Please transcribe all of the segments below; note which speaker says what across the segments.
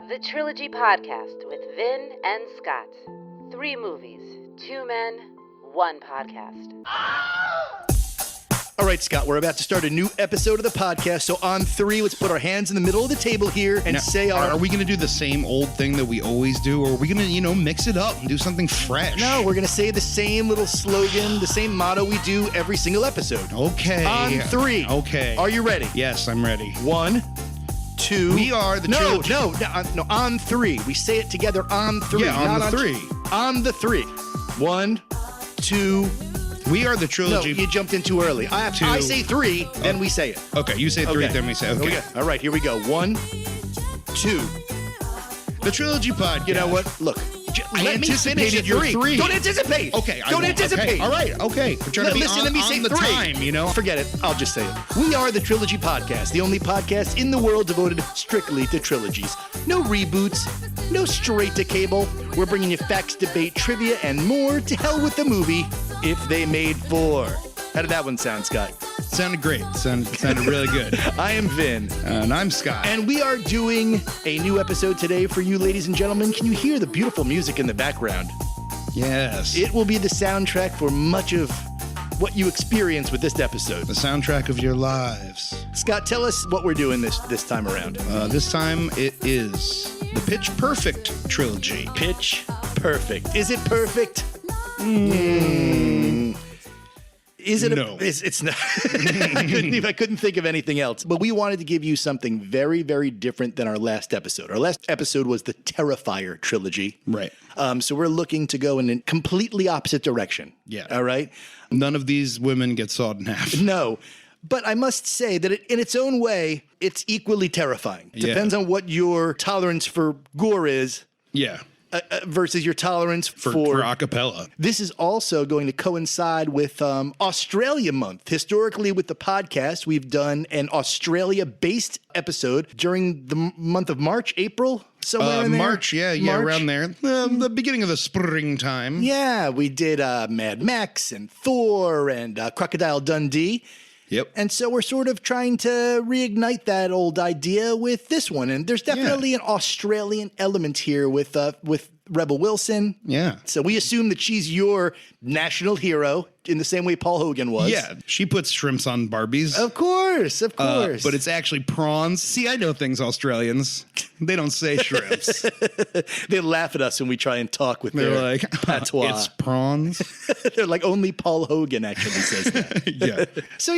Speaker 1: The Trilogy Podcast with Vin and Scott. 3 movies, 2 men, 1 podcast.
Speaker 2: All right, Scott, we're about to start a new episode of the podcast. So on 3, let's put our hands in the middle of the table here and say our...
Speaker 3: Are we going to do the same old thing that we always do? Or are we going to, mix it up and do something fresh?
Speaker 2: No, we're going to say the same little slogan, the same motto we do every single episode.
Speaker 3: Okay.
Speaker 2: On 3.
Speaker 3: Okay.
Speaker 2: Are you ready?
Speaker 3: Yes, I'm ready.
Speaker 2: 1, 2...
Speaker 3: We are the Trilogy.
Speaker 2: No, on 3. We say it together on 3.
Speaker 3: Yeah, on
Speaker 2: not
Speaker 3: the 3.
Speaker 2: On the 3. 1, 2...
Speaker 3: We are the Trilogy.
Speaker 2: No, you jumped in too early. I say 3, then we say it.
Speaker 3: Okay, you say 3, then we say okay.
Speaker 2: All right, here we go. 1, 2.
Speaker 3: The Trilogy Podcast.
Speaker 2: You know what? Look, let me finish at
Speaker 3: your
Speaker 2: 3.
Speaker 3: 3.
Speaker 2: Don't anticipate.
Speaker 3: Okay.
Speaker 2: Don't anticipate.
Speaker 3: Okay. All right. Okay. We're trying to be
Speaker 2: let me say
Speaker 3: on the
Speaker 2: 3.
Speaker 3: time,
Speaker 2: Forget it. I'll just say it. We are the Trilogy Podcast, the only podcast in the world devoted strictly to trilogies. No reboots, no straight to cable. We're bringing you facts, debate, trivia, and more. To hell with the movie if they made 4. How did that one sound, Scott?
Speaker 3: Sounded great. Sounded really good.
Speaker 2: I am Vin.
Speaker 3: And I'm Scott.
Speaker 2: And we are doing a new episode today for you, ladies and gentlemen. Can you hear the beautiful music in the background?
Speaker 3: Yes.
Speaker 2: It will be the soundtrack for much of what you experience with this episode.
Speaker 3: The soundtrack of your lives.
Speaker 2: Scott, tell us what we're doing this time around.
Speaker 3: This time it is the Pitch Perfect trilogy.
Speaker 2: Pitch Perfect. Is it perfect? Is it?
Speaker 3: No.
Speaker 2: It's not. I couldn't think of anything else. But we wanted to give you something very, very different than our last episode. Our last episode was the Terrifier trilogy.
Speaker 3: Right.
Speaker 2: So we're looking to go in a completely opposite direction.
Speaker 3: Yeah.
Speaker 2: All right?
Speaker 3: None of these women get sawed in half.
Speaker 2: No. But I must say that in its own way, it's equally terrifying.
Speaker 3: Yeah.
Speaker 2: Depends on what your tolerance for gore is.
Speaker 3: Yeah.
Speaker 2: Versus your tolerance for
Speaker 3: acapella.
Speaker 2: This is also going to coincide with Australia Month. Historically, with the podcast, we've done an Australia-based episode during the month of March, April, somewhere in there.
Speaker 3: March, around there. The beginning of the springtime.
Speaker 2: Yeah, we did Mad Max and Thor and Crocodile Dundee.
Speaker 3: Yep.
Speaker 2: And so we're sort of trying to reignite that old idea with this one. And there's definitely an Australian element here with Rebel Wilson.
Speaker 3: Yeah.
Speaker 2: So we assume that she's your national hero in the same way Paul Hogan was.
Speaker 3: Yeah. She puts shrimps on Barbies.
Speaker 2: Of course.
Speaker 3: But it's actually prawns. See, I know things, Australians. They don't say shrimps.
Speaker 2: They laugh at us when we try and talk with
Speaker 3: They're
Speaker 2: their
Speaker 3: like,
Speaker 2: patois.
Speaker 3: It's prawns.
Speaker 2: They're like, only Paul Hogan actually says that.
Speaker 3: Yeah.
Speaker 2: So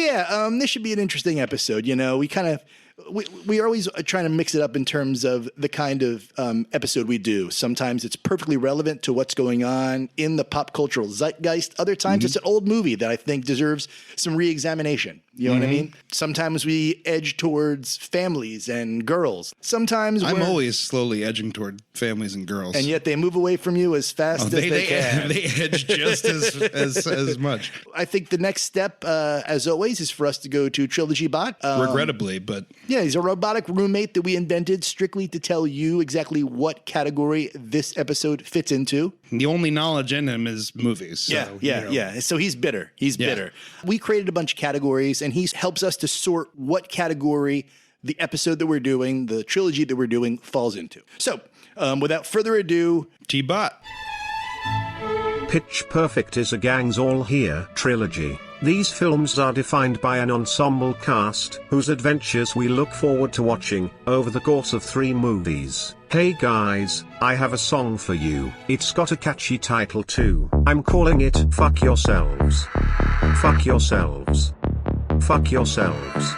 Speaker 2: this should be an interesting episode. We are always trying to mix it up in terms of the kind of episode we do. Sometimes it's perfectly relevant to what's going on in the pop cultural zeitgeist. Other times it's an old movie that I think deserves some re-examination. You know what I mean? Sometimes we edge towards families and girls. Sometimes
Speaker 3: I'm always slowly edging toward families and girls.
Speaker 2: And yet they move away from you as fast as they can.
Speaker 3: They edge just as much.
Speaker 2: I think the next step, as always, is for us to go to Trilogy Bot.
Speaker 3: Regrettably, but...
Speaker 2: Yeah, he's a robotic roommate that we invented strictly to tell you exactly what category this episode fits into.
Speaker 3: The only knowledge in him is movies. So,
Speaker 2: yeah. So he's bitter. Bitter. We created a bunch of categories, and he helps us to sort what category the episode that we're doing, the trilogy that we're doing, falls into. So, without further ado...
Speaker 3: T-Bot.
Speaker 4: Pitch Perfect is a gangs all here trilogy. These films are defined by an ensemble cast, whose adventures we look forward to watching, over the course of 3 movies. Hey guys, I have a song for you. It's got a catchy title too. I'm calling it Fuck Yourselves. Fuck Yourselves. Fuck Yourselves.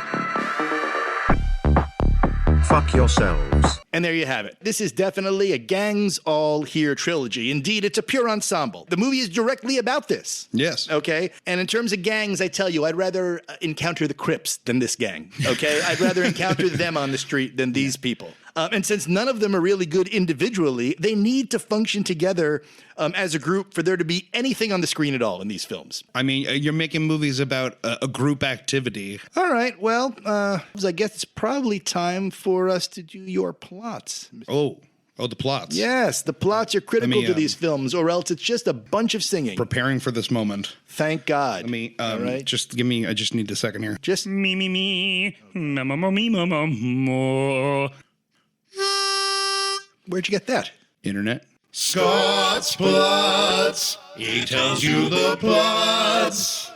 Speaker 4: Fuck yourselves.
Speaker 2: And there you have it. This is definitely a gangs all here trilogy. Indeed, it's a pure ensemble. The movie is directly about this.
Speaker 3: Yes.
Speaker 2: Okay? And in terms of gangs, I tell you, I'd rather encounter the Crips than this gang. Okay? I'd rather encounter them on the street than these people. And since none of them are really good individually, they need to function together as a group for there to be anything on the screen at all in these films.
Speaker 3: I mean, you're making movies about a group activity.
Speaker 2: All right. Well, I guess it's probably time for us to do your plots.
Speaker 3: Oh, the plots.
Speaker 2: Yes, the plots are critical to these films, or else it's just a bunch of singing.
Speaker 3: Preparing for this moment.
Speaker 2: Thank God.
Speaker 3: Let me,
Speaker 2: all right.
Speaker 3: I just need a second here.
Speaker 2: Just
Speaker 3: me, ma, ma, me, ma, ma, mo.
Speaker 2: Where'd you get that?
Speaker 3: Internet. Scott's Plots. He tells you the plots.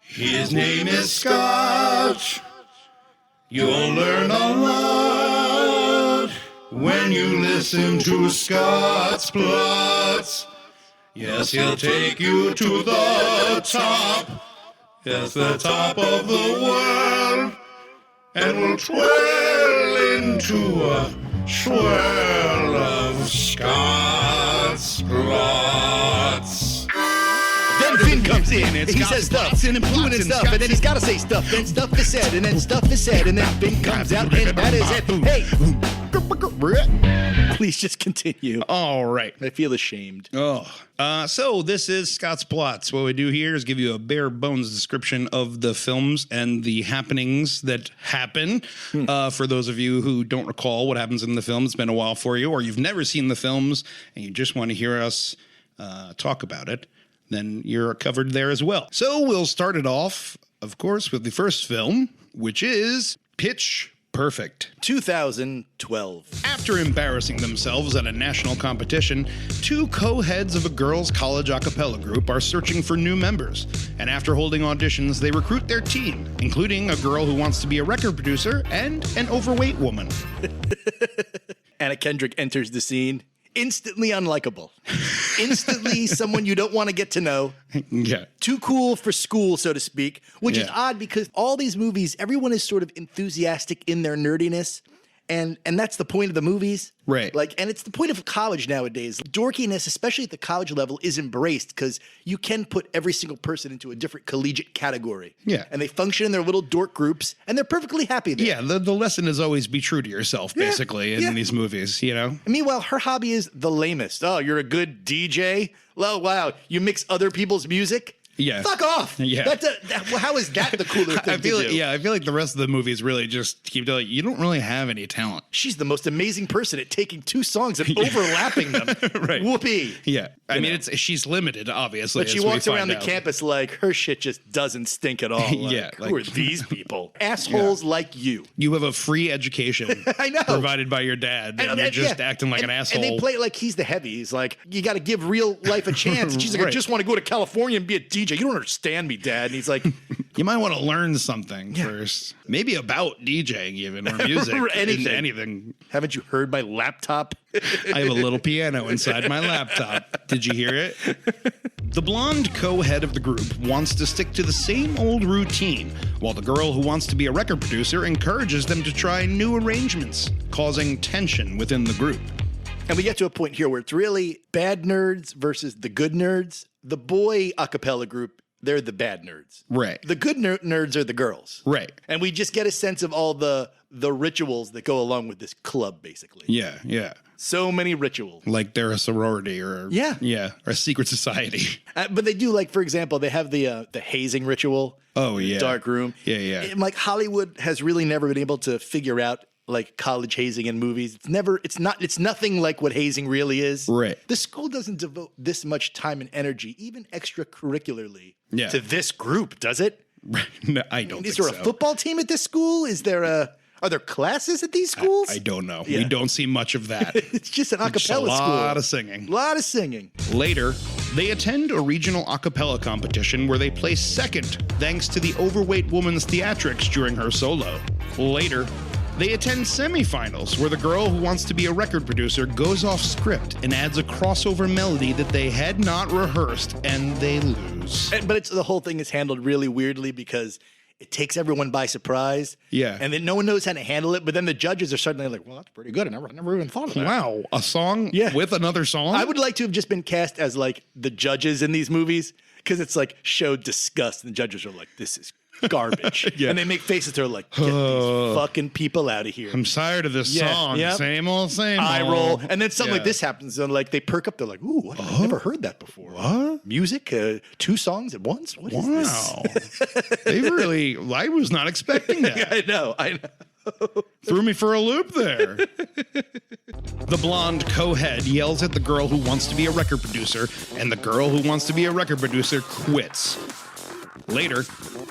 Speaker 3: His name is Scott. You'll learn a lot when you listen to Scott's Plots. Yes, he'll take you to the top. Yes, the top of the world. And we'll twirl into a swirl of Scott's Plots.
Speaker 2: Then Finn comes in,
Speaker 3: It's
Speaker 2: he
Speaker 3: got
Speaker 2: says stuff,
Speaker 3: plots and it
Speaker 2: doing
Speaker 3: plots
Speaker 2: his
Speaker 3: and
Speaker 2: stuff, and then
Speaker 3: Scott's-
Speaker 2: he's got to say stuff, then stuff is said, and then stuff is said, and then Finn comes out, and that is it. Hey! Please just continue.
Speaker 3: All right.
Speaker 2: I feel ashamed.
Speaker 3: So this is Scott's Plots. What we do here is give you a bare bones description of the films and the happenings that happen. For those of you who don't recall what happens in the film, it's been a while for you, or you've never seen the films and you just want to hear us talk about it, then you're covered there as well. So we'll start it off, of course, with the first film, which is Pitch Perfect.
Speaker 2: 2012.
Speaker 3: After embarrassing themselves at a national competition, two co-heads of a girls' college a cappella group are searching for new members. And after holding auditions, they recruit their team, including a girl who wants to be a record producer and an overweight woman.
Speaker 2: Anna Kendrick enters the scene. Instantly unlikable. Instantly someone you don't want to get to know.
Speaker 3: Yeah.
Speaker 2: Too cool for school, so to speak, which is
Speaker 3: Yeah.
Speaker 2: odd because all these movies, everyone is sort of enthusiastic in their nerdiness. And that's the point of the movies.
Speaker 3: Right.
Speaker 2: And it's the point of college nowadays. Dorkiness, especially at the college level, is embraced because you can put every single person into a different collegiate category.
Speaker 3: Yeah.
Speaker 2: And they function in their little dork groups, and they're perfectly happy there.
Speaker 3: Yeah, the lesson is always be true to yourself, basically, in these movies, you know?
Speaker 2: And meanwhile, her hobby is the lamest. Oh, you're a good DJ? Well, wow, you mix other people's music?
Speaker 3: Yeah.
Speaker 2: Fuck off.
Speaker 3: Yeah.
Speaker 2: How is that the cooler thing
Speaker 3: I feel
Speaker 2: to do?
Speaker 3: I feel like the rest of the movies really just keep telling you don't really have any talent.
Speaker 2: She's the most amazing person at taking two songs and overlapping them.
Speaker 3: Right.
Speaker 2: Whoopee.
Speaker 3: Yeah. I mean, she's limited, obviously.
Speaker 2: But she
Speaker 3: as we
Speaker 2: walks around
Speaker 3: find
Speaker 2: the
Speaker 3: out.
Speaker 2: campus like her shit just doesn't stink at all. Like,
Speaker 3: Yeah,
Speaker 2: who
Speaker 3: like-
Speaker 2: are these people? Assholes like you.
Speaker 3: You have a free education
Speaker 2: I know.
Speaker 3: provided by your dad, and you're just acting like an asshole.
Speaker 2: And they play it like he's the heavy. He's like, you got to give real life a chance. And she's like, I
Speaker 3: Right.
Speaker 2: just want to go to California and be a DJ. You don't understand me, Dad. And he's like,
Speaker 3: You might want to learn something first. Maybe about DJing even, or music.
Speaker 2: Or anything.
Speaker 3: Anything.
Speaker 2: haven't you heard my laptop?
Speaker 3: I have a little piano inside my laptop. Did you hear it? The blonde co-head of the group wants to stick to the same old routine, while the girl who wants to be a record producer encourages them to try new arrangements, causing tension within the group.
Speaker 2: And we get to a point here where it's really bad nerds versus the good nerds. The boy a cappella group, they're the bad nerds.
Speaker 3: Right.
Speaker 2: The good nerds are the girls.
Speaker 3: Right.
Speaker 2: And we just get a sense of all the rituals that go along with this club, basically.
Speaker 3: Yeah, yeah.
Speaker 2: So many rituals.
Speaker 3: Like they're a sorority or or a secret society.
Speaker 2: But they do, like, for example, they have the hazing ritual.
Speaker 3: Oh,
Speaker 2: in the
Speaker 3: yeah.
Speaker 2: dark room.
Speaker 3: Yeah, yeah.
Speaker 2: And, like, Hollywood has really never been able to figure out like college hazing in movies. It's nothing like what hazing really is.
Speaker 3: Right.
Speaker 2: The school doesn't devote this much time and energy, even extracurricularly,
Speaker 3: Yeah.
Speaker 2: to this group, does it?
Speaker 3: No, I don't
Speaker 2: Is
Speaker 3: think
Speaker 2: there
Speaker 3: so.
Speaker 2: a football team at this school? Are there classes at these schools?
Speaker 3: I don't know.
Speaker 2: Yeah.
Speaker 3: We don't see much of that.
Speaker 2: It's just an a
Speaker 3: Just a
Speaker 2: cappella school.
Speaker 3: lot of singing.
Speaker 2: Lot of singing.
Speaker 3: Later, they attend a regional a cappella competition where they place second thanks to the overweight woman's theatrics during her solo. Later, they attend semifinals where the girl who wants to be a record producer goes off script and adds a crossover melody that they had not rehearsed, and they lose.
Speaker 2: But the whole thing is handled really weirdly because it takes everyone by surprise.
Speaker 3: Yeah.
Speaker 2: And then no one knows how to handle it. But then the judges are suddenly like, well, that's pretty good. I never even thought of that.
Speaker 3: Wow, a song with another song?
Speaker 2: I would like to have just been cast as like the judges in these movies because it's like showed disgust. And the judges are like, this is garbage.
Speaker 3: Yeah.
Speaker 2: And they make faces that are like, get these fucking people out of here.
Speaker 3: I'm tired of this
Speaker 2: Yeah,
Speaker 3: song.
Speaker 2: yep.
Speaker 3: Same old.
Speaker 2: Eye roll. And then something like
Speaker 3: Yeah.
Speaker 2: this happens. And like they perk up. They're like, ooh, I've never heard that before.
Speaker 3: What?
Speaker 2: Music? 2 songs at once? What is this?
Speaker 3: Wow. They really, I was not expecting that.
Speaker 2: I know.
Speaker 3: Threw me for a loop there. The blonde co-head yells at the girl who wants to be a record producer, and the girl who wants to be a record producer quits. Later,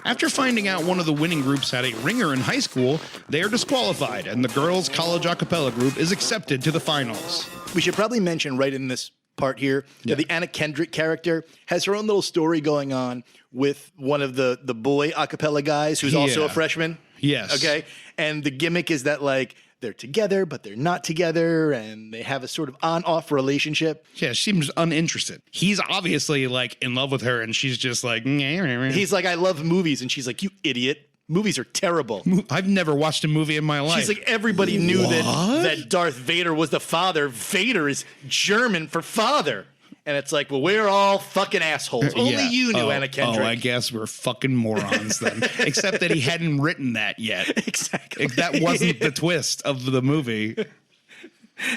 Speaker 3: After finding out one of the winning groups had a ringer in high school, they are disqualified, and the girls' college a cappella group is accepted to the finals.
Speaker 2: We should probably mention right in this part here that the Anna Kendrick character has her own little story going on with one of the boy a cappella guys who's also a freshman.
Speaker 3: Yes.
Speaker 2: Okay. And the gimmick is that, like, they're together, but they're not together, and they have a sort of on-off relationship.
Speaker 3: Yeah, she seems uninterested. He's obviously, like, in love with her, and she's just like...
Speaker 2: He's like, I love movies, and she's like, you idiot. Movies are terrible.
Speaker 3: I've never watched a movie in my life.
Speaker 2: She's like, everybody knew that Darth Vader was the father. Vader is German for father. And it's like, well, we're all fucking assholes. Only you knew, Anna Kendrick.
Speaker 3: Oh, I guess we're fucking morons then. Except that he hadn't written that yet.
Speaker 2: Exactly.
Speaker 3: That wasn't the twist of the movie.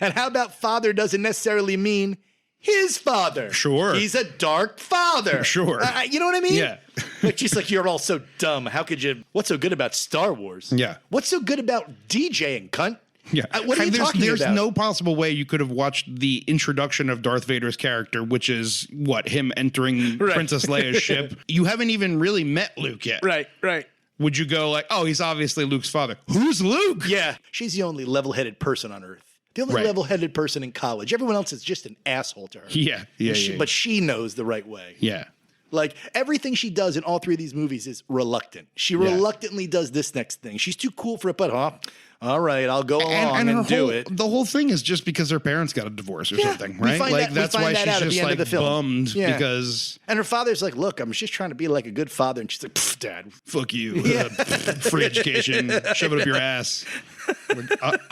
Speaker 2: And how about father doesn't necessarily mean his father?
Speaker 3: Sure.
Speaker 2: He's a dark father.
Speaker 3: Sure.
Speaker 2: You know what I mean?
Speaker 3: Yeah.
Speaker 2: Like, she's like, you're all so dumb. How could you? What's so good about Star Wars?
Speaker 3: Yeah.
Speaker 2: What's so good about DJing, cunt?
Speaker 3: Yeah.
Speaker 2: What are you talking
Speaker 3: There's
Speaker 2: about?
Speaker 3: no possible way you could have watched the introduction of Darth Vader's character, which is what, him entering Princess Leia's ship. You haven't even really met Luke yet.
Speaker 2: Right.
Speaker 3: Would you go like, oh, he's obviously Luke's father. Who's Luke?
Speaker 2: Yeah. She's the only level-headed person on Earth. The only level-headed person in college. Everyone else is just an asshole to her.
Speaker 3: Yeah.
Speaker 2: But she knows the right way.
Speaker 3: Yeah.
Speaker 2: Like, everything she does in all three of these movies is reluctant. She reluctantly does this next thing. She's too cool for it, but all right, I'll go along and do it.
Speaker 3: The whole thing is just because her parents got a divorce or something, right?
Speaker 2: Like,
Speaker 3: that's why she's just like bummed because...
Speaker 2: And her father's like, look, I'm just trying to be like a good father. And she's like, Dad.
Speaker 3: Fuck you. Free education. Shove it up your ass.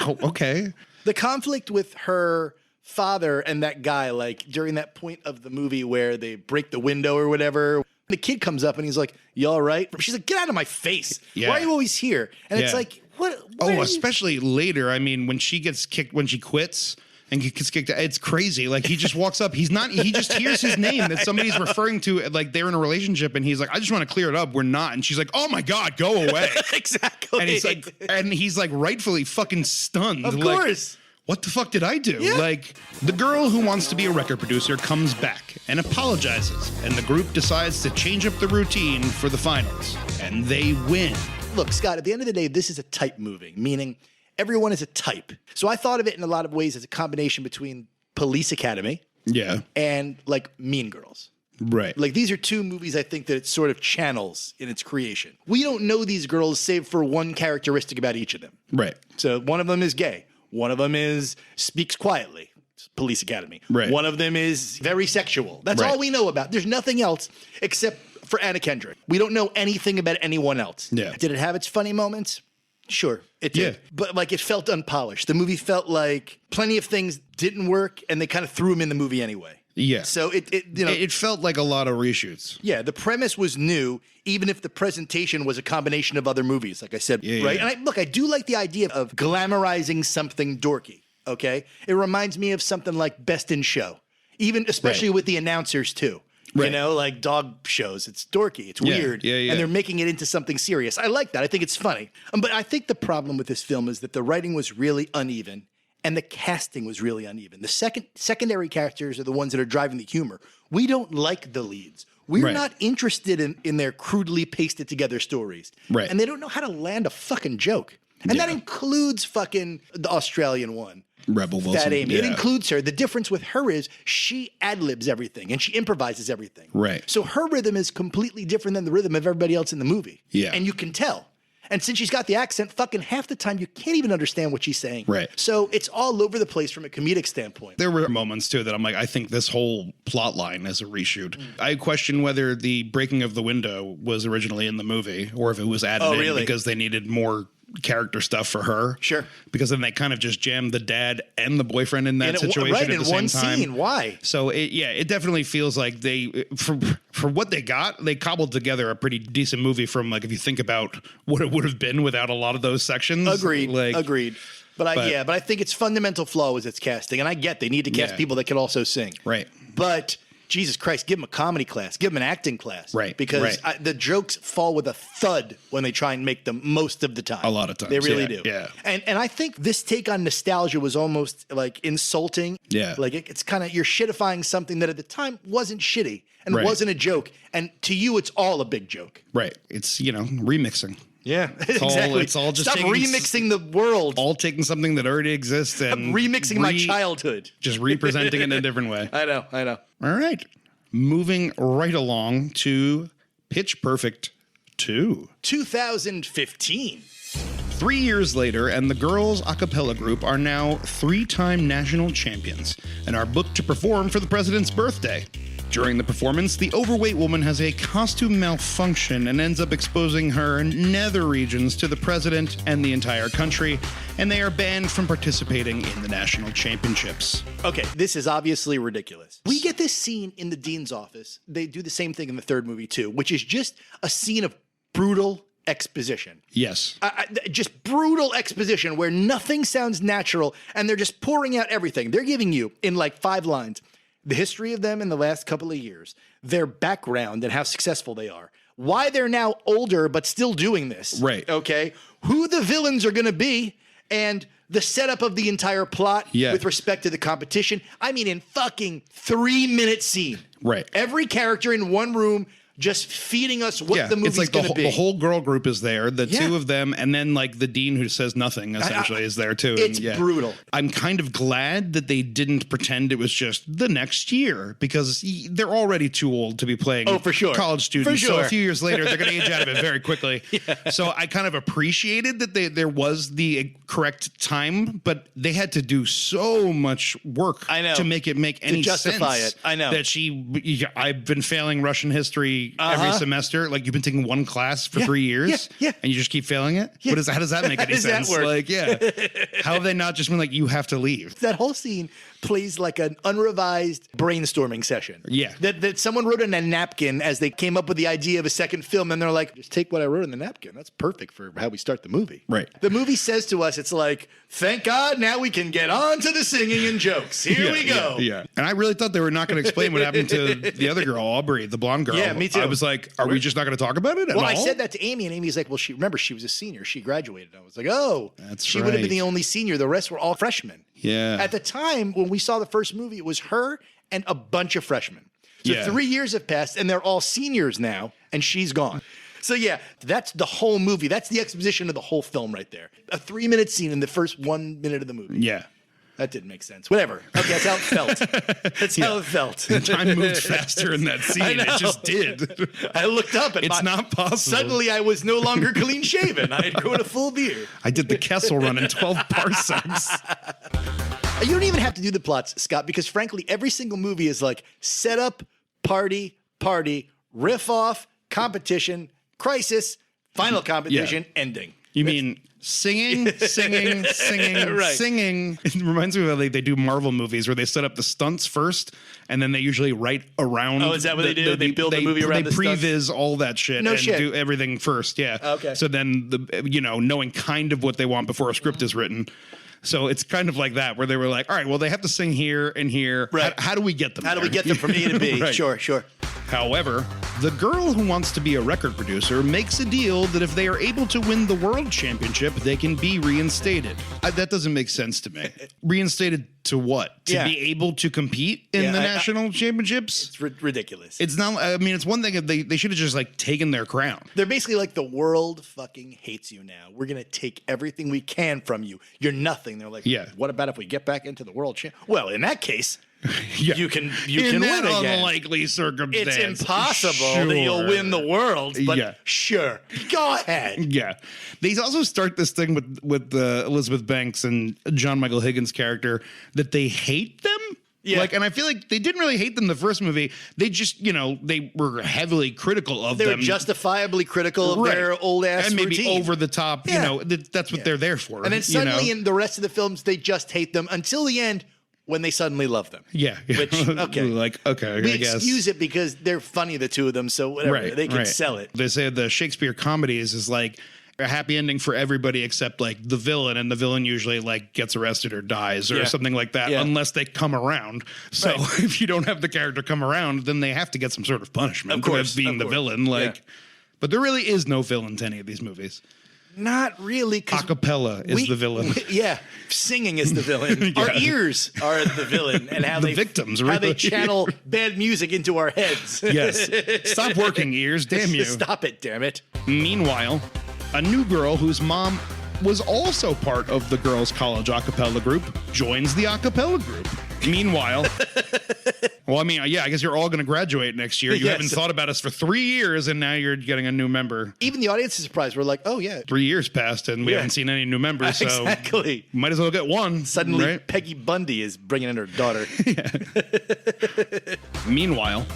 Speaker 3: Okay.
Speaker 2: The conflict with her father and that guy, like during that point of the movie where they break the window or whatever, the kid comes up and he's like, you all right? She's like, get out of my face.
Speaker 3: Yeah.
Speaker 2: Why are you always here? And it's like, what?
Speaker 3: Especially later. I mean, when she gets kicked, when she quits and gets kicked out, it's crazy. Like, he just walks up. He just hears his name that somebody's referring to, like they're in a relationship, and he's like, I just want to clear it up. We're not. And she's like, oh my God, go away.
Speaker 2: Exactly.
Speaker 3: And he's like rightfully fucking stunned.
Speaker 2: Of
Speaker 3: like,
Speaker 2: course.
Speaker 3: What the fuck did I do?
Speaker 2: Yeah.
Speaker 3: Like, the girl who wants to be a record producer comes back and apologizes, and the group decides to change up the routine for the finals, and they win.
Speaker 2: Look, Scott, at the end of the day, this is a type movie, meaning everyone is a type. So I thought of it in a lot of ways as a combination between Police Academy and, like, Mean Girls.
Speaker 3: Right.
Speaker 2: Like, these are two movies I think that it sort of channels in its creation. We don't know these girls save for one characteristic about each of them.
Speaker 3: Right.
Speaker 2: So one of them is gay. One of them speaks quietly. Police Academy.
Speaker 3: Right.
Speaker 2: One of them is very sexual. That's all we know about. There's nothing else except for Anna Kendrick. We don't know anything about anyone else.
Speaker 3: Yeah.
Speaker 2: Did it have its funny moments? Sure, it did.
Speaker 3: Yeah.
Speaker 2: But, like, it felt unpolished. The movie felt like plenty of things didn't work, and they kind of threw them in the movie anyway.
Speaker 3: Yeah.
Speaker 2: So it
Speaker 3: felt like a lot of reshoots.
Speaker 2: Yeah, the premise was new, even if the presentation was a combination of other movies, like I said, right?
Speaker 3: Yeah.
Speaker 2: And I do like the idea of glamorizing something dorky, okay? It reminds me of something like Best in Show, especially with the announcers, too.
Speaker 3: Right.
Speaker 2: You know, like dog shows. It's dorky. It's weird.
Speaker 3: Yeah.
Speaker 2: And they're making it into something serious. I like that. I think it's funny. But I think the problem with this film is that the writing was really uneven and the casting was really uneven. The secondary characters are the ones that are driving the humor. We don't like the leads. We're not interested in their crudely pasted together stories.
Speaker 3: Right.
Speaker 2: And they don't know how to land a fucking joke. And that includes fucking the Australian one.
Speaker 3: Rebel Wilson.
Speaker 2: That Amy. It includes her. The difference with her is she ad-libs everything and she improvises everything.
Speaker 3: Right.
Speaker 2: So her rhythm is completely different than the rhythm of everybody else in the movie.
Speaker 3: Yeah.
Speaker 2: And you can tell. And since she's got the accent, fucking half the time you can't even understand what she's saying.
Speaker 3: Right.
Speaker 2: So it's all over the place from a comedic standpoint.
Speaker 3: There were moments, too, that I'm like, I think this whole plot line is a reshoot. I question whether the breaking of the window was originally in the movie or if it was added in because they needed more character stuff for her.
Speaker 2: Sure.
Speaker 3: Because then they kind of just jammed the dad and the boyfriend in that situation at the same time.
Speaker 2: Scene. Why?
Speaker 3: So it definitely feels like they, for what they got, they cobbled together a pretty decent movie from, like, if you think about what it would have been without a lot of those sections.
Speaker 2: Agreed. But I think its fundamental flaw was its casting. And I get they need to cast people that can also sing.
Speaker 3: Right.
Speaker 2: But Jesus Christ, give them a comedy class, give them an acting class.
Speaker 3: Right,
Speaker 2: Because
Speaker 3: right.
Speaker 2: the jokes fall with a thud when they try and make them most of the time.
Speaker 3: A lot of times,
Speaker 2: They really
Speaker 3: yeah,
Speaker 2: do.
Speaker 3: yeah.
Speaker 2: And I think this take on nostalgia was almost like insulting.
Speaker 3: Yeah.
Speaker 2: Like it's kind of, you're shittifying something that at the time wasn't shitty and
Speaker 3: Right.
Speaker 2: wasn't a joke. And to you, it's all a big joke.
Speaker 3: Right. It's, remixing.
Speaker 2: Yeah,
Speaker 3: Exactly. It's all just
Speaker 2: Stop
Speaker 3: taking
Speaker 2: remixing the world.
Speaker 3: All taking something that already exists and
Speaker 2: I'm remixing my childhood.
Speaker 3: Just representing it in a different way.
Speaker 2: I know.
Speaker 3: All right. Moving right along to Pitch Perfect 2.
Speaker 2: 2015.
Speaker 3: 3 years later, and the girls' a cappella group are now 3-time national champions and are booked to perform for the president's birthday. During the performance, the overweight woman has a costume malfunction and ends up exposing her nether regions to the president and the entire country, and they are banned from participating in the national championships.
Speaker 2: Okay, this is obviously ridiculous. We get this scene in the dean's office. They do the same thing in the third movie too, which is just a scene of brutal exposition.
Speaker 3: Yes.
Speaker 2: Just brutal exposition where nothing sounds natural and they're just pouring out everything. They're giving you, in like 5 lines, the history of them in the last couple of years, their background and how successful they are, why they're now older but still doing this.
Speaker 3: Right.
Speaker 2: Okay. Who the villains are going to be and the setup of the entire plot with respect to the competition. I mean, in fucking 3-minute scene.
Speaker 3: Right.
Speaker 2: Every character in one room just feeding us what the movie's
Speaker 3: it's like
Speaker 2: going to be.
Speaker 3: The whole girl group is there, the two of them, and then like the dean who says nothing essentially is there too.
Speaker 2: It's
Speaker 3: and,
Speaker 2: brutal.
Speaker 3: I'm kind of glad that they didn't pretend it was just the next year because they're already too old to be playing
Speaker 2: for sure.
Speaker 3: college students.
Speaker 2: For sure.
Speaker 3: So a few years later, they're going to age out of it very quickly. So I kind of appreciated that there was the correct time, but they had to do so much work to make it make any
Speaker 2: justify
Speaker 3: sense.
Speaker 2: it. I know.
Speaker 3: That I've been failing Russian history every semester. Like you've been taking one class for 3 years, and you just keep failing it. How does that make any sense?
Speaker 2: That work?
Speaker 3: Like, how have they not just been like, you have to leave?
Speaker 2: That whole scene plays like an unrevised brainstorming session.
Speaker 3: Yeah.
Speaker 2: That someone wrote in a napkin as they came up with the idea of a second film, and they're like, just take what I wrote in the napkin. That's perfect for how we start the movie.
Speaker 3: Right.
Speaker 2: The movie says to us, it's like, thank God, now we can get on to the singing and jokes. Here we go.
Speaker 3: Yeah. And I really thought they were not going to explain what happened to the other girl, Aubrey, the blonde girl.
Speaker 2: Yeah, me too.
Speaker 3: I was like, are we just not going to talk about it at all?
Speaker 2: Well, I said that to Amy, and Amy's like, well, she was a senior. She graduated. I was like, oh,
Speaker 3: That's
Speaker 2: she would have been
Speaker 3: right.
Speaker 2: the only senior. The rest were all freshmen.
Speaker 3: Yeah.
Speaker 2: At the time, when we saw the first movie, it was her and a bunch of freshmen. So 3 years have passed, and they're all seniors now, and she's gone. So yeah, that's the whole movie. That's the exposition of the whole film right there. A 3-minute scene in the first 1 minute of the movie.
Speaker 3: Yeah.
Speaker 2: That didn't make sense. Whatever. Okay, that's how it felt. That's how it felt.
Speaker 3: Time moved faster in that scene. It just did.
Speaker 2: I looked up and
Speaker 3: It's not possible.
Speaker 2: Suddenly I was no longer clean shaven. I had grown a full beard.
Speaker 3: I did the Kessel run in 12 parsecs.
Speaker 2: You don't even have to do the plots, Scott, because frankly, every single movie is like setup, party, riff off, competition, crisis, final competition, ending.
Speaker 3: You mean singing,
Speaker 2: Right.
Speaker 3: singing. It reminds me of how they do Marvel movies where they set up the stunts first and then they usually write around.
Speaker 2: Oh, is that what they do? They build the movie around the
Speaker 3: They
Speaker 2: stunts?
Speaker 3: previs all that shit
Speaker 2: No
Speaker 3: and
Speaker 2: shit.
Speaker 3: do everything first. Yeah.
Speaker 2: Okay.
Speaker 3: So then knowing kind of what they want before a script is written. So it's kind of like that where they were like, all right, well, they have to sing here and here.
Speaker 2: Right.
Speaker 3: How do we get them
Speaker 2: How do we
Speaker 3: there?
Speaker 2: get them from A to B?
Speaker 3: Right.
Speaker 2: Sure.
Speaker 3: However, the girl who wants to be a record producer makes a deal that if they are able to win the world championship, they can be reinstated. That doesn't make sense to me. Reinstated to what? To be able to compete in the national championships?
Speaker 2: It's ridiculous.
Speaker 3: It's not, I mean, it's one thing if they should have just like taken their crown.
Speaker 2: They're basically like, the world fucking hates you now. We're going to take everything we can from you. You're nothing. They're like, what about if we get back into the world champ? Well, in that case, you can
Speaker 3: in
Speaker 2: win
Speaker 3: that
Speaker 2: again.
Speaker 3: unlikely circumstance.
Speaker 2: It's impossible that you'll win the world, but sure. Go ahead.
Speaker 3: Yeah. They also start this thing with Elizabeth Banks and John Michael Higgins' character that they hate them.
Speaker 2: Yeah.
Speaker 3: And I feel like they didn't really hate them the first movie. They just, they were heavily critical of
Speaker 2: They
Speaker 3: them.
Speaker 2: were justifiably critical of their old ass
Speaker 3: and maybe
Speaker 2: routine.
Speaker 3: over the top, that's what they're there for.
Speaker 2: And then suddenly in the rest of the films, they just hate them until the end when they suddenly love them.
Speaker 3: Yeah.
Speaker 2: Which, okay.
Speaker 3: We
Speaker 2: I guess. Excuse it because they're funny, the two of them, so whatever. They can sell it.
Speaker 3: They say the Shakespeare comedies is like a happy ending for everybody except like the villain, and the villain usually like gets arrested or dies or something like that, unless they come around. So if you don't have the character come around, then they have to get some sort of punishment. Of course, being the villain, like. But there really is no villain to any of these movies.
Speaker 2: Not really.
Speaker 3: Acapella is the villain.
Speaker 2: Singing is the villain. Our ears are the villain, and how the
Speaker 3: victims,
Speaker 2: how they channel bad music into our heads.
Speaker 3: Yes. Stop working, ears. Damn you.
Speaker 2: Stop it, damn it.
Speaker 3: Meanwhile, a new girl whose mom was also part of the girls' college acapella group joins the acapella group. Meanwhile, well, I mean, I guess you're all going to graduate next year. You haven't thought about us for 3 years, and now you're getting a new member.
Speaker 2: Even the audience is surprised. We're like, oh, yeah.
Speaker 3: 3 years passed, and we haven't seen any new members, so
Speaker 2: exactly.
Speaker 3: Might as well get one.
Speaker 2: Suddenly, Peggy Bundy is bringing in her daughter.
Speaker 3: Meanwhile,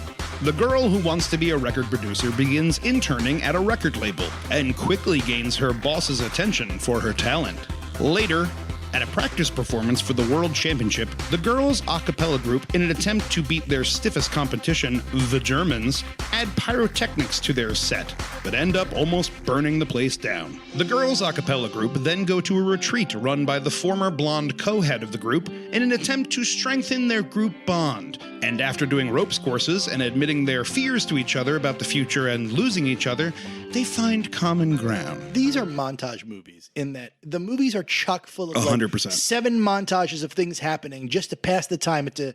Speaker 3: the girl who wants to be a record producer begins interning at a record label and quickly gains her boss's attention for her talent. Later, at a practice performance for the World Championship, the girls' a cappella group, in an attempt to beat their stiffest competition, the Germans, add pyrotechnics to their set, but end up almost burning the place down. The girls' a cappella group then go to a retreat run by the former blonde co-head of the group in an attempt to strengthen their group bond. And after doing ropes courses and admitting their fears to each other about the future and losing each other, they find common ground.
Speaker 2: These are montage movies in that the movies are chock full of
Speaker 3: 100%.
Speaker 2: 7 montages of things happening just to pass the time and to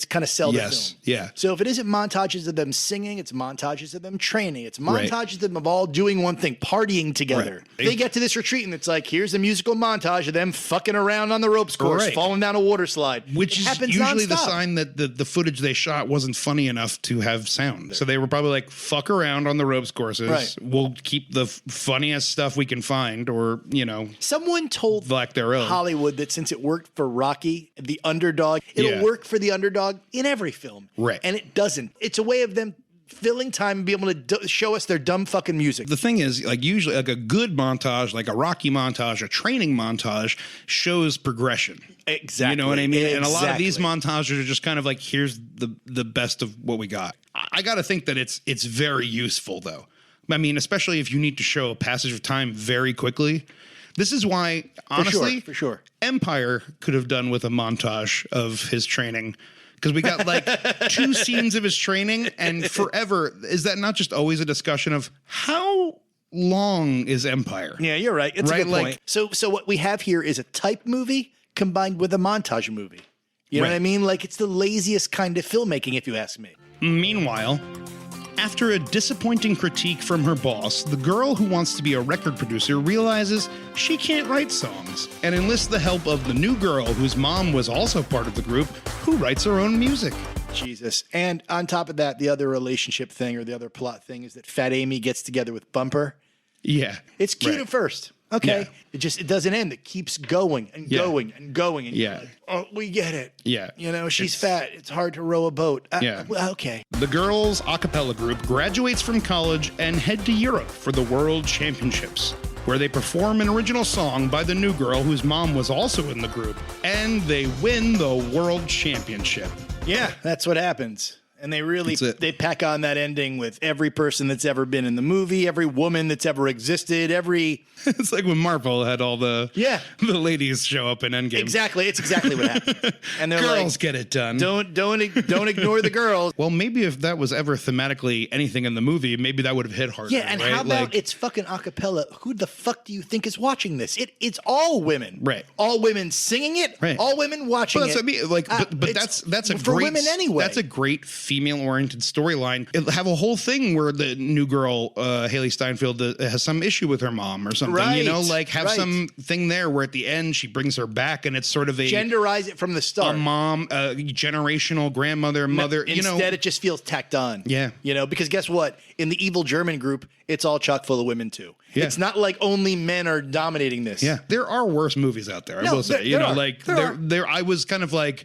Speaker 2: kind of sell the film.
Speaker 3: Yeah.
Speaker 2: So if it isn't montages of them singing, it's montages of them training. It's montages of them of all doing one thing, partying together.
Speaker 3: Right.
Speaker 2: They get to this retreat and it's like, here's a musical montage of them fucking around on the ropes course, falling down a water slide.
Speaker 3: Which is usually
Speaker 2: nonstop.
Speaker 3: the sign that the footage they shot wasn't funny enough to have sound. So they were probably like, fuck around on the ropes courses.
Speaker 2: Right.
Speaker 3: We'll keep the funniest stuff we can find, or,
Speaker 2: Someone told
Speaker 3: like their own.
Speaker 2: Hollywood that since it worked for Rocky, the underdog, it'll work for the underdog in every film.
Speaker 3: Right.
Speaker 2: And it doesn't. It's a way of them filling time and be able to show us their dumb fucking music.
Speaker 3: The thing is, like, usually like a good montage, like a Rocky montage, a training montage, shows progression.
Speaker 2: Exactly.
Speaker 3: You know what I mean?
Speaker 2: Exactly.
Speaker 3: And a lot of these montages are just kind of like, here's the best of what we got. I got to think that it's very useful, though. I mean, especially if you need to show a passage of time very quickly. This is why, honestly,
Speaker 2: for sure.
Speaker 3: Empire could have done with a montage of his training. Because we got like 2 scenes of his training, and forever. Is that not just always a discussion of how long is Empire?
Speaker 2: Yeah, you're right. It's a good point. So what we have here is a type movie combined with a montage movie. You know what I mean? Like, it's the laziest kind of filmmaking, if you ask me.
Speaker 3: Meanwhile, after a disappointing critique from her boss, the girl who wants to be a record producer realizes she can't write songs and enlists the help of the new girl whose mom was also part of the group, who writes her own music.
Speaker 2: Jesus. And on top of that, the other relationship thing or the other plot thing is that Fat Amy gets together with Bumper.
Speaker 3: Yeah.
Speaker 2: It's cute at first. Okay. Yeah. It doesn't end. It keeps going and going and going. And you're like, oh, we get it.
Speaker 3: Yeah.
Speaker 2: She's fat. It's hard to row a boat. Well, okay.
Speaker 3: The girls' a cappella group graduates from college and head to Europe for the World Championships, where they perform an original song by the new girl whose mom was also in the group, and they win the World Championship.
Speaker 2: Yeah, that's what happens. And they pack on that ending with every person that's ever been in the movie, every woman that's ever existed,
Speaker 3: It's like when Marvel had all the ladies show up in Endgame.
Speaker 2: Exactly. It's exactly what happened. And they're
Speaker 3: girls
Speaker 2: like,
Speaker 3: get it done.
Speaker 2: Don't ignore the girls.
Speaker 3: Well, maybe if that was ever thematically anything in the movie, maybe that would have hit harder.
Speaker 2: Yeah, and how about it's fucking a cappella? Who the fuck do you think is watching this? It's all women.
Speaker 3: Right.
Speaker 2: All women singing it.
Speaker 3: Right.
Speaker 2: All women watching
Speaker 3: that's
Speaker 2: it.
Speaker 3: What I mean. Like, but that's a
Speaker 2: for
Speaker 3: great
Speaker 2: women anyway.
Speaker 3: That's a great female-oriented storyline. It'll have a whole thing where the new girl, Haley Steinfeld, has some issue with her mom or something.
Speaker 2: Right.
Speaker 3: Have some thing there where at the end she brings her back, and it's sort of a
Speaker 2: genderize it from the start.
Speaker 3: A mom, a generational grandmother, mother.
Speaker 2: Instead, it just feels tacked on.
Speaker 3: Yeah.
Speaker 2: Because guess what? In the evil German group, it's all chock full of women too.
Speaker 3: Yeah.
Speaker 2: It's not like only men are dominating this.
Speaker 3: Yeah, there are worse movies out there. I will say, I was kind of like,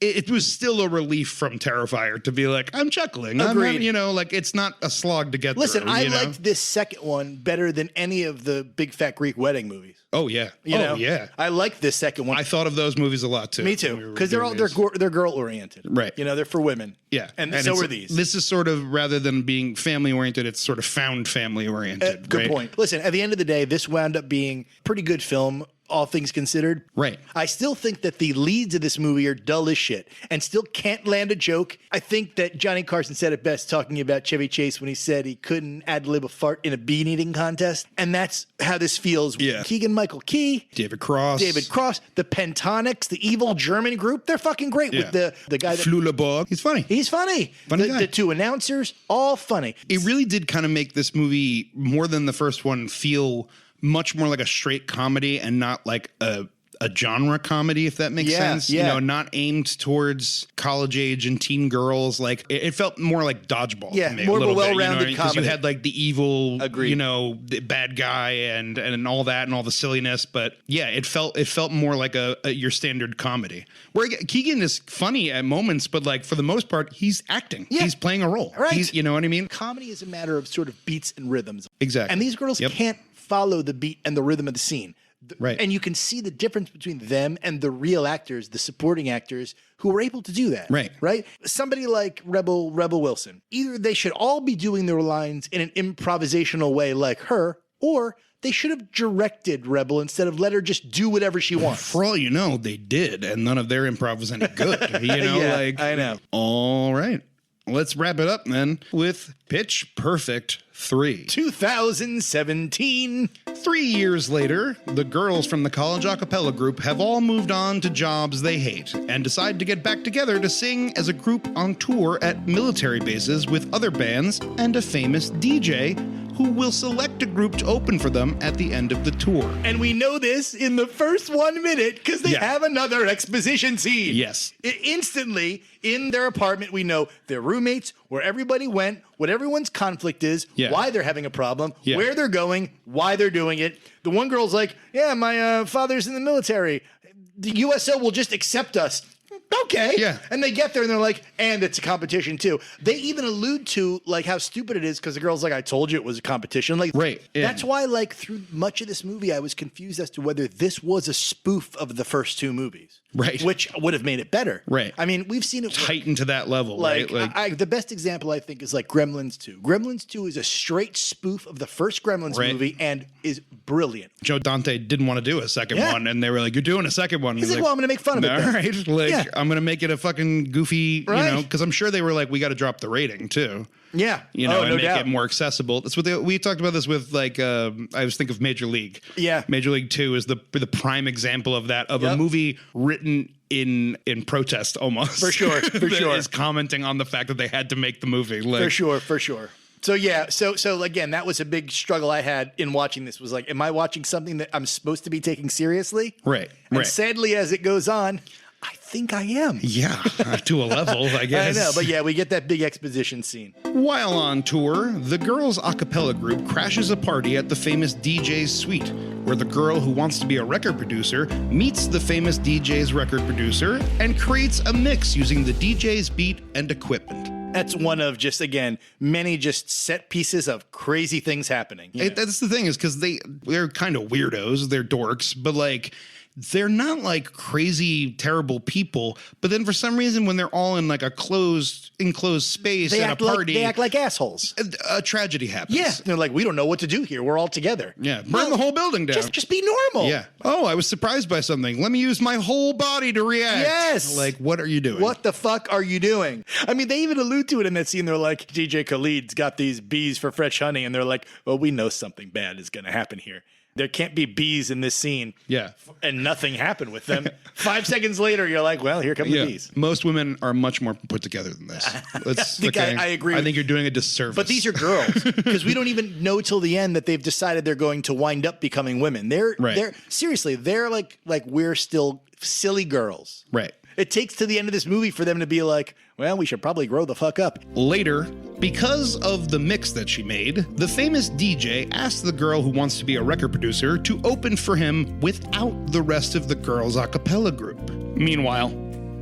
Speaker 3: it was still a relief from Terrifier to be like, I'm chuckling.
Speaker 2: Agreed.
Speaker 3: Like it's not a slog to get
Speaker 2: Listen,
Speaker 3: through.
Speaker 2: I liked this second one better than any of the Big Fat Greek Wedding movies.
Speaker 3: Oh yeah. Yeah.
Speaker 2: I like this second one.
Speaker 3: I thought of those movies a lot too.
Speaker 2: Me too, because they're girl oriented,
Speaker 3: Right.
Speaker 2: They're for women.
Speaker 3: Yeah,
Speaker 2: and so are these.
Speaker 3: This is sort of, rather than being family oriented, it's sort of found family oriented.
Speaker 2: Good point. Listen, at the end of the day, this wound up being a pretty good film, all things considered.
Speaker 3: Right.
Speaker 2: I still think that the leads of this movie are dull as shit and still can't land a joke. I think that Johnny Carson said it best talking about Chevy Chase when he said he couldn't ad-lib a fart in a bean eating contest. And that's how this feels.
Speaker 3: Yeah.
Speaker 2: Keegan-Michael Key.
Speaker 3: David Cross.
Speaker 2: The Pentatonics, the evil German group. They're fucking great with the guy that...
Speaker 3: Flula. He's funny.
Speaker 2: He's funny.
Speaker 3: Funny guy.
Speaker 2: The two announcers, all funny.
Speaker 3: It really did kind of make this movie, more than the first one, feel much more like a straight comedy and not like a genre comedy, if that makes sense.
Speaker 2: Yeah.
Speaker 3: Not aimed towards college age and teen girls. Like it felt more like Dodgeball.
Speaker 2: Yeah,
Speaker 3: to me,
Speaker 2: more
Speaker 3: a
Speaker 2: of a
Speaker 3: little bit,
Speaker 2: well-rounded
Speaker 3: because
Speaker 2: comedy.
Speaker 3: you had like the evil,
Speaker 2: Agreed.
Speaker 3: The bad guy and all that and all the silliness. But yeah, it felt more like a your standard comedy. Where Keegan is funny at moments, but like for the most part, he's acting.
Speaker 2: Yeah.
Speaker 3: He's playing a role.
Speaker 2: Right.
Speaker 3: You know what I mean?
Speaker 2: Comedy is a matter of sort of beats and rhythms.
Speaker 3: Exactly.
Speaker 2: And these girls can't follow the beat and the rhythm of the scene.
Speaker 3: Right.
Speaker 2: And you can see the difference between them and the real actors, the supporting actors who were able to do that.
Speaker 3: Right.
Speaker 2: Right? Somebody like Rebel Wilson. Either they should all be doing their lines in an improvisational way like her, or they should have directed Rebel instead of let her just do whatever she wants.
Speaker 3: For all you know, they did, and none of their improv was any good.
Speaker 2: Yeah, I know.
Speaker 3: All right. Let's wrap it up then with Pitch Perfect 3.
Speaker 2: 2017.
Speaker 3: 3 years later, the girls from the college a cappella group have all moved on to jobs they hate and decide to get back together to sing as a group on tour at military bases with other bands and a famous DJ who will select a group to open for them at the end of the tour.
Speaker 2: And we know this in the first 1 minute because they have another exposition scene.
Speaker 3: Yes.
Speaker 2: Instantly, in their apartment, we know their roommates, where everybody went, what everyone's conflict is, why they're having a problem, where they're going, why they're doing it. The one girl's like, yeah, my father's in the military. The USO will just accept us. Okay.
Speaker 3: Yeah.
Speaker 2: And they get there and they're like, and it's a competition too. They even allude to like how stupid it is because the girl's like, I told you it was a competition. Like,
Speaker 3: right. Yeah.
Speaker 2: That's why, like, through much of this movie, I was confused as to whether this was a spoof of the first two movies.
Speaker 3: Right.
Speaker 2: Which would have made it better.
Speaker 3: Right.
Speaker 2: I mean, we've seen it
Speaker 3: heightened to that level,
Speaker 2: like,
Speaker 3: right? Like,
Speaker 2: the best example I think is like Gremlins 2. Gremlins 2 is a straight spoof of the first Gremlins movie and is brilliant.
Speaker 3: Joe Dante didn't want to do a second one, and they were like, "You're doing a second one."
Speaker 2: He's like, "Well, I'm going to make fun of it."
Speaker 3: All right, like I'm going to make it a fucking goofy, because I'm sure they were like, "We got to drop the rating too."
Speaker 2: Yeah,
Speaker 3: and
Speaker 2: no
Speaker 3: make
Speaker 2: doubt.
Speaker 3: it more accessible. That's what we talked about this with. Like, I was thinking of Major League.
Speaker 2: Yeah,
Speaker 3: Major League 2 is the prime example of that, of a movie written in protest almost.
Speaker 2: For sure.
Speaker 3: Is commenting on the fact that they had to make the movie. Like,
Speaker 2: For sure. So yeah, so again, that was a big struggle I had in watching this. Was like, am I watching something that I'm supposed to be taking seriously?
Speaker 3: Right.
Speaker 2: And sadly, as it goes on, I think I am.
Speaker 3: Yeah, to a level, I guess.
Speaker 2: I know, but yeah, we get that big exposition scene.
Speaker 3: While on tour, the girls' a cappella group crashes a party at the famous DJ's suite, where the girl who wants to be a record producer meets the famous DJ's record producer and creates a mix using the DJ's beat and equipment.
Speaker 2: That's one of just, again, many just set pieces of crazy things happening.
Speaker 3: That's the thing, is because they're kind of weirdos, they're dorks, but like, they're not like crazy, terrible people. But then for some reason, when they're all in like a enclosed space at a party,
Speaker 2: they act like assholes.
Speaker 3: A tragedy happens.
Speaker 2: Yeah. They're like, we don't know what to do here. We're all together.
Speaker 3: Yeah. Burn the whole building down.
Speaker 2: Just be normal.
Speaker 3: Yeah. Oh, I was surprised by something. Let me use my whole body to react.
Speaker 2: Yes.
Speaker 3: Like, what are you doing?
Speaker 2: What the fuck are you doing? I mean, they even allude to it in that scene. They're like, DJ Khaled's got these bees for fresh honey. And they're like, well, we know something bad is going to happen here. There can't be bees in this scene.
Speaker 3: Yeah.
Speaker 2: And nothing happened with them. 5 seconds later, you're like, well, here come the bees.
Speaker 3: Most women are much more put together than this.
Speaker 2: I agree.
Speaker 3: I think you're doing a disservice.
Speaker 2: But these are girls, because we don't even know till the end that they've decided they're going to wind up becoming women. They're seriously, they're like we're still silly girls.
Speaker 3: Right.
Speaker 2: It takes to the end of this movie for them to be like, well, we should probably grow the fuck up.
Speaker 3: Later, because of the mix that she made, the famous DJ asked the girl who wants to be a record producer to open for him without the rest of the girls' a cappella group. Meanwhile,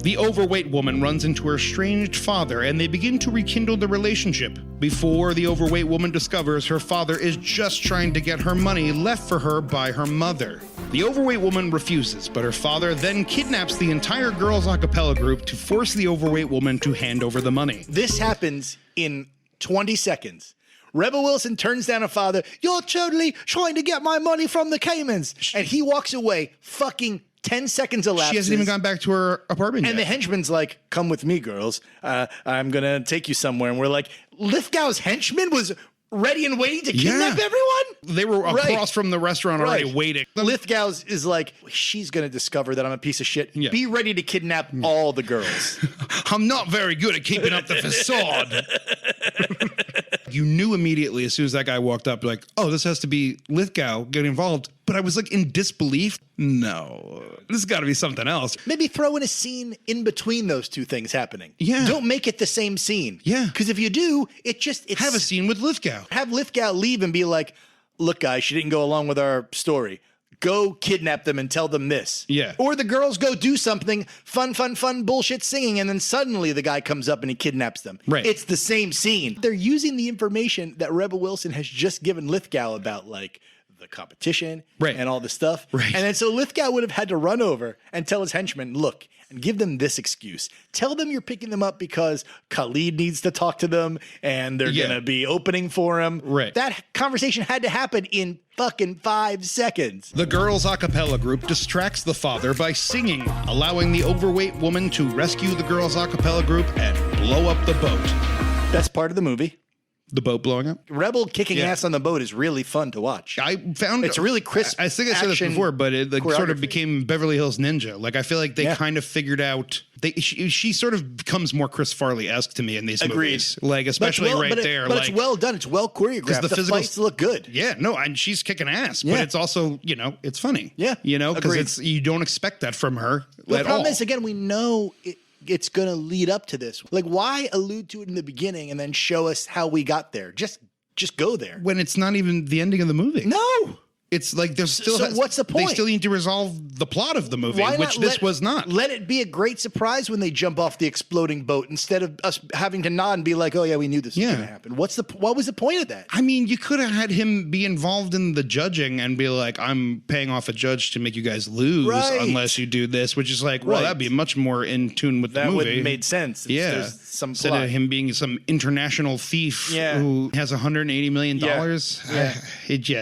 Speaker 3: The overweight woman runs into her estranged father, and they begin to rekindle the relationship. Before the overweight woman discovers her father is just trying to get her money left for her by her mother. The overweight woman refuses, but her father then kidnaps the entire girls' a cappella group to force the overweight woman to hand over the money.
Speaker 2: This happens in 20 seconds. Rebel Wilson turns down her father. You're totally trying to get my money from the Caymans. And he walks away. Fucking 10 seconds elapses.
Speaker 3: She hasn't even gone back to her apartment
Speaker 2: and
Speaker 3: yet.
Speaker 2: the henchman's like, come with me, girls. I'm going to take you somewhere. And we're like, Lithgow's henchman was ready and waiting to kidnap everyone?
Speaker 3: They were across from the restaurant already waiting.
Speaker 2: Lithgow's is like, she's going to discover that I'm a piece of shit.
Speaker 3: Yeah.
Speaker 2: Be ready to kidnap all the girls.
Speaker 3: I'm not very good at keeping up the facade. You knew immediately as soon as that guy walked up, like, oh, this has to be Lithgow getting involved. But I was like in disbelief. No, this has got to be something else.
Speaker 2: Maybe throw in a scene in between those two things happening.
Speaker 3: Yeah.
Speaker 2: Don't make it the same scene.
Speaker 3: Yeah.
Speaker 2: Because if you do, it's
Speaker 3: Have a scene with Lithgow.
Speaker 2: Have Lithgow leave and be like, look, guys, she didn't go along with our story. Go kidnap them and tell them this.
Speaker 3: Yeah.
Speaker 2: Or the girls go do something fun, bullshit singing, and then suddenly the guy comes up and he kidnaps them.
Speaker 3: Right.
Speaker 2: It's the same scene. They're using the information that Rebel Wilson has just given Lithgow about, like, the competition and all this stuff.
Speaker 3: Right.
Speaker 2: And then so Lithgow would have had to run over and tell his henchmen, look, and give them this excuse. Tell them you're picking them up because Khalid needs to talk to them and they're going to be opening for him.
Speaker 3: Right.
Speaker 2: That conversation had to happen in fucking 5 seconds.
Speaker 3: The girls' a cappella group distracts the father by singing, allowing the overweight woman to rescue the girls' a cappella group and blow up the boat.
Speaker 2: That's part of the movie.
Speaker 3: The boat blowing up?
Speaker 2: Rebel kicking ass on the boat is really fun to watch.
Speaker 3: I found
Speaker 2: it's really crisp.
Speaker 3: I think I said this before, but it sort of became Beverly Hills Ninja. Like I feel like they kind of figured out. She sort of becomes more Chris Farley-esque to me in these movies. Like especially there.
Speaker 2: But
Speaker 3: like,
Speaker 2: it's well done. It's well choreographed. The fights look good.
Speaker 3: Yeah, no, and she's kicking ass. But it's also it's funny.
Speaker 2: Yeah,
Speaker 3: because you don't expect that from her
Speaker 2: the
Speaker 3: at all.
Speaker 2: The problem is again we know it's going to lead up to this. Like, why allude to it in the beginning and then show us how we got there? Just go there.
Speaker 3: When it's not even the ending of the movie.
Speaker 2: No.
Speaker 3: It's like there's still.
Speaker 2: So what's the point?
Speaker 3: They still need to resolve the plot of the movie, which this was not.
Speaker 2: Let it be a great surprise when they jump off the exploding boat instead of us having to nod and be like, "Oh yeah, we knew this was going to happen." What was the point of that?
Speaker 3: I mean, you could have had him be involved in the judging and be like, "I'm paying off a judge to make you guys lose unless you do this," which is like, well, that'd be much more in tune with the movie.
Speaker 2: That would have made sense.
Speaker 3: There's
Speaker 2: some
Speaker 3: instead
Speaker 2: plot.
Speaker 3: of him being some international thief who has $180 million.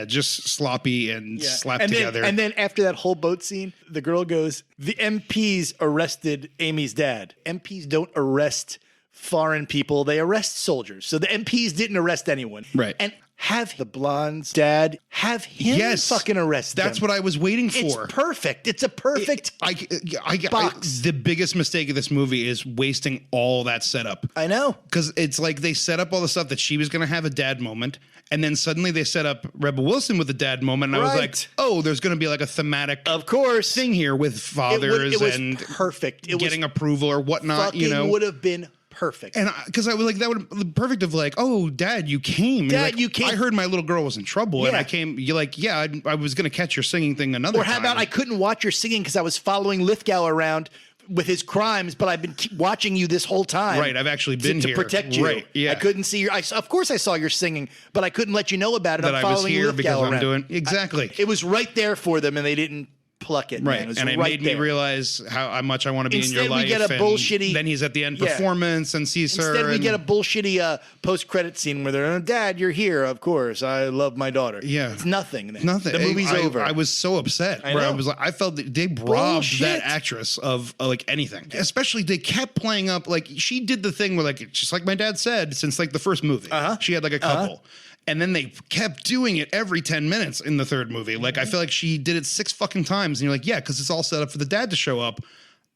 Speaker 3: Just sloppy and slapped together.
Speaker 2: And then after that whole boat scene, the girl goes, the MPs arrested Amy's dad. MPs don't arrest foreign people. They arrest soldiers. So the MPs didn't arrest anyone.
Speaker 3: Right.
Speaker 2: And have the blonde's dad, have him fucking arrest them.
Speaker 3: That's what I was waiting for.
Speaker 2: It's perfect. It's a perfect box.
Speaker 3: The biggest mistake of this movie is wasting all that setup.
Speaker 2: I know.
Speaker 3: Because it's like they set up all the stuff that she was going to have a dad moment. And then suddenly they set up Rebel Wilson with a dad moment. And I was like, oh, there's going to be like a thematic thing here with fathers
Speaker 2: it was
Speaker 3: and
Speaker 2: perfect.
Speaker 3: Getting approval or whatnot.
Speaker 2: Would have been perfect.
Speaker 3: And because I was like, that would have been perfect of like, oh, Dad, you came.
Speaker 2: Dad, you came.
Speaker 3: I heard my little girl was in trouble and I came. You're like, yeah, I was going to catch your singing thing another time.
Speaker 2: Or how about I couldn't watch your singing because I was following Lithgow around with his crimes, but I've been watching you this whole time.
Speaker 3: Right, I've actually been
Speaker 2: here to protect you.
Speaker 3: Right, yeah.
Speaker 2: I couldn't see of course I saw your singing, but I couldn't let you know about it.
Speaker 3: That
Speaker 2: I'm
Speaker 3: I was
Speaker 2: following
Speaker 3: here
Speaker 2: Lithgow
Speaker 3: because
Speaker 2: around.
Speaker 3: I'm doing exactly.
Speaker 2: It was right there for them, and they didn't pluck it.
Speaker 3: Right,
Speaker 2: Man. It was
Speaker 3: and it
Speaker 2: right
Speaker 3: made me realize how much I want to be in your life.
Speaker 2: Instead, we get a bullshitty.
Speaker 3: Then he's at the end performance and sees her.
Speaker 2: Instead, we get a bullshitty post-credit scene where they're, Dad, you're here. Of course, I love my daughter.
Speaker 3: Yeah,
Speaker 2: it's nothing. Then.
Speaker 3: Nothing.
Speaker 2: The movie's over.
Speaker 3: I was so upset. I was like, I felt that they robbed that actress of like anything. Especially they kept playing up like she did the thing where like just like my dad said since like the first movie, she had like a couple. And then they kept doing it every 10 minutes in the third movie. Like, I feel like she did it 6 fucking times. And you're like, yeah, because it's all set up for the dad to show up.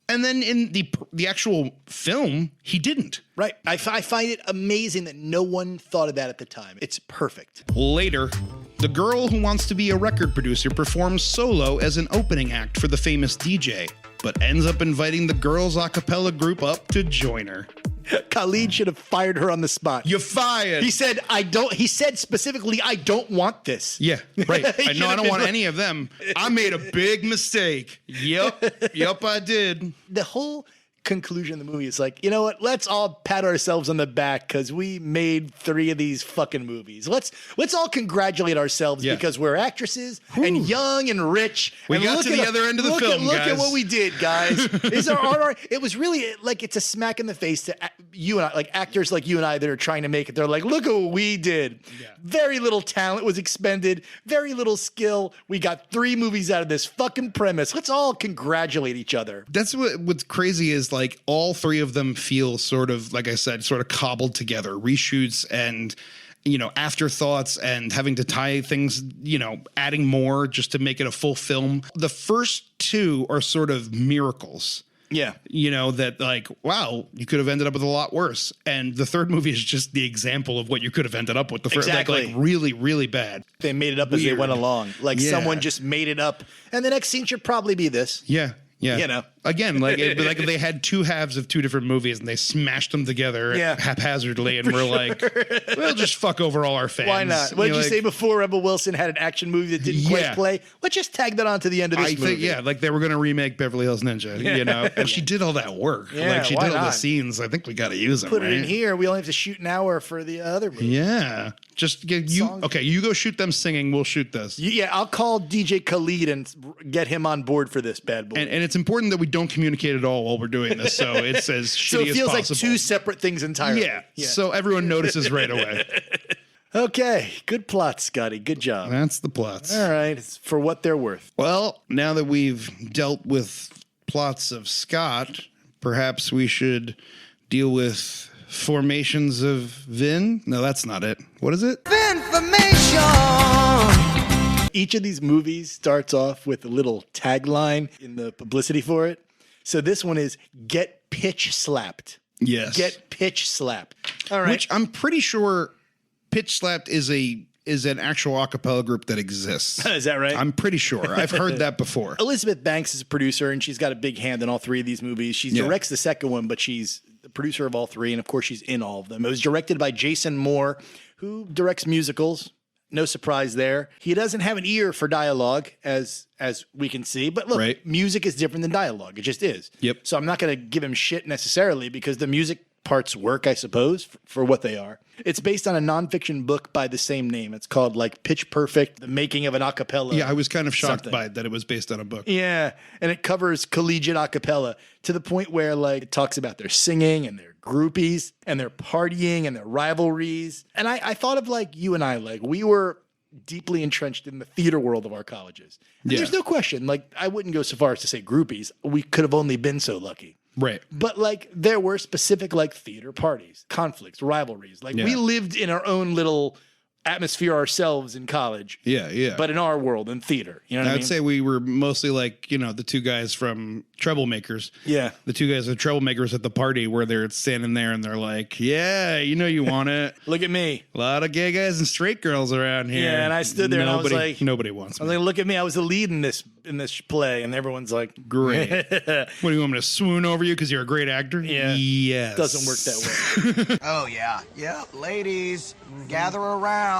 Speaker 3: And then in the actual film, he didn't.
Speaker 2: Right. I find it amazing that no one thought of that at the time. It's perfect.
Speaker 3: Later, the girl who wants to be a record producer performs solo as an opening act for the famous DJ, but ends up inviting the girls' a cappella group up to join her.
Speaker 2: Khalid should have fired her on the spot.
Speaker 3: You're fired.
Speaker 2: He said, he said specifically, I don't want this.
Speaker 3: Yeah, right. I don't want any of them. I made a big mistake. Yep, I did.
Speaker 2: The whole conclusion of the movie is like, you know what? Let's all pat ourselves on the back because we made 3 of these fucking movies. Let's all congratulate ourselves because we're actresses and young and rich.
Speaker 3: We
Speaker 2: and
Speaker 3: got to the other end of the film,
Speaker 2: Look
Speaker 3: guys.
Speaker 2: at what we did, guys. It was really like it's a smack in the face to you and I, like actors like you and I that are trying to make it. They're like, look at what we did. Yeah. Very little talent was expended. Very little skill. We got 3 movies out of this fucking premise. Let's all congratulate each other.
Speaker 3: That's what's crazy is like all 3 of them feel sort of, like I said, sort of cobbled together, reshoots and, you know, afterthoughts and having to tie things, you know, adding more just to make it a full film. The first 2 are sort of miracles.
Speaker 2: Yeah.
Speaker 3: You know, that like, wow, you could have ended up with a lot worse. And the 3rd movie is just the example of what you could have ended up with. The first, like really, really bad.
Speaker 2: They made it up as they went along. Like someone just made it up. And the next scene should probably be this.
Speaker 3: Yeah. Yeah.
Speaker 2: You know,
Speaker 3: again, like they had 2 halves of 2 different movies and they smashed them together haphazardly. And we're like, we'll just fuck over all our fans.
Speaker 2: Why not? What did you say before Rebel Wilson had an action movie that didn't quite play? Let's just tag that on to the end of this movie.
Speaker 3: Like they were going to remake Beverly Hills Ninja, you know, and she did all that work.
Speaker 2: Yeah,
Speaker 3: like she did all the scenes. I think we got to use them.
Speaker 2: Put it in here. We only have to shoot an hour for the other movie.
Speaker 3: Yeah. Just get you. Okay, you go shoot them singing. We'll shoot this.
Speaker 2: Yeah, I'll call DJ Khalid and get him on board for this bad boy.
Speaker 3: And it's important that we don't communicate at all while we're doing this, so it's as shitty
Speaker 2: so it feels
Speaker 3: as possible.
Speaker 2: like 2 separate things entirely.
Speaker 3: Yeah. So everyone notices right away.
Speaker 2: Okay, good plot, Scotty. Good job.
Speaker 3: That's the plots.
Speaker 2: All right, it's for what they're worth.
Speaker 3: Well, now that we've dealt with plots of Scott, perhaps we should deal with formations of Vin. No, that's not it. What is it?
Speaker 2: Vinformation. Each of these movies starts off with a little tagline in the publicity for it. So this one is "Get pitch slapped."
Speaker 3: Yes.
Speaker 2: Get pitch slapped. All right.
Speaker 3: Which I'm pretty sure Pitch Slapped is an actual a cappella group that exists.
Speaker 2: Is that right?
Speaker 3: I'm pretty sure. I've heard that before.
Speaker 2: Elizabeth Banks is a producer, and she's got a big hand in all 3 of these movies. She directs the second one, but she's the producer of all 3, and of course, she's in all of them. It was directed by Jason Moore, who directs musicals. No surprise there. He doesn't have an ear for dialogue, as we can see. But look, music is different than dialogue. It just is.
Speaker 3: Yep.
Speaker 2: So I'm not going to give him shit necessarily because the music parts work, I suppose, for what they are. It's based on a nonfiction book by the same name. It's called like Pitch Perfect, the making of an a cappella.
Speaker 3: Yeah, I was kind of shocked by it that it was based on a book.
Speaker 2: Yeah, and it covers collegiate a cappella to the point where like it talks about their singing and their groupies and their partying and their rivalries. And I thought of like you and I, like we were deeply entrenched in the theater world of our colleges. And there's no question, like I wouldn't go so far as to say groupies. We could have only been so lucky.
Speaker 3: Right.
Speaker 2: But like there were specific like theater parties, conflicts, rivalries. Like we lived in our own little atmosphere ourselves in college.
Speaker 3: Yeah, yeah.
Speaker 2: But in our world, in theater. You know what I mean?
Speaker 3: I'd say we were mostly like, you know, the 2 guys from Troublemakers.
Speaker 2: Yeah.
Speaker 3: The 2 guys of Troublemakers at the party where they're standing there and they're like, yeah, you know you want it.
Speaker 2: Look at me.
Speaker 3: A lot of gay guys and straight girls around here.
Speaker 2: Yeah, and I stood there and I was like...
Speaker 3: Nobody wants me.
Speaker 2: I was like, look at me. I was the lead in this play. And everyone's like...
Speaker 3: Great. What, do you want me to swoon over you because you're a great actor?
Speaker 2: Yeah.
Speaker 3: Yes.
Speaker 2: Doesn't work that way.
Speaker 5: Oh, yeah. Yeah, ladies, gather around.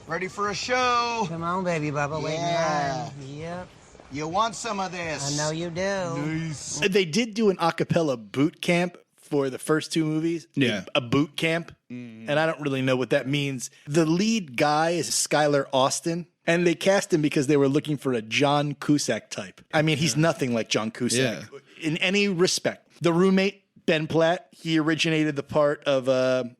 Speaker 5: Ready for a show?
Speaker 6: Come on, baby Bubba. Wait in line. Yep.
Speaker 5: You want some of this?
Speaker 6: I know you do.
Speaker 5: Nice.
Speaker 2: They did do an a cappella boot camp for the first 2 movies.
Speaker 3: Yeah.
Speaker 2: A boot camp. And I don't really know what that means. The lead guy is Skylar Austin. And they cast him because they were looking for a John Cusack type. I mean, he's nothing like John Cusack in any respect. The roommate, Ben Platt, he originated the part of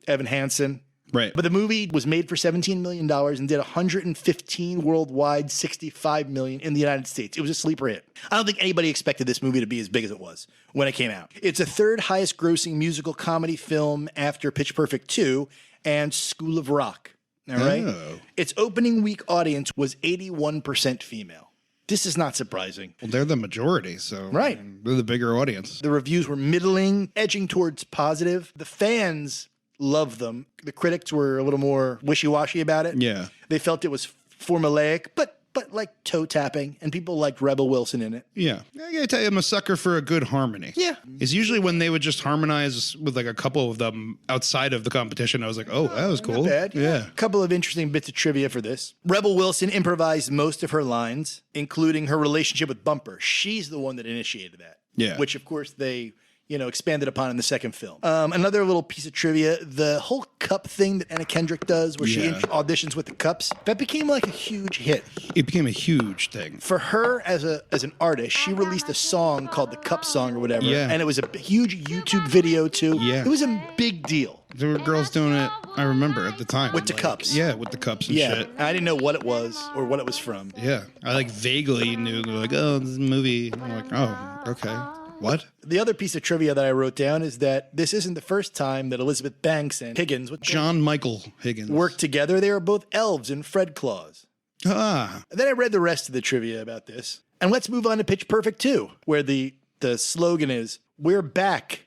Speaker 2: Evan Hansen.
Speaker 3: Right.
Speaker 2: But the movie was made for $17 million and did 115 worldwide, 65 million in the United States. It was a sleeper hit. I don't think anybody expected this movie to be as big as it was when it came out. It's a 3rd highest grossing musical comedy film after Pitch Perfect 2 and School of Rock. All right.
Speaker 3: Oh.
Speaker 2: Its opening week audience was 81% female. This is not surprising.
Speaker 3: Well, they're the majority, so
Speaker 2: Right.
Speaker 3: They're the bigger audience.
Speaker 2: The reviews were middling, edging towards positive. The fans loved them. The critics were a little more wishy-washy about it.
Speaker 3: Yeah.
Speaker 2: They felt it was formulaic, but like toe tapping, and people liked Rebel Wilson in it.
Speaker 3: Yeah. I gotta tell you, I'm a sucker for a good harmony.
Speaker 2: Yeah.
Speaker 3: It's usually when they would just harmonize with like a couple of them outside of the competition. I was like, oh, that was cool.
Speaker 2: Not bad.
Speaker 3: Yeah.
Speaker 2: A couple of interesting bits of trivia for this. Rebel Wilson improvised most of her lines, including her relationship with Bumper. She's the one that initiated that.
Speaker 3: Yeah.
Speaker 2: Which, of course, they expanded upon in the second film. Another little piece of trivia, the whole cup thing that Anna Kendrick does where she auditions with the cups, that became like a huge hit.
Speaker 3: It became a huge thing.
Speaker 2: For her as an artist, she released a song called the Cup Song or whatever.
Speaker 3: Yeah.
Speaker 2: And it was a huge YouTube video too.
Speaker 3: Yeah.
Speaker 2: It was a big deal.
Speaker 3: There were girls doing it, I remember, at the time.
Speaker 2: With the cups.
Speaker 3: Yeah, with the cups and shit.
Speaker 2: I didn't know what it was or what it was from.
Speaker 3: Yeah. I vaguely knew, this is a movie. I'm like, oh, okay. What?
Speaker 2: The other piece of trivia that I wrote down is that this isn't the first time that Elizabeth Banks and Higgins
Speaker 3: John Michael Higgins
Speaker 2: worked together. They were both elves in Fred Claus.
Speaker 3: Ah.
Speaker 2: And then I read the rest of the trivia about this. And let's move on to Pitch Perfect 2, where the slogan is, "We're back,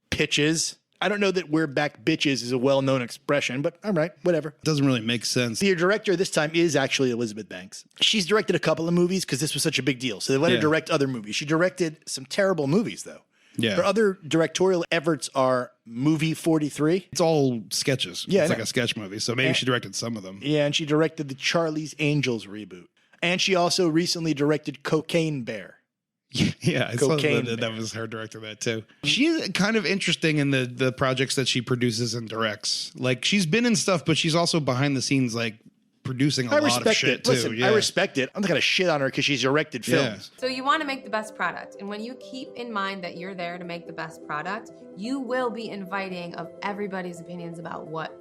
Speaker 2: pitches." I don't know that "we're back, bitches" is a well-known expression, but all right, whatever.
Speaker 3: Doesn't really make sense.
Speaker 2: The director this time is actually Elizabeth Banks. She's directed a couple of movies because this was such a big deal. So they let her direct other movies. She directed some terrible movies, though.
Speaker 3: Yeah.
Speaker 2: Her other directorial efforts are Movie 43.
Speaker 3: It's all sketches.
Speaker 2: Yeah,
Speaker 3: it's
Speaker 2: I
Speaker 3: like
Speaker 2: know.
Speaker 3: a sketch movie. So maybe she directed some of them.
Speaker 2: Yeah, and she directed the Charlie's Angels reboot. And she also recently directed Cocaine Bear.
Speaker 3: Yeah, I
Speaker 2: Cocaine
Speaker 3: saw that was her directing that too. She's kind of interesting in the projects that she produces and directs. Like, she's been in stuff, but she's also behind the scenes, producing a lot of shit too.
Speaker 2: Listen, I respect it. I'm not gonna shit on her because she's directed films.
Speaker 7: So you want to make the best product, and when you keep in mind that you're there to make the best product, you will be inviting of everybody's opinions about what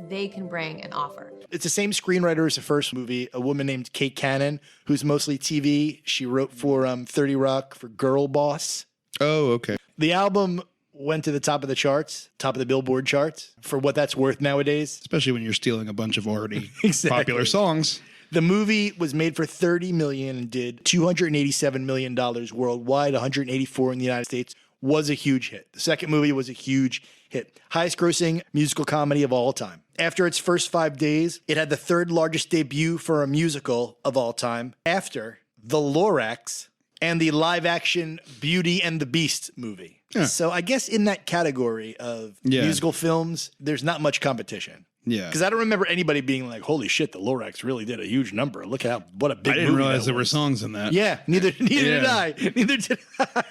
Speaker 7: they can bring and offer.
Speaker 2: It's the same screenwriter as the first movie, a woman named Kate Cannon, who's mostly TV. She wrote for 30 Rock, for Girl Boss.
Speaker 3: Oh, okay.
Speaker 2: The album went to the top of the charts, top of the Billboard charts, for what that's worth nowadays.
Speaker 3: Especially when you're stealing a bunch of already
Speaker 2: Exactly.
Speaker 3: popular songs.
Speaker 2: The movie was made for $30 million and did $287 million worldwide, 184 in the United States. Was a huge hit. The second movie was a huge hit. Highest grossing musical comedy of all time. After its first 5 days, it had the third largest debut for a musical of all time after The Lorax and the live action Beauty and the Beast movie.
Speaker 3: Yeah.
Speaker 2: So I guess in that category of musical films, there's not much competition.
Speaker 3: Yeah.
Speaker 2: Because I don't remember anybody being like, holy shit, The Lorax really did a huge number. Look at what a big movie.
Speaker 3: I didn't realize
Speaker 2: that
Speaker 3: there were
Speaker 2: was.
Speaker 3: songs in that.
Speaker 2: Yeah, neither did I. Neither did I.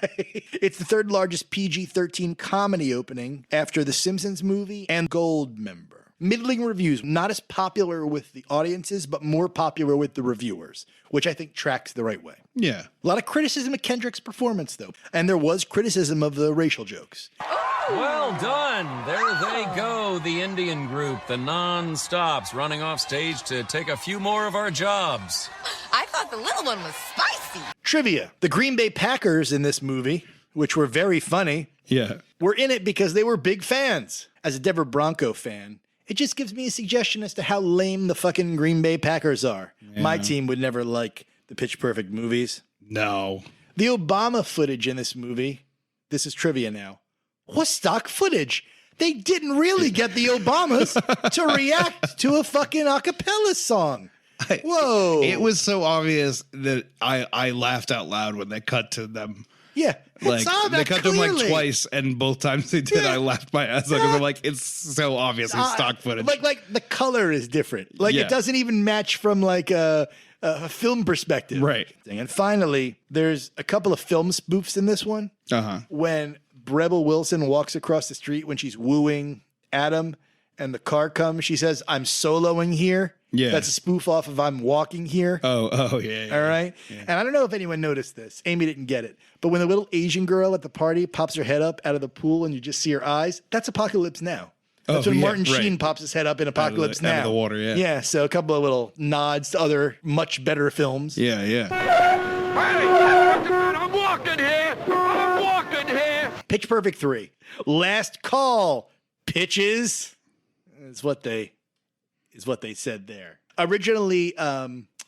Speaker 2: It's the third largest PG-13 comedy opening after the Simpsons movie and Goldmember. Middling reviews, not as popular with the audiences, but more popular with the reviewers, which I think tracks the right way.
Speaker 3: Yeah.
Speaker 2: A lot of criticism of Kendrick's performance, though. And there was criticism of the racial jokes.
Speaker 8: Well done. There they go, the Indian group, the non-stops running off stage to take a few more of our jobs.
Speaker 9: I thought the little one was spicy.
Speaker 2: Trivia. The Green Bay Packers in this movie, which were very funny, were in it because they were big fans. As a Denver Bronco fan, it just gives me a suggestion as to how lame the fucking Green Bay Packers are.
Speaker 3: Yeah.
Speaker 2: My team would never like the Pitch Perfect movies.
Speaker 3: No.
Speaker 2: The Obama footage in this movie, this is trivia now, was stock footage. They didn't really get the Obamas to react to a fucking a cappella song. Whoa.
Speaker 3: It was so obvious that I laughed out loud when they cut to them.
Speaker 2: Yeah.
Speaker 3: They cut to them twice, and both times they did, I laughed my ass off because I'm like, it's so obvious it's stock footage.
Speaker 2: Like the color is different. It doesn't even match from a film perspective.
Speaker 3: Right.
Speaker 2: And finally, there's a couple of film spoofs in this one.
Speaker 3: Uh-huh.
Speaker 2: When Rebel Wilson walks across the street when she's wooing Adam and the car comes, she says, "I'm soloing here."
Speaker 3: Yeah.
Speaker 2: That's a spoof off of "I'm walking here."
Speaker 3: Oh, yeah.
Speaker 2: All right. Yeah. And I don't know if anyone noticed this. Amy didn't get it. But when the little Asian girl at the party pops her head up out of the pool and you just see her eyes, that's Apocalypse Now. That's when Martin Sheen pops his head up in Apocalypse Now.
Speaker 3: Out of the water, yeah.
Speaker 2: Yeah, so a couple of little nods to other much better films.
Speaker 3: Yeah.
Speaker 8: I'm walking here.
Speaker 2: Pitch Perfect 3. Last call, pitches. Is what they said there. Originally,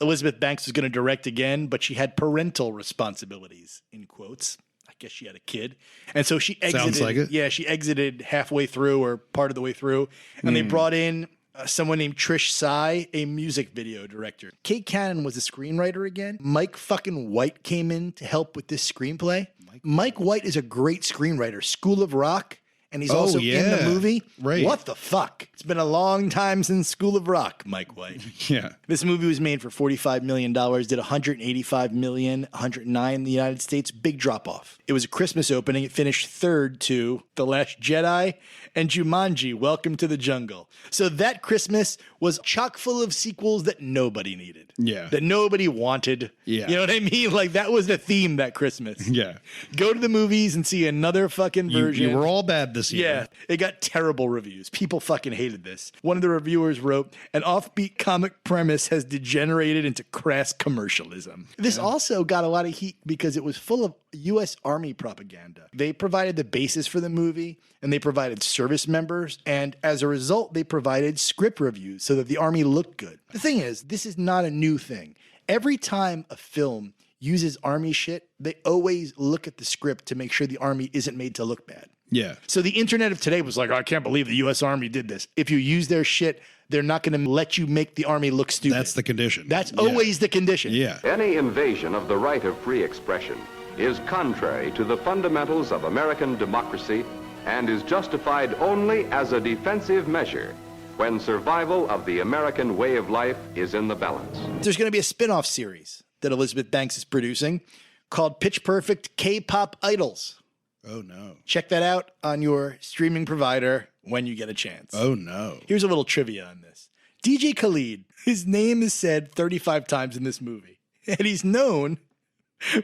Speaker 2: Elizabeth Banks was going to direct again, but she had parental responsibilities, in quotes. I guess she had a kid. And so she exited.
Speaker 3: Sounds like it.
Speaker 2: Yeah, she exited halfway through or part of the way through. And they brought in someone named Trish Sy, a music video director. Kate Cannon was a screenwriter again. Mike fucking White came in to help with this screenplay. Mike White is a great screenwriter. School of Rock and he's also in the movie.
Speaker 3: Right.
Speaker 2: What the fuck? It's been a long time since School of Rock, Mike White.
Speaker 3: Yeah.
Speaker 2: This movie was made for $45 million, did $185 million, 109 in the United States. Big drop off. It was a Christmas opening. It finished third to The Last Jedi and Jumanji, Welcome to the Jungle. So that Christmas was chock full of sequels that nobody needed.
Speaker 3: Yeah.
Speaker 2: That nobody wanted.
Speaker 3: Yeah.
Speaker 2: You know what I mean? Like, that was the theme that Christmas.
Speaker 3: Yeah.
Speaker 2: Go to the movies and see another fucking version.
Speaker 3: You were all bad this year.
Speaker 2: Yeah, it got terrible reviews. People fucking hated this. One of the reviewers wrote, an offbeat comic premise has degenerated into crass commercialism. This also got a lot of heat because it was full of U.S. Army propaganda. They provided the basis for the movie, and they provided service members, and as a result, they provided script reviews so that the Army looked good. The thing is, this is not a new thing. Every time a film uses Army shit, they always look at the script to make sure the Army isn't made to look bad.
Speaker 3: Yeah.
Speaker 2: So the internet of today was like, I can't believe the U.S. Army did this. If you use their shit, they're not going to let you make the Army look stupid.
Speaker 3: That's the condition.
Speaker 2: That's always the condition.
Speaker 3: Yeah.
Speaker 10: Any invasion of the right of free expression is contrary to the fundamentals of American democracy and is justified only as a defensive measure when survival of the American way of life is in the balance.
Speaker 2: There's going to be a spin-off series that Elizabeth Banks is producing called Pitch Perfect K-Pop Idols.
Speaker 3: Oh, no.
Speaker 2: Check that out on your streaming provider when you get a chance.
Speaker 3: Oh, no.
Speaker 2: Here's a little trivia on this. DJ Khaled, his name is said 35 times in this movie, and he's known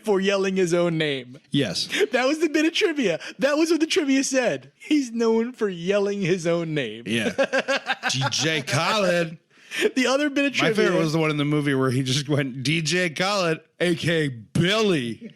Speaker 2: for yelling his own name.
Speaker 3: Yes.
Speaker 2: That was the bit of trivia. That was what the trivia said. He's known for yelling his own name.
Speaker 3: Yeah. DJ Khaled.
Speaker 2: The other bit of
Speaker 3: My
Speaker 2: trivia.
Speaker 3: favorite was the one in the movie where he just went, DJ Khaled, a.k.a. Billy.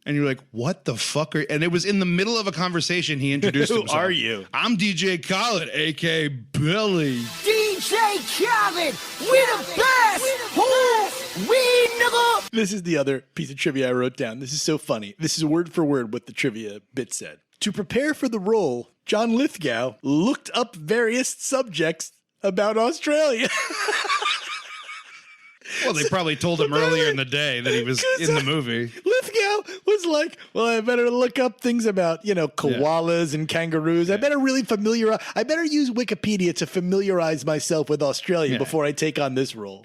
Speaker 3: And you're like, what the fuck are you? And it was in the middle of a conversation he introduced
Speaker 2: Who
Speaker 3: himself.
Speaker 2: are you?
Speaker 3: I'm DJ Khaled, a.k.a. Billy.
Speaker 6: DJ Khaled, we the best. Who? We nigga.
Speaker 2: This is the other piece of trivia I wrote down. This is so funny. This is word for word what the trivia bit said. To prepare for the role, John Lithgow looked up various subjects about Australia.
Speaker 3: Well, they probably told him earlier in the day that he was in the movie.
Speaker 2: Lithgow was like, well, I better look up things about, koalas and kangaroos. I better I better use Wikipedia to familiarize myself with Australia before I take on this role.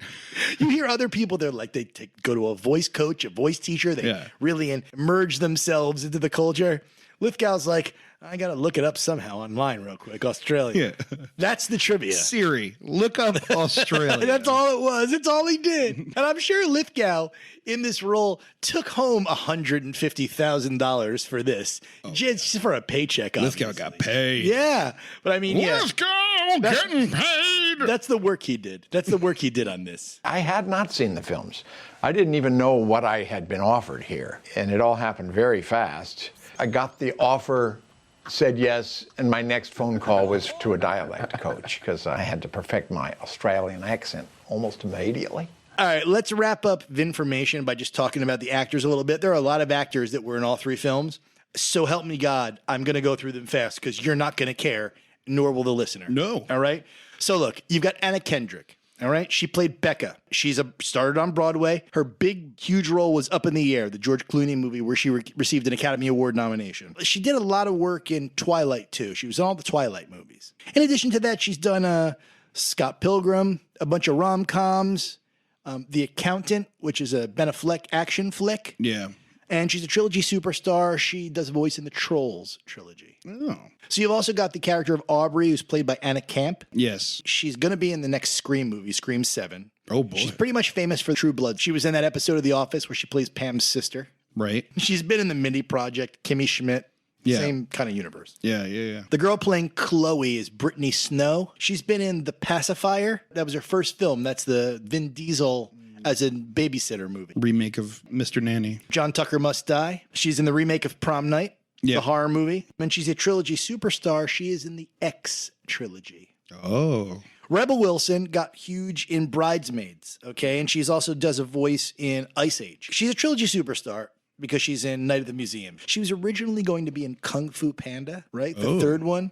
Speaker 2: You hear other people, they're like, they go to a voice coach, a voice teacher. They really immerse themselves into the culture. Lithgow's like, I got to look it up somehow online real quick. Australia. Yeah. That's the trivia.
Speaker 3: Siri, look up Australia.
Speaker 2: That's all it was. That's all he did. And I'm sure Lithgow in this role took home $150,000 for this. Just for a paycheck.
Speaker 3: Lithgow got paid.
Speaker 2: Yeah. But I mean,
Speaker 3: Lithgow getting paid.
Speaker 2: That's the work he did. That's the work he did on this.
Speaker 11: I had not seen the films. I didn't even know what I had been offered here. And it all happened very fast. I got the offer, said yes, and my next phone call was to a dialect coach because I had to perfect my Australian accent almost immediately.
Speaker 2: All right, let's wrap up Vinformation by just talking about the actors a little bit. There are a lot of actors that were in all three films. So help me God, I'm going to go through them fast because you're not going to care, nor will the listener.
Speaker 3: No.
Speaker 2: All right? So look, you've got Anna Kendrick. All right. She played Becca. She's started on Broadway. Her big, huge role was Up in the Air, the George Clooney movie where she received an Academy Award nomination. She did a lot of work in Twilight, too. She was in all the Twilight movies. In addition to that, she's done Scott Pilgrim, a bunch of rom-coms, The Accountant, which is a Ben Affleck action flick.
Speaker 3: Yeah.
Speaker 2: And she's a Trilogy superstar. She does a voice in the Trolls trilogy.
Speaker 3: Oh.
Speaker 2: So you've also got the character of Aubrey, who's played by Anna Camp.
Speaker 3: Yes.
Speaker 2: She's going to be in the next Scream movie, Scream 7.
Speaker 3: Oh, boy.
Speaker 2: She's pretty much famous for True Blood. She was in that episode of The Office where she plays Pam's sister.
Speaker 3: Right.
Speaker 2: She's been in the Mindy Project, Kimmy Schmidt.
Speaker 3: Yeah.
Speaker 2: Same kind of universe.
Speaker 3: Yeah.
Speaker 2: The girl playing Chloe is Brittany Snow. She's been in The Pacifier. That was her first film. That's the Vin Diesel as a babysitter movie.
Speaker 3: Remake of Mr. Nanny.
Speaker 2: John Tucker Must Die. She's in the remake of Prom Night, the horror movie. And she's a Trilogy superstar. She is in the X trilogy.
Speaker 3: Oh.
Speaker 2: Rebel Wilson got huge in Bridesmaids, okay? And she's also does a voice in Ice Age. She's a Trilogy superstar because she's in Night at the Museum. She was originally going to be in Kung Fu Panda, right? The third one.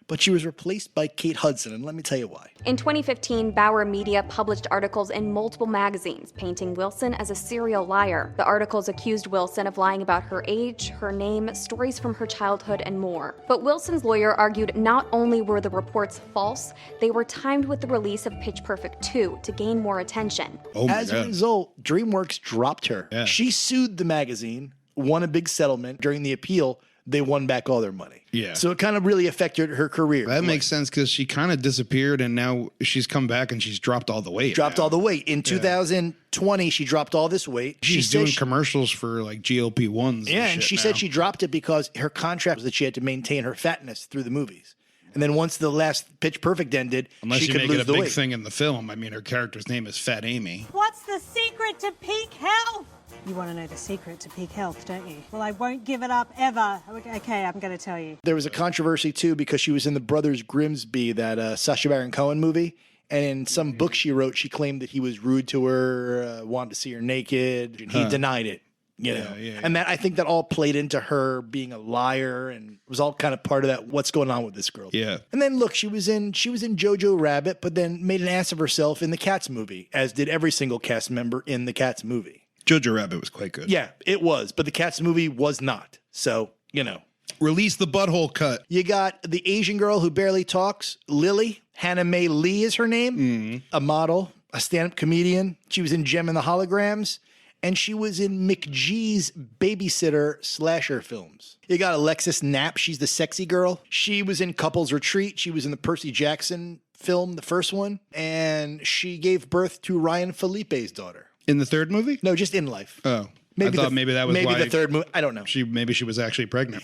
Speaker 2: but she was replaced by Kate Hudson, and let me tell you why.
Speaker 12: In 2015, Bauer Media published articles in multiple magazines painting Wilson as a serial liar. The articles accused Wilson of lying about her age, her name, stories from her childhood, and more. But Wilson's lawyer argued not only were the reports false, they were timed with the release of Pitch Perfect 2 to gain more attention.
Speaker 2: As a result, DreamWorks dropped her.
Speaker 3: Yeah.
Speaker 2: She sued the magazine, won a big settlement. During the appeal, they won back all their money.
Speaker 3: Yeah.
Speaker 2: So it kind of really affected her career.
Speaker 3: That makes sense because she kind of disappeared and now she's come back and she's dropped all the weight.
Speaker 2: All the weight. In 2020, she dropped all this weight.
Speaker 3: She's doing commercials for like GLP-1s.
Speaker 2: Yeah, and she said she dropped it because her contract was that she had to maintain her fatness through the movies. And then once the last Pitch Perfect ended,
Speaker 3: Unless
Speaker 2: she
Speaker 3: you
Speaker 2: could
Speaker 3: make
Speaker 2: lose
Speaker 3: it a
Speaker 2: the
Speaker 3: big
Speaker 2: weight.
Speaker 3: thing in the film. I mean, her character's name is Fat Amy.
Speaker 13: What's the secret to peak health? You want to know the secret to peak health, don't you? Well, I won't give it up ever. Okay, I'm going to tell you.
Speaker 2: There was a controversy, too, because she was in the Brothers Grimsby, that Sacha Baron Cohen movie. And in some book she wrote, she claimed that he was rude to her, wanted to see her naked. And he denied it. You know, and that I think that all played into her being a liar, and it was all kind of part of that. What's going on with this girl?
Speaker 3: Yeah.
Speaker 2: And then look, she was in Jojo Rabbit, but then made an ass of herself in the Cats movie, as did every single cast member in the Cats movie.
Speaker 3: Jojo Rabbit was quite good.
Speaker 2: Yeah, it was, but the Cats movie was not. So you know,
Speaker 3: release the butthole cut.
Speaker 2: You got the Asian girl who barely talks, Lily. Hannah Mae Lee is her name. A model, a stand-up comedian. She was in Gem and the Holograms. And she was in McGee's babysitter slasher films. You got Alexis Knapp. She's the sexy girl. She was in Couples Retreat. She was in the Percy Jackson film, the first one. And she gave birth to Ryan Felipe's daughter.
Speaker 3: In the third movie?
Speaker 2: No, just in life.
Speaker 3: Oh. I thought maybe that was
Speaker 2: maybe
Speaker 3: why
Speaker 2: the third movie. I don't know.
Speaker 3: Maybe she was actually pregnant.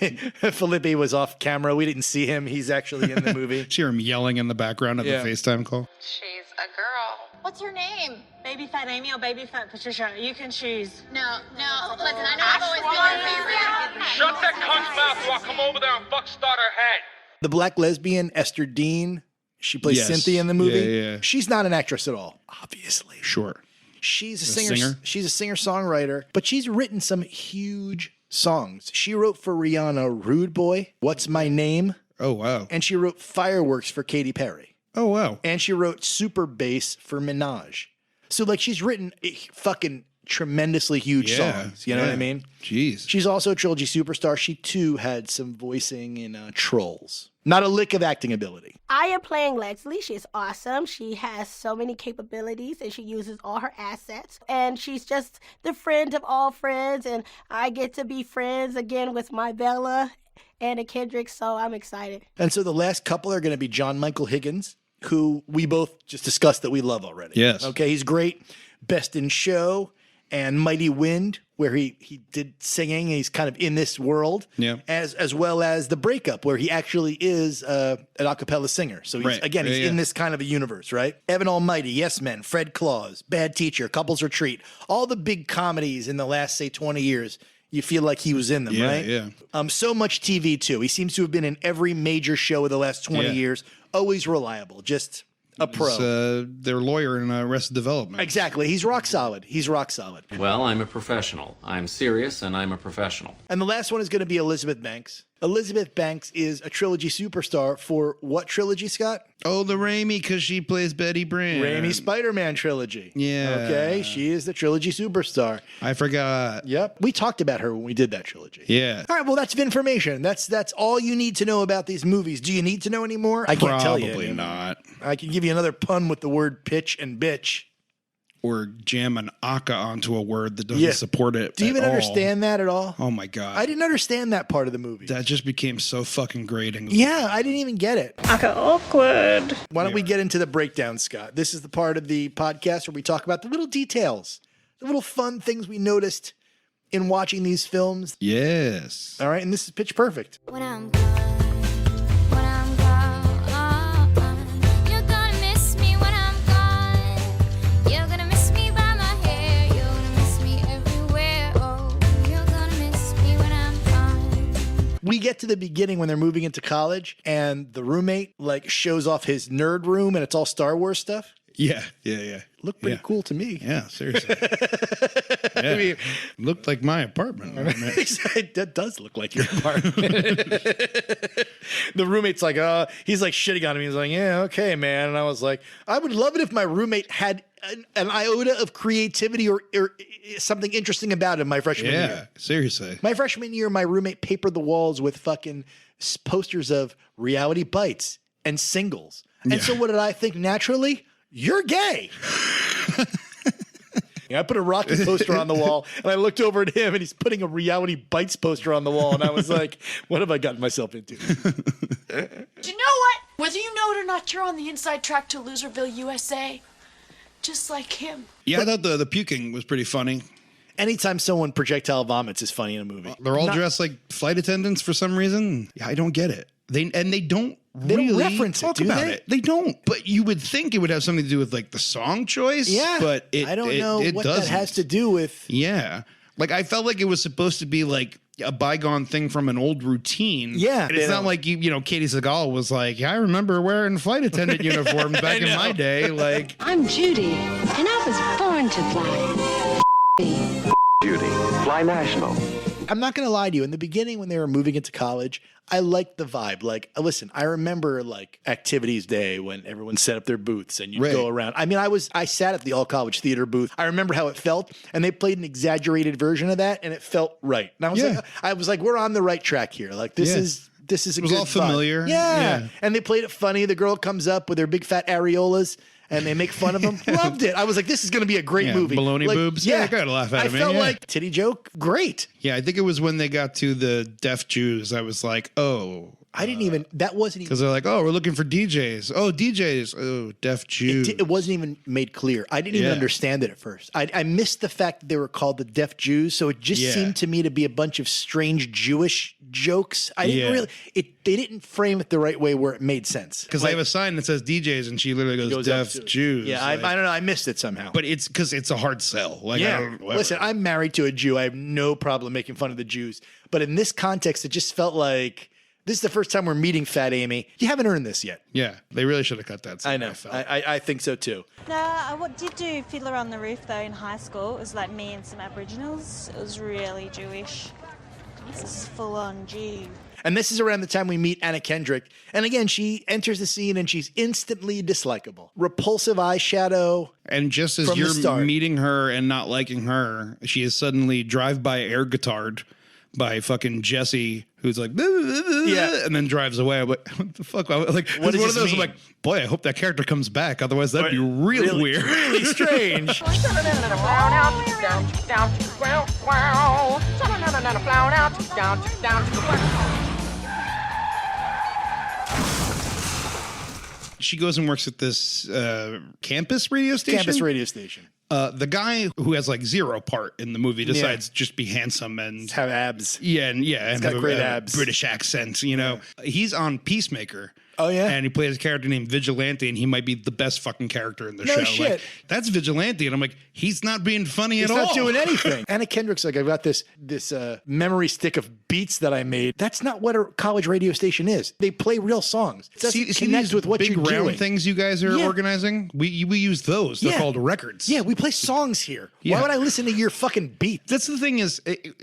Speaker 2: Felipe was off camera. We didn't see him. He's actually in the movie.
Speaker 3: See him yelling in the background of the FaceTime call.
Speaker 9: She's a girl. What's her name?
Speaker 13: Baby Fat Amy or Baby Fat Patricia? You can choose.
Speaker 9: No. Listen, I know I've always been your favorite.
Speaker 14: Shut that cunt's mouth or I'll come over there and start her head.
Speaker 2: The black lesbian, Esther Dean. She plays Cynthia in the movie.
Speaker 3: Yeah.
Speaker 2: She's not an actress at all, obviously.
Speaker 3: Sure.
Speaker 2: She's a singer. She's a singer-songwriter, but she's written some huge songs. She wrote for Rihanna, Rude Boy, What's My Name?
Speaker 3: Oh, wow.
Speaker 2: And she wrote Fireworks for Katy Perry.
Speaker 3: Oh, wow.
Speaker 2: And she wrote Super Bass for Minaj. So, like, she's written fucking tremendously huge songs. You know what I mean?
Speaker 3: Jeez.
Speaker 2: She's also a Trilogy superstar. She, too, had some voicing in Trolls. Not a lick of acting ability.
Speaker 15: I am playing Leslie. She's awesome. She has so many capabilities and she uses all her assets. And she's just the friend of all friends. And I get to be friends again with my Bella, Anna Kendrick. So I'm excited.
Speaker 2: And so the last couple are going to be John Michael Higgins, who we both just discussed that we love already.
Speaker 3: Yes.
Speaker 2: Okay, he's great. Best in Show and Mighty Wind, where he did singing. And he's kind of in this world.
Speaker 3: Yeah.
Speaker 2: As well as The Breakup, where he actually is an a cappella singer. So he's, he's in this kind of a universe, right? Evan Almighty, Yes Men, Fred Claus, Bad Teacher, Couples Retreat, all the big comedies in the last, say, 20 years. You feel like he was in them, right?
Speaker 3: Yeah.
Speaker 2: So much TV, too. He seems to have been in every major show of the last 20 years. Always reliable. Just a pro.
Speaker 3: Their lawyer in Arrested Development.
Speaker 2: Exactly. He's rock solid.
Speaker 16: Well, I'm a professional. I'm serious, and I'm a professional.
Speaker 2: And the last one is going to be Elizabeth Banks. Elizabeth Banks is a Trilogy superstar for what trilogy, Scott?
Speaker 3: Oh, the Raimi, because she plays Betty Brant.
Speaker 2: Raimi Spider-Man trilogy.
Speaker 3: Yeah.
Speaker 2: Okay, she is the Trilogy superstar.
Speaker 3: I forgot.
Speaker 2: Yep. We talked about her when we did that trilogy.
Speaker 3: Yeah.
Speaker 2: All right, well, that's information. That's all you need to know about these movies. Do you need to know any more? I can't tell you.
Speaker 3: Probably not.
Speaker 2: I can give you another pun with the word pitch and bitch.
Speaker 3: Or jam an aka onto a word that doesn't support it.
Speaker 2: Do you even
Speaker 3: all.
Speaker 2: understand that at all?
Speaker 3: Oh my God.
Speaker 2: I didn't understand that part of the movie.
Speaker 3: That just became so fucking grating.
Speaker 2: Yeah, I didn't even get it.
Speaker 13: Aka awkward.
Speaker 2: Why don't we get into the breakdown, Scott? This is the part of the podcast where we talk about the little details, the little fun things we noticed in watching these films.
Speaker 3: Yes.
Speaker 2: All right, and this is Pitch Perfect.
Speaker 17: When I'm gone, you're gonna miss me when I'm gone. You're gonna miss me by my hair. You're gonna miss me everywhere. Oh, you're gonna miss me when I'm gone.
Speaker 2: We get to the beginning when they're moving into college and the roommate like shows off his nerd room and it's all Star Wars stuff.
Speaker 3: Yeah.
Speaker 2: Looked pretty cool to me.
Speaker 3: Yeah, seriously. Yeah.
Speaker 2: I mean,
Speaker 3: looked like my apartment.
Speaker 2: that does look like your apartment. The roommate's like, he's like shitting on him. He's like, yeah, okay, man. And I was like, I would love it if my roommate had an iota of creativity or something interesting about him my freshman year.
Speaker 3: Yeah, seriously.
Speaker 2: My freshman year, my roommate papered the walls with fucking posters of Reality Bites and Singles. And so what did I think naturally? You're gay. I put a Rocky poster on the wall, and I looked over at him, and he's putting a Reality Bites poster on the wall, and I was like, what have I gotten myself into?
Speaker 18: Do you know what? Whether you know it or not, you're on the inside track to Loserville, USA. Just like him.
Speaker 3: Yeah, I thought the puking was pretty funny.
Speaker 2: Anytime someone projectile vomits is funny in a movie.
Speaker 3: They're all dressed like flight attendants for some reason. Yeah, I don't get it. They don't really
Speaker 2: reference
Speaker 3: talk
Speaker 2: it, do
Speaker 3: about
Speaker 2: they?
Speaker 3: it. They don't. But you would think it would have something to do with like the song choice.
Speaker 2: Yeah,
Speaker 3: but
Speaker 2: I don't know what
Speaker 3: doesn't.
Speaker 2: that has to do with.
Speaker 3: Yeah, like I felt like it was supposed to be like a bygone thing from an old routine.
Speaker 2: Yeah,
Speaker 3: and it's not like you know Katie Seagal was like, yeah, I remember wearing flight attendant uniforms back in my day. Like
Speaker 19: I'm Judy, and I was born to fly.
Speaker 10: Judy, fly national.
Speaker 2: I'm not going to lie to you. In the beginning, when they were moving into college, I liked the vibe. Like, listen, I remember like Activities Day when everyone set up their booths and you'd go around. I mean, I sat at the all college theater booth. I remember how it felt, and they played an exaggerated version of that, and it felt right. And I was like, we're on the right track here. Like, this is a
Speaker 3: it was
Speaker 2: good
Speaker 3: all
Speaker 2: fun.
Speaker 3: familiar.
Speaker 2: Yeah, and they played it funny. The girl comes up with her big fat areolas. And they make fun of him. Loved it. I was like, this is going to be a great movie.
Speaker 3: Baloney boobs. Yeah, I got to laugh at him.
Speaker 2: I felt like titty joke. Great.
Speaker 3: Yeah, I think it was when they got to the deaf Jews. I was like, oh.
Speaker 2: I didn't even, that wasn't even.
Speaker 3: Because they're like, oh, we're looking for DJs. Oh, DJs. Oh, deaf Jews.
Speaker 2: It wasn't even made clear. I didn't even understand it at first. I missed the fact that they were called the deaf Jews. So it just seemed to me to be a bunch of strange Jewish jokes. I didn't really, they didn't frame it the right way where it made sense.
Speaker 3: Because they have a sign that says DJs and she literally goes deaf Jews.
Speaker 2: Yeah,
Speaker 3: like,
Speaker 2: I don't know. I missed it somehow.
Speaker 3: But it's because it's a hard sell. Like,
Speaker 2: Listen, I'm married to a Jew. I have no problem making fun of the Jews. But in this context, it just felt like this is the first time we're meeting Fat Amy. You haven't earned this yet.
Speaker 3: Yeah, they really should have cut that scene.
Speaker 2: I know. I think so too.
Speaker 20: No, I did do Fiddler on the Roof though in high school. It was like me and some Aboriginals. It was really Jewish. This is full on Jew.
Speaker 2: And this is around the time we meet Anna Kendrick. And again, she enters the scene and she's instantly dislikable. Repulsive eyeshadow.
Speaker 3: And just as you're meeting her and not liking her, she is suddenly drive-by air guitared by fucking Jesse, who's like, and then drives away. I'm like, what the fuck? Like,
Speaker 2: what
Speaker 3: it's one
Speaker 2: does
Speaker 3: of those.
Speaker 2: this
Speaker 3: I'm like, boy, I hope that character comes back. Otherwise, that'd be really weird.
Speaker 2: Really strange.
Speaker 3: She goes and works at this campus radio station.
Speaker 2: Campus radio station.
Speaker 3: The guy who has like zero part in the movie decides just be handsome and
Speaker 2: have abs.
Speaker 3: Yeah, and
Speaker 2: He's got great abs.
Speaker 3: British accent. You know, he's on Peacemaker.
Speaker 2: Oh yeah,
Speaker 3: and he plays a character named Vigilante, and he might be the best fucking character in the show.
Speaker 2: No shit,
Speaker 3: like, that's Vigilante, and I'm like, he's not being funny at all.
Speaker 2: He's not doing anything. Anna Kendrick's like, I've got this memory stick of beats that I made. That's not what a college radio station is. They play real songs. It doesn't connect with what
Speaker 3: big
Speaker 2: you're
Speaker 3: round
Speaker 2: doing.
Speaker 3: things you guys are organizing. We use those. They're called records.
Speaker 2: Yeah, we play songs here. Why would I listen to your fucking beat?
Speaker 3: That's the thing is,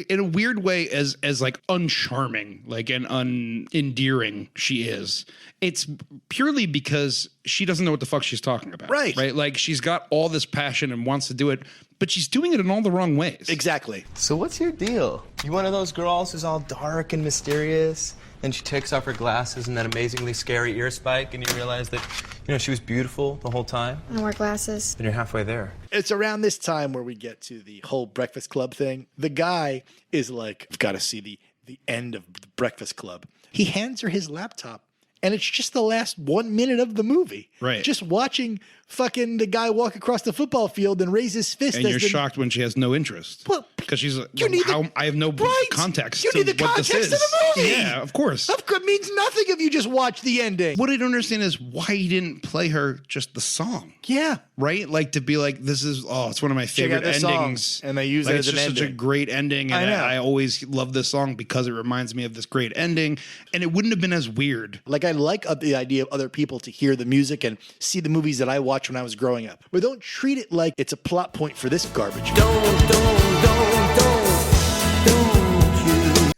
Speaker 3: in a weird way, as like uncharming, like and unendearing she is, it's purely because she doesn't know what the fuck she's talking about. Right. Like she's got all this passion and wants to do it, but she's doing it in all the wrong ways.
Speaker 2: Exactly.
Speaker 21: So what's your deal? You one of those girls who's all dark and mysterious, and she takes off her glasses and that amazingly scary ear spike, and you realize that, you know, she was beautiful the whole time?
Speaker 12: I don't wear glasses.
Speaker 21: And you're halfway there.
Speaker 2: It's around this time where we get to the whole Breakfast Club thing. The guy is like, I've got to see the end of the Breakfast Club. He hands her his laptop. And it's just the last 1 minute of the movie.
Speaker 3: Right.
Speaker 2: Just watching fucking the guy walk across the football field and raise his fist.
Speaker 3: And you're shocked when she has no interest.
Speaker 2: Well,
Speaker 3: because she's I have no
Speaker 2: Right.
Speaker 3: context.
Speaker 2: You
Speaker 3: to
Speaker 2: need the
Speaker 3: what
Speaker 2: context
Speaker 3: this
Speaker 2: of
Speaker 3: is.
Speaker 2: the movie.
Speaker 3: Yeah, of course.
Speaker 2: It means nothing if you just watch the ending.
Speaker 3: What I don't understand is why he didn't play her just the song.
Speaker 2: Yeah.
Speaker 3: Right? Like to be like, this is it's one of my
Speaker 2: Check out
Speaker 3: favorite
Speaker 2: this song,
Speaker 3: endings.
Speaker 2: and they use
Speaker 3: like,
Speaker 2: it
Speaker 3: it's
Speaker 2: as an
Speaker 3: just such a
Speaker 2: ending.
Speaker 3: great ending. And
Speaker 2: I know.
Speaker 3: I always love this song because it reminds me of this great ending. And it wouldn't have been as weird.
Speaker 2: Like I like the idea of other people to hear the music and see the movies that I watched when I was growing up. But don't treat it like it's a plot point for this garbage.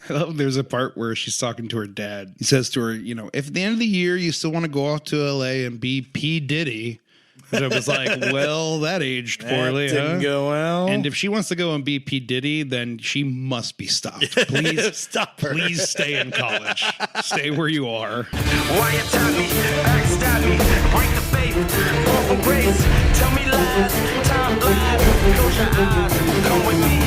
Speaker 3: I love there's a part where she's talking to her dad. He says to her, if at the end of the year you still want to go off to LA and be P. Diddy. And I was like, well, that aged poorly.
Speaker 2: That didn't go well.
Speaker 3: And if she wants to go and be P. Diddy, then she must be stopped. Please
Speaker 2: stop her.
Speaker 3: Please stay in college. Stay where you are.
Speaker 6: Why you tap me, backstab me, break the faith, fall from grace, tell me lies, time flies, close your eyes, come with me.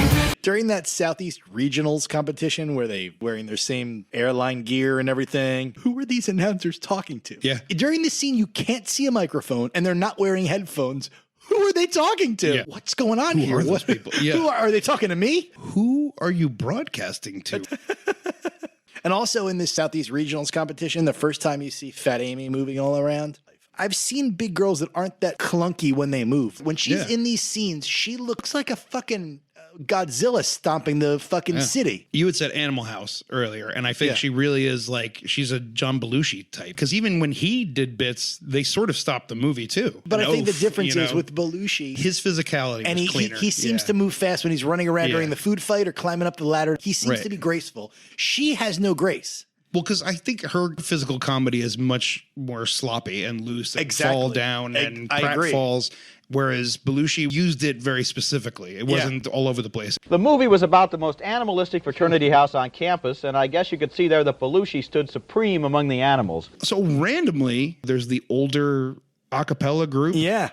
Speaker 2: During that Southeast Regionals competition where they wearing their same airline gear and everything, who were these announcers talking to?
Speaker 3: Yeah.
Speaker 2: During this scene, you can't see a microphone and they're not wearing headphones. Who are they talking to?
Speaker 3: Yeah.
Speaker 2: What's going on
Speaker 3: Who
Speaker 2: here?
Speaker 3: are those people? Yeah.
Speaker 2: Who are they talking to me?
Speaker 3: Who are you broadcasting to?
Speaker 2: And also in this Southeast Regionals competition, the first time you see Fat Amy moving all around, I've seen big girls that aren't that clunky when they move. When she's in these scenes, she looks like a fucking Godzilla stomping the fucking city.
Speaker 3: You had said Animal House earlier, and I think
Speaker 2: Yeah.
Speaker 3: she really is like, she's a John Belushi type. Because even when he did bits, they sort of stopped the movie too.
Speaker 2: But I think the
Speaker 3: Oaf,
Speaker 2: difference
Speaker 3: you
Speaker 2: is
Speaker 3: know,
Speaker 2: with Belushi,
Speaker 3: his physicality
Speaker 2: and
Speaker 3: was
Speaker 2: he
Speaker 3: cleaner.
Speaker 2: seems
Speaker 3: Yeah.
Speaker 2: to move fast when he's running around
Speaker 3: Yeah.
Speaker 2: during the food fight or climbing up the ladder. He seems
Speaker 3: Right.
Speaker 2: to be graceful. She has no grace.
Speaker 3: Well, because I think her physical comedy is much more sloppy and loose and
Speaker 2: Exactly.
Speaker 3: fall down and
Speaker 2: I
Speaker 3: Pratt
Speaker 2: agree.
Speaker 3: falls, whereas Belushi used it very specifically. It wasn't all over the place.
Speaker 1: The movie was about the most animalistic fraternity house on campus, and I guess you could see there that Belushi stood supreme among the animals.
Speaker 3: So randomly, there's the older a cappella group.
Speaker 2: Yeah.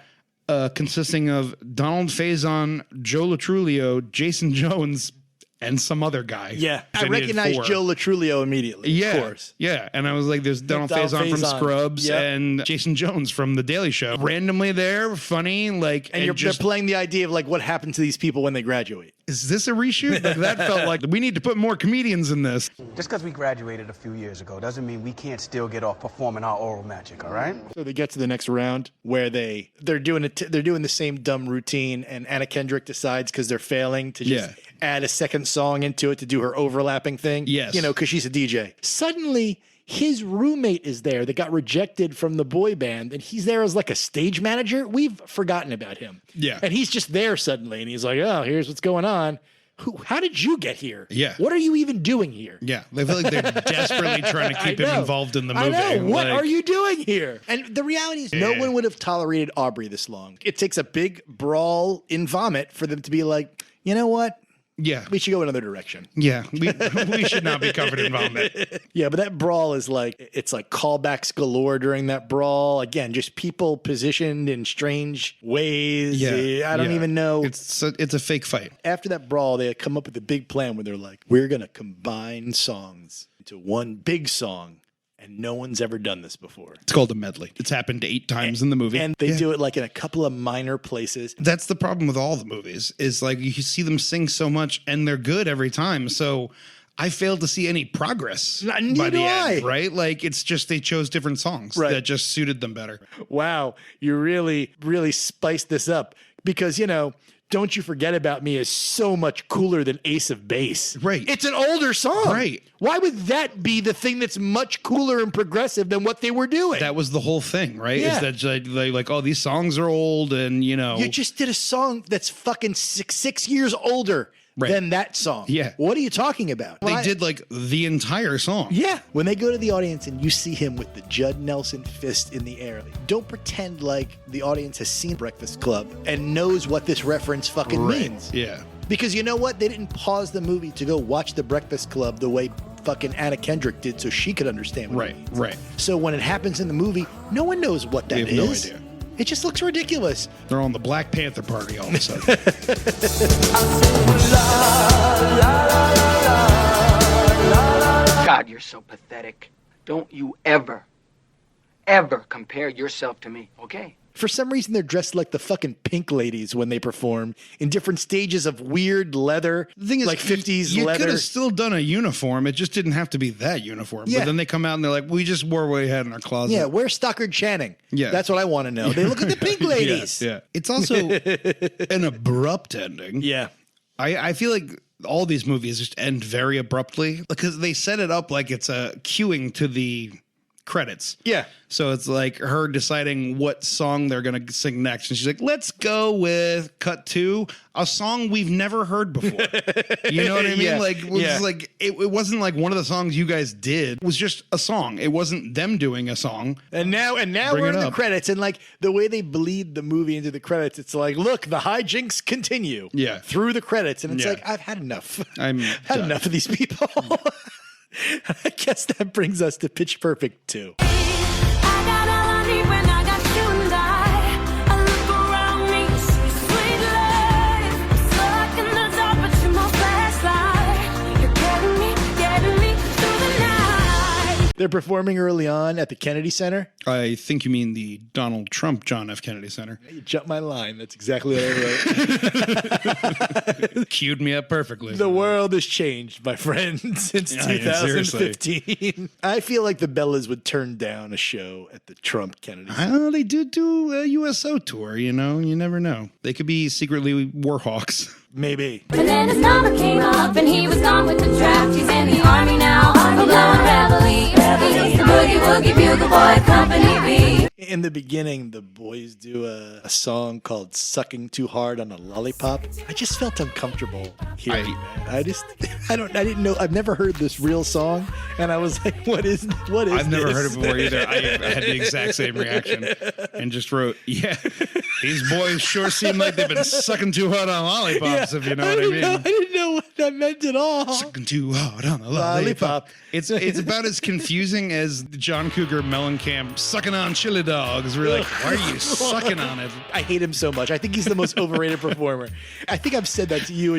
Speaker 3: Consisting of Donald Faison, Joe Latrulio, Jason Jones, and some other guy.
Speaker 2: Yeah. I
Speaker 3: needed
Speaker 2: recognize
Speaker 3: 4.
Speaker 2: Joe Latrulio immediately.
Speaker 3: Yeah,
Speaker 2: Of course.
Speaker 3: yeah, and I was like, "There's Donald
Speaker 2: Donald
Speaker 3: Faison from
Speaker 2: Faison.
Speaker 3: Scrubs
Speaker 2: Yep.
Speaker 3: and Jason Jones from The Daily Show." Randomly there, funny, like,
Speaker 2: And,
Speaker 3: just
Speaker 2: they're playing the idea of like what happened to these people when they graduate.
Speaker 3: is this a reshoot? Like, that felt like we need to put more comedians in this.
Speaker 22: Just because we graduated a few years ago doesn't mean we can't still get off performing our oral magic, all right?
Speaker 2: So they get to the next round where they're doing they're doing the same dumb routine, and Anna Kendrick decides because they're failing to just add a second song into it to do her overlapping thing.
Speaker 3: Yes.
Speaker 2: Because she's a DJ. Suddenly, his roommate is there that got rejected from the boy band, and he's there as like a stage manager. We've forgotten about him.
Speaker 3: Yeah.
Speaker 2: And he's just there suddenly, and he's like, "Oh, here's what's going on. How did you get here?
Speaker 3: Yeah.
Speaker 2: What are you even doing here?"
Speaker 3: Yeah, they feel like they're desperately trying to keep
Speaker 2: I
Speaker 3: him
Speaker 2: know.
Speaker 3: involved in the movie.
Speaker 2: I know. What
Speaker 3: Like,
Speaker 2: are you doing here? And the reality is, no
Speaker 3: Yeah.
Speaker 2: one would have tolerated Aubrey this long. It takes a big brawl in vomit for them to be like, you know what?
Speaker 3: Yeah,
Speaker 2: we should go another direction.
Speaker 3: Yeah, we should not be covered in vomit.
Speaker 2: Yeah, but that brawl is like, it's like callbacks galore during that brawl. Again, just people positioned in strange ways. I don't even know.
Speaker 3: It's a fake fight.
Speaker 2: After that brawl, they come up with a big plan where they're like, we're going to combine songs into one big song. And no one's ever done this before.
Speaker 3: It's called a medley. It's happened 8 times in the movie.
Speaker 2: And they do it like in a couple of minor places.
Speaker 3: That's the problem with all the movies is like you see them sing so much and they're good every time. So I failed to see any progress by
Speaker 2: neither
Speaker 3: the
Speaker 2: do
Speaker 3: end,
Speaker 2: I.
Speaker 3: right? Like it's just they chose different songs that just suited them better.
Speaker 2: Wow, you really, really spiced this up because, Don't You Forget About Me is so much cooler than Ace of Base.
Speaker 3: Right.
Speaker 2: It's an older song.
Speaker 3: Right.
Speaker 2: Why would that be the thing that's much cooler and progressive than what they were doing?
Speaker 3: That was the whole thing, right?
Speaker 2: Yeah.
Speaker 3: Is that they like, oh, these songs are old and,
Speaker 2: You just did a song that's fucking six years older than that song.
Speaker 3: Yeah.
Speaker 2: What are you talking about?
Speaker 3: They did like the entire song.
Speaker 2: Yeah. When they go to the audience and you see him with the Judd Nelson fist in the air, don't pretend like the audience has seen Breakfast Club and knows what this reference fucking means.
Speaker 3: Yeah.
Speaker 2: Because you know what? They didn't pause the movie to go watch the Breakfast Club the way fucking Anna Kendrick did so she could understand what it means.
Speaker 3: Right.
Speaker 2: So when it happens in the movie, no one knows what that is.
Speaker 3: We have no idea.
Speaker 2: It just looks ridiculous.
Speaker 3: They're on the Black Panther party all of a sudden.
Speaker 23: God, you're so pathetic. Don't you ever compare yourself to me, okay?
Speaker 2: For some reason, they're dressed like the fucking Pink Ladies when they perform in different stages of weird leather.
Speaker 3: The thing is,
Speaker 2: like 50s
Speaker 3: you
Speaker 2: leather.
Speaker 3: could have still done a uniform. It just didn't have to be that uniform.
Speaker 2: Yeah.
Speaker 3: But then they come out and they're like, we just wore what we had in our closet.
Speaker 2: Yeah, where's Stockard Channing?
Speaker 3: Yeah.
Speaker 2: That's what I want to know. They look at the Pink Ladies.
Speaker 3: Yeah. It's also an abrupt ending.
Speaker 2: Yeah.
Speaker 3: I feel like all these movies just end very abruptly because they set it up like it's a queuing to the credits.
Speaker 2: Yeah.
Speaker 3: So it's like her deciding what song they're going to sing next. And she's like, let's go with cut 2, a song we've never heard before. You know what I mean?
Speaker 2: Yeah.
Speaker 3: Like, it was
Speaker 2: Yeah.
Speaker 3: like it wasn't like one of the songs you guys did. It was just a song. It wasn't them doing a song.
Speaker 2: And now
Speaker 3: Bring
Speaker 2: we're
Speaker 3: it
Speaker 2: in the
Speaker 3: up.
Speaker 2: credits, and like the way they bleed the movie into the credits, it's like, look, the hijinks continue.
Speaker 3: Yeah.
Speaker 2: Through the credits, and it's
Speaker 3: Yeah.
Speaker 2: like, I've had enough.
Speaker 3: I'm
Speaker 2: had
Speaker 3: done.
Speaker 2: enough of these people. I guess that brings us to Pitch Perfect 2. They're performing early on at the Kennedy Center.
Speaker 3: I think you mean the Donald Trump John F. Kennedy Center.
Speaker 2: You jumped my line. That's exactly what I wrote.
Speaker 3: Queued me up perfectly.
Speaker 2: The world has changed, my friend, since
Speaker 3: Yeah, yeah,
Speaker 2: 2015. I feel like the Bellas would turn down a show at the Trump Kennedy Center.
Speaker 3: Well, they did do a USO tour, you know? You never know. They could be secretly war hawks.
Speaker 2: Maybe.
Speaker 17: And then his number came up and he was gone with the draft. He's in the army now, blowing reveille. He's the boogie woogie bugle boy company B.
Speaker 2: In the beginning, the boys do a song called Sucking Too Hard on a Lollipop. I just felt uncomfortable hearing that. I didn't know. I've never heard this real song. And I was like, what is
Speaker 3: I've never
Speaker 2: this?
Speaker 3: heard it before either. I had the exact same reaction and just wrote, yeah, these boys sure seem like they've been sucking too hard on lollipops, if you know what I mean.
Speaker 2: I didn't know what that meant at all.
Speaker 3: Sucking too hard on a lollipop. It's about as confusing as John Cougar Mellencamp sucking on chili dogs. We're like, why are you sucking on it?
Speaker 2: I hate him so much. I think he's the most overrated performer. I think I've said that to you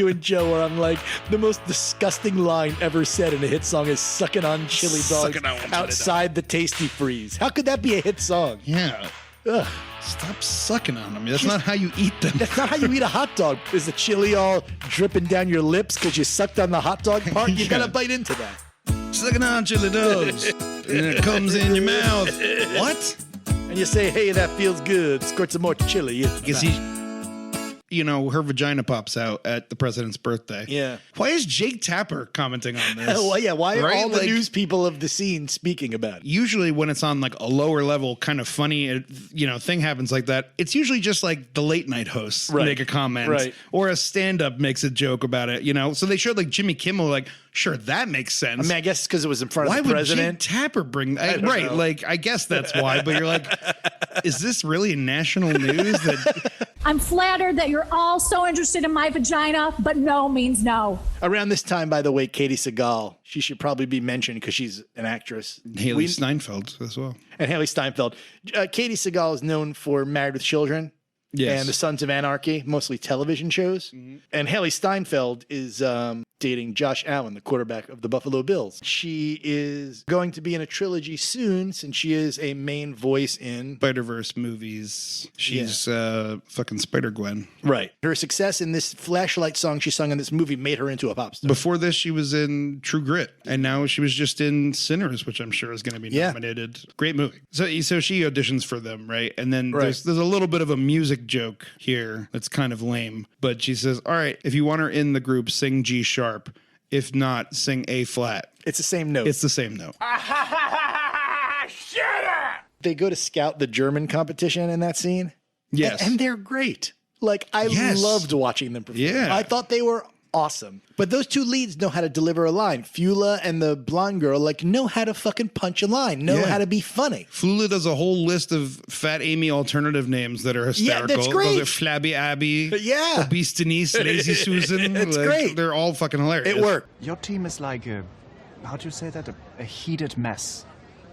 Speaker 2: and Joe, where I'm like, the most disgusting line ever said in a hit song is sucking on chili dogs
Speaker 3: Sucking on chili
Speaker 2: outside the Tasty Freeze. How could that be a hit song?
Speaker 3: Yeah.
Speaker 2: Ugh.
Speaker 3: Stop sucking on them. That's not how you eat them.
Speaker 2: That's not how you eat a hot dog. Is the chili all dripping down your lips because you sucked on the hot dog part? You gotta bite into that.
Speaker 3: Sucking on chili dogs. And it comes in your mouth. What?
Speaker 2: And you say, hey, that feels good. Squirt some more chili.
Speaker 3: Because her vagina pops out at the president's birthday.
Speaker 2: Yeah.
Speaker 3: Why is Jake Tapper commenting on this?
Speaker 2: Well, yeah, why are
Speaker 3: Right?
Speaker 2: all the
Speaker 3: Like,
Speaker 2: news people of the scene speaking about it?
Speaker 3: Usually when it's on like a lower level kind of funny, thing happens like that, it's usually just like the late night hosts make a comment.
Speaker 2: Right.
Speaker 3: Or a stand-up makes a joke about it, So they showed like Jimmy Kimmel, like, sure, that makes sense.
Speaker 2: I mean, I guess because it was in front
Speaker 3: Why
Speaker 2: of the president.
Speaker 3: would Jake Tapper bring
Speaker 2: I
Speaker 3: that?
Speaker 2: don't
Speaker 3: Right,
Speaker 2: know.
Speaker 3: like, I guess that's why. But you're like, is this really national news?
Speaker 4: I'm flattered that you're all so interested in my vagina, but no means no.
Speaker 2: Around this time, by the way, Katie Seagal, she should probably be mentioned because she's an actress.
Speaker 3: Haley Steinfeld as well.
Speaker 2: And Haley Steinfeld. Katie Seagal is known for Married with Children.
Speaker 3: Yes.
Speaker 2: And The Sons of Anarchy, mostly television shows. And Haley Steinfeld is dating Josh Allen, the quarterback of the Buffalo Bills. She is going to be in a trilogy soon since she is a main voice in
Speaker 3: Spider-Verse movies. She's fucking Spider-Gwen.
Speaker 2: Right. Her success in this Flashlight song she sung in this movie made her into a pop star.
Speaker 3: Before this, she was in True Grit, and now she was just in Sinners, which I'm sure is going to be nominated. Great movie. So she auditions for them, right? And then there's a little bit of a music joke here that's kind of lame, but she says, all right, if you want her in the group, sing G sharp. If not, sing A flat.
Speaker 2: It's the same note.
Speaker 3: It's the same note.
Speaker 14: Shut up!
Speaker 2: They go to scout the German competition in that scene.
Speaker 3: Yes.
Speaker 2: And they're great. Like, I loved watching them perform.
Speaker 3: Yeah.
Speaker 2: I thought they were awesome. But those two leads know how to deliver a line. Fula and the blonde girl, know how to fucking punch a line, know how to be funny.
Speaker 3: Flula does a whole list of Fat Amy alternative names that are hysterical.
Speaker 2: Yeah, that's great.
Speaker 3: Those are Flabby Abby,
Speaker 2: Yeah.
Speaker 3: Obese Denise, Lazy Susan.
Speaker 2: It's great.
Speaker 3: They're all fucking hilarious.
Speaker 2: It worked.
Speaker 5: Your team is like how do you say that? A heated mess.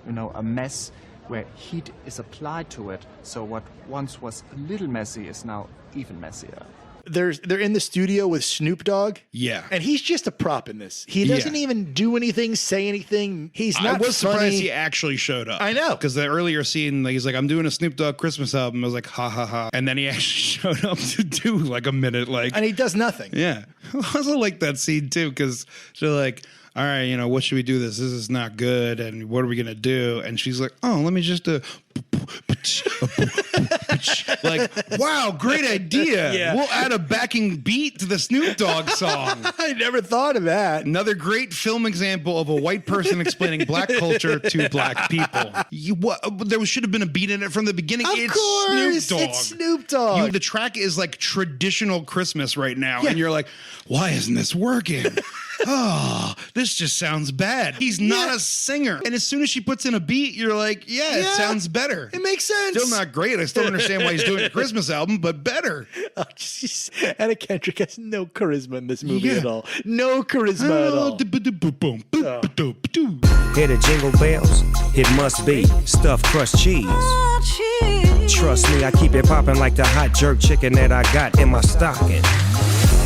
Speaker 5: A mess where heat is applied to it. So what once was a little messy is now even messier.
Speaker 2: They're in the studio with Snoop Dogg.
Speaker 3: Yeah.
Speaker 2: And he's just a prop in this. He doesn't even do anything, say anything. He's not
Speaker 3: I was
Speaker 2: funny.
Speaker 3: surprised he actually showed up.
Speaker 2: I know.
Speaker 3: Because the earlier scene, like, he's like, I'm doing a Snoop Dogg Christmas album. I was like, ha ha ha. And then he actually showed up to do like a minute.
Speaker 2: And he does nothing.
Speaker 3: Yeah. I also like that scene too, because they're like, all right, you know, what should we do this? This is not good. And what are we going to do? And she's like, oh, let me just like, wow, great idea.
Speaker 2: Yeah.
Speaker 3: We'll add a backing beat to the Snoop Dogg song.
Speaker 2: I never thought of that.
Speaker 3: Another great film example of a white person explaining black culture to black people. There should have been a beat in it from the beginning.
Speaker 2: Of course,
Speaker 3: Snoop Dogg.
Speaker 2: it's Snoop Dogg.
Speaker 3: The track is like traditional Christmas right now. And you're like, why isn't this working? Oh, this just sounds bad. He's not a singer. And as soon as she puts in a beat, you're like, it sounds better.
Speaker 2: It makes sense.
Speaker 3: Still not great. I still understand why he's doing a Christmas album, but better.
Speaker 2: Anna Kendrick has no charisma in this movie at all. No charisma at all.
Speaker 7: Hear the jingle bells? It must be stuffed crushed cheese. Trust me, I keep it popping like the hot jerk chicken that I got in my stocking.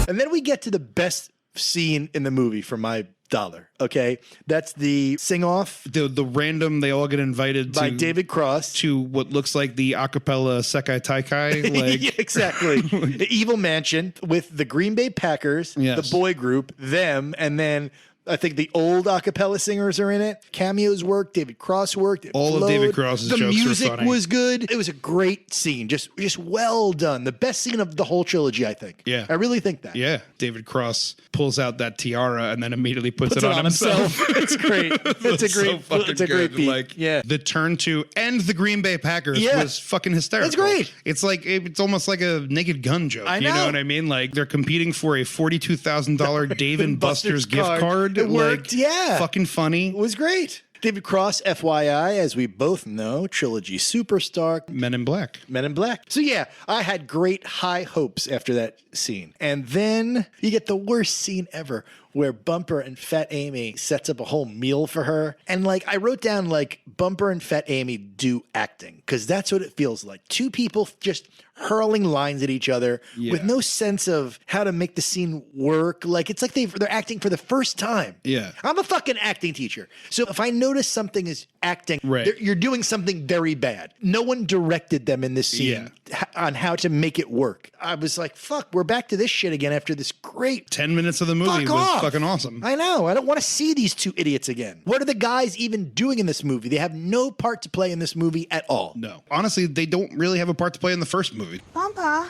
Speaker 2: And then we get to the best scene in the movie for my dollar. Okay, that's the sing off.
Speaker 3: The random, they all get invited
Speaker 2: by David Cross
Speaker 3: to what looks like the acapella Sekai Taikai. Like
Speaker 2: yeah, exactly. The Evil Mansion with the Green Bay Packers, the boy group, them, and then I think the old acapella singers are in it. Cameos worked. David Cross worked.
Speaker 3: All of David Cross's jokes were funny.
Speaker 2: The music was good. It was a great scene. Just well done. The best scene of the whole trilogy, I think.
Speaker 3: Yeah.
Speaker 2: I really think that.
Speaker 3: Yeah. David Cross pulls out that tiara and then immediately puts it on himself.
Speaker 2: It's great. It's a great beat.
Speaker 3: Like, the turn to end the Green Bay Packers was fucking hysterical.
Speaker 2: That's great.
Speaker 3: It's like, it's almost like a Naked Gun joke.
Speaker 2: I know.
Speaker 3: You know what I mean? Like, they're competing for a $42,000 Dave and Buster's gift card.
Speaker 2: It worked,
Speaker 3: Fucking funny.
Speaker 2: It was great. David Cross, FYI, as we both know, Trilogy superstar.
Speaker 3: Men in Black.
Speaker 2: Men in Black. So yeah, I had great high hopes after that scene. And then you get the worst scene ever where Bumper and Fat Amy sets up a whole meal for her. And like, I wrote down like Bumper and Fat Amy do acting because that's what it feels like. Two people just hurling lines at each other with no sense of how to make the scene work. Like, it's like they're acting for the first time.
Speaker 3: Yeah.
Speaker 2: I'm a fucking acting teacher. So if I notice something is acting, you're doing something very bad. No one directed them in this scene on how to make it work. I was like, fuck, we're back to this shit again after this great
Speaker 3: 10 minutes of the movie was fucking awesome.
Speaker 2: I know. I don't want to see these two idiots again. What are the guys even doing in this movie? They have no part to play in this movie at all.
Speaker 3: No. Honestly, they don't really have a part to play in the first movie.
Speaker 13: Bumper,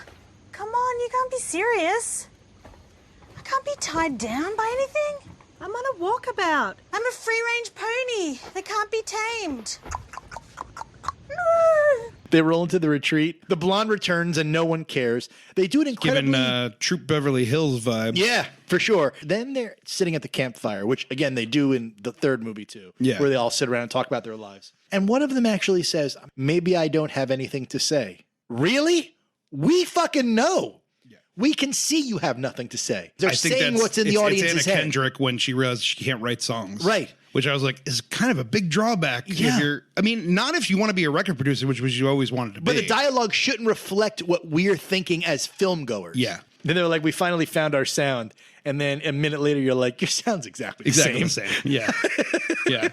Speaker 13: come on, you can't be serious. I can't be tied down by anything. I'm on a walkabout. I'm a free-range pony. They can't be tamed.
Speaker 2: They roll into the retreat. The blonde returns and no one cares. They do it incredibly...
Speaker 3: Given Troop Beverly Hills vibes.
Speaker 2: Yeah, for sure. Then they're sitting at the campfire, which, again, they do in the third movie, too.
Speaker 3: Yeah.
Speaker 2: Where they all sit around and talk about their lives. And one of them actually says, maybe I don't have anything to say. Really? We fucking know. Yeah. We can see you have nothing to say. They're saying what's in the audience's
Speaker 3: it's Anna
Speaker 2: head.
Speaker 3: Kendrick when she realized she can't write songs.
Speaker 2: Right.
Speaker 3: Which I was like, is kind of a big drawback.
Speaker 2: Yeah.
Speaker 3: If you're, I mean, not if you want to be a record producer, which was you always wanted to be.
Speaker 2: But the dialogue shouldn't reflect what we're thinking as film goers.
Speaker 3: Yeah.
Speaker 2: Then they're like, we finally found our sound. And then a minute later, you're like, your sound's exactly the same.
Speaker 3: Yeah. Yeah.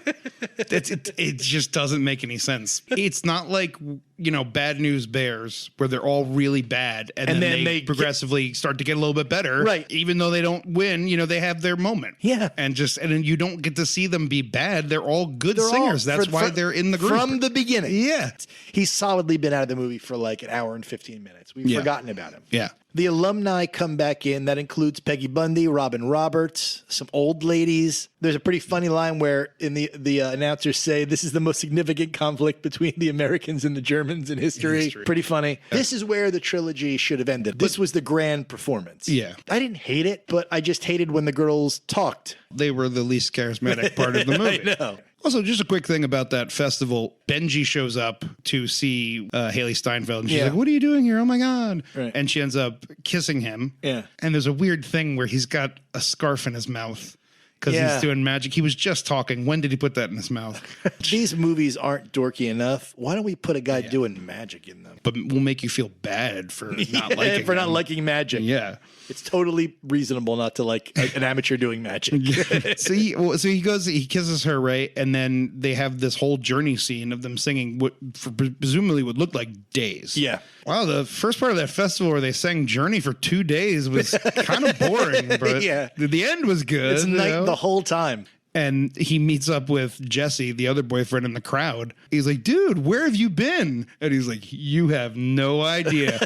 Speaker 3: It just doesn't make any sense. It's not like, you know, Bad News Bears where they're all really bad and then they progressively start to get a little bit better.
Speaker 2: Right.
Speaker 3: Even though they don't win, you know, they have their moment.
Speaker 2: Yeah.
Speaker 3: And then you don't get to see them be bad. They're all good singers. That's why they're in the group.
Speaker 2: From the beginning.
Speaker 3: Yeah.
Speaker 2: He's solidly been out of the movie for like an hour and 15 minutes. We've forgotten about him.
Speaker 3: Yeah.
Speaker 2: The alumni come back in. That includes Peggy Bundy, Robin Roberts, some old ladies. There's a pretty funny line where in the announcers say this is the most significant conflict between the Americans and the Germans in history. Pretty funny. This is where the trilogy should have ended. This was the grand performance.
Speaker 3: Yeah.
Speaker 2: I didn't hate it, but I just hated when the girls talked.
Speaker 3: They were the least charismatic part of the movie.
Speaker 2: I know.
Speaker 3: Also, just a quick thing about that festival. Benji shows up to see Haley Steinfeld. And she's like, what are you doing here? Oh, my God.
Speaker 2: Right.
Speaker 3: And she ends up kissing him.
Speaker 2: Yeah.
Speaker 3: And there's a weird thing where he's got a scarf in his mouth. because he's doing magic. He was just talking. When did he put that in his mouth?
Speaker 2: These movies aren't dorky enough. Why don't we put a guy doing magic in them?
Speaker 3: But we'll make you feel bad for not liking
Speaker 2: not liking magic.
Speaker 3: Yeah.
Speaker 2: It's totally reasonable not to like an amateur doing magic.
Speaker 3: So he goes, he kisses her, right? And then they have this whole journey scene of them singing what presumably would look like days.
Speaker 2: Yeah.
Speaker 3: Wow, the first part of that festival where they sang Journey for 2 days was kind of boring, but the end was good.
Speaker 2: It's night the whole time.
Speaker 3: And he meets up with Jesse, the other boyfriend, in the crowd. He's like, dude, where have you been? And he's like, you have no idea.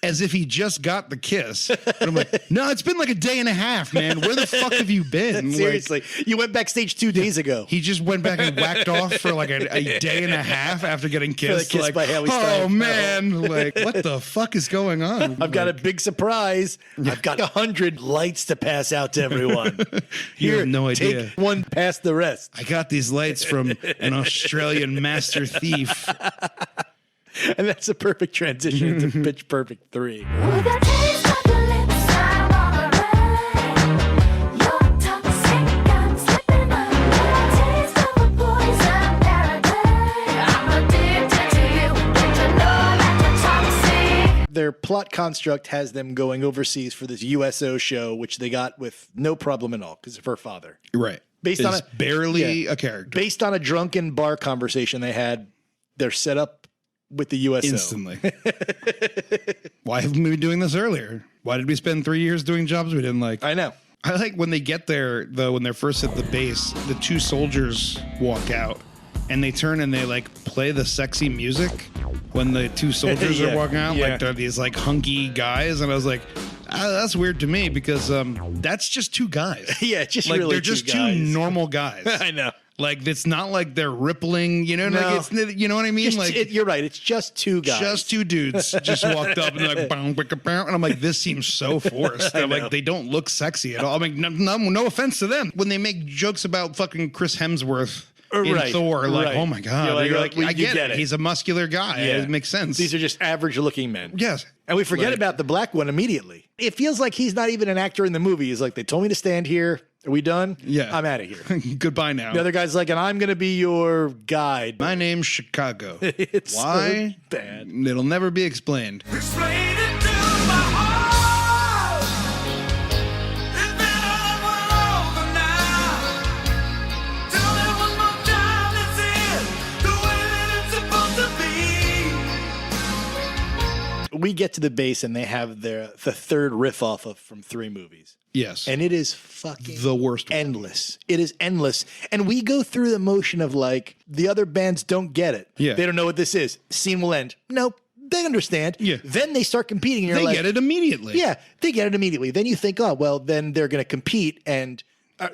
Speaker 3: As if he just got the kiss. But I'm like, no, it's been like a day and a half, man. Where the fuck have you been?
Speaker 2: Seriously. You went backstage 2 days ago.
Speaker 3: He just went back and whacked off for like a day and a half after getting kissed.
Speaker 2: Kissed by Haley Stein.
Speaker 3: Oh, man. Like, what the fuck is going on?
Speaker 2: I've got a big surprise. I've got 100 lights to pass out to everyone.
Speaker 3: You have no idea.
Speaker 2: Take one past the rest.
Speaker 3: I got these lights from an Australian master thief.
Speaker 2: And that's a perfect transition to Pitch Perfect 3. Their plot construct has them going overseas for this USO show, which they got with no problem at all because of her father.
Speaker 3: Right.
Speaker 2: Based on
Speaker 3: barely a character.
Speaker 2: Based on a drunken bar conversation they had, they're set up with the USO.
Speaker 3: Instantly. Why haven't we been doing this earlier? Why did we spend 3 years doing jobs we didn't like?
Speaker 2: I know.
Speaker 3: I like when they get there, though, when they're first at the base, the 2 soldiers walk out and they turn and they like play the sexy music when the 2 soldiers are walking out. Like they're these like hunky guys. And I was like, that's weird to me because that's just 2 guys.
Speaker 2: Just
Speaker 3: like
Speaker 2: really
Speaker 3: they're just 2 normal guys.
Speaker 2: I know.
Speaker 3: Like it's not like they're rippling, you know. No. Like it's, you know what I mean?
Speaker 2: You're right. It's just 2 guys.
Speaker 3: Just 2 dudes just walked up and they're like, bang, bang, bang, and I'm like, this seems so forced. I'm like, they don't look sexy at all. I mean, no offense to them. When they make jokes about fucking Chris Hemsworth in Thor, like, oh my god,
Speaker 2: you're like,
Speaker 3: I get it. He's a muscular guy. Yeah. It makes sense.
Speaker 2: These are just average-looking men.
Speaker 3: Yes.
Speaker 2: And we forget about the black one immediately. It feels like he's not even an actor in the movie. He's like, they told me to stand here. Are we done?
Speaker 3: Yeah.
Speaker 2: I'm out of here.
Speaker 3: Goodbye now.
Speaker 2: The other guy's like, and I'm going to be your guide.
Speaker 3: My name's Chicago.
Speaker 2: It's
Speaker 3: why?
Speaker 2: So bad.
Speaker 3: It'll never be explained.
Speaker 6: Explain it to my heart. It's been over now. Tell me one more time this is the way that it's supposed to be.
Speaker 2: We get to the base and they have the 3rd riff off of from 3 movies.
Speaker 3: Yes.
Speaker 2: And it is fucking
Speaker 3: the worst.
Speaker 2: Endless. It is endless. And we go through the motion of like, the other bands don't get it.
Speaker 3: Yeah.
Speaker 2: They don't know what this is. Scene will end. Nope. They understand.
Speaker 3: Yeah.
Speaker 2: Then they start competing. And you're
Speaker 3: they
Speaker 2: like,
Speaker 3: get it immediately.
Speaker 2: Yeah. They get it immediately. Then you think, oh, well, then they're going to compete and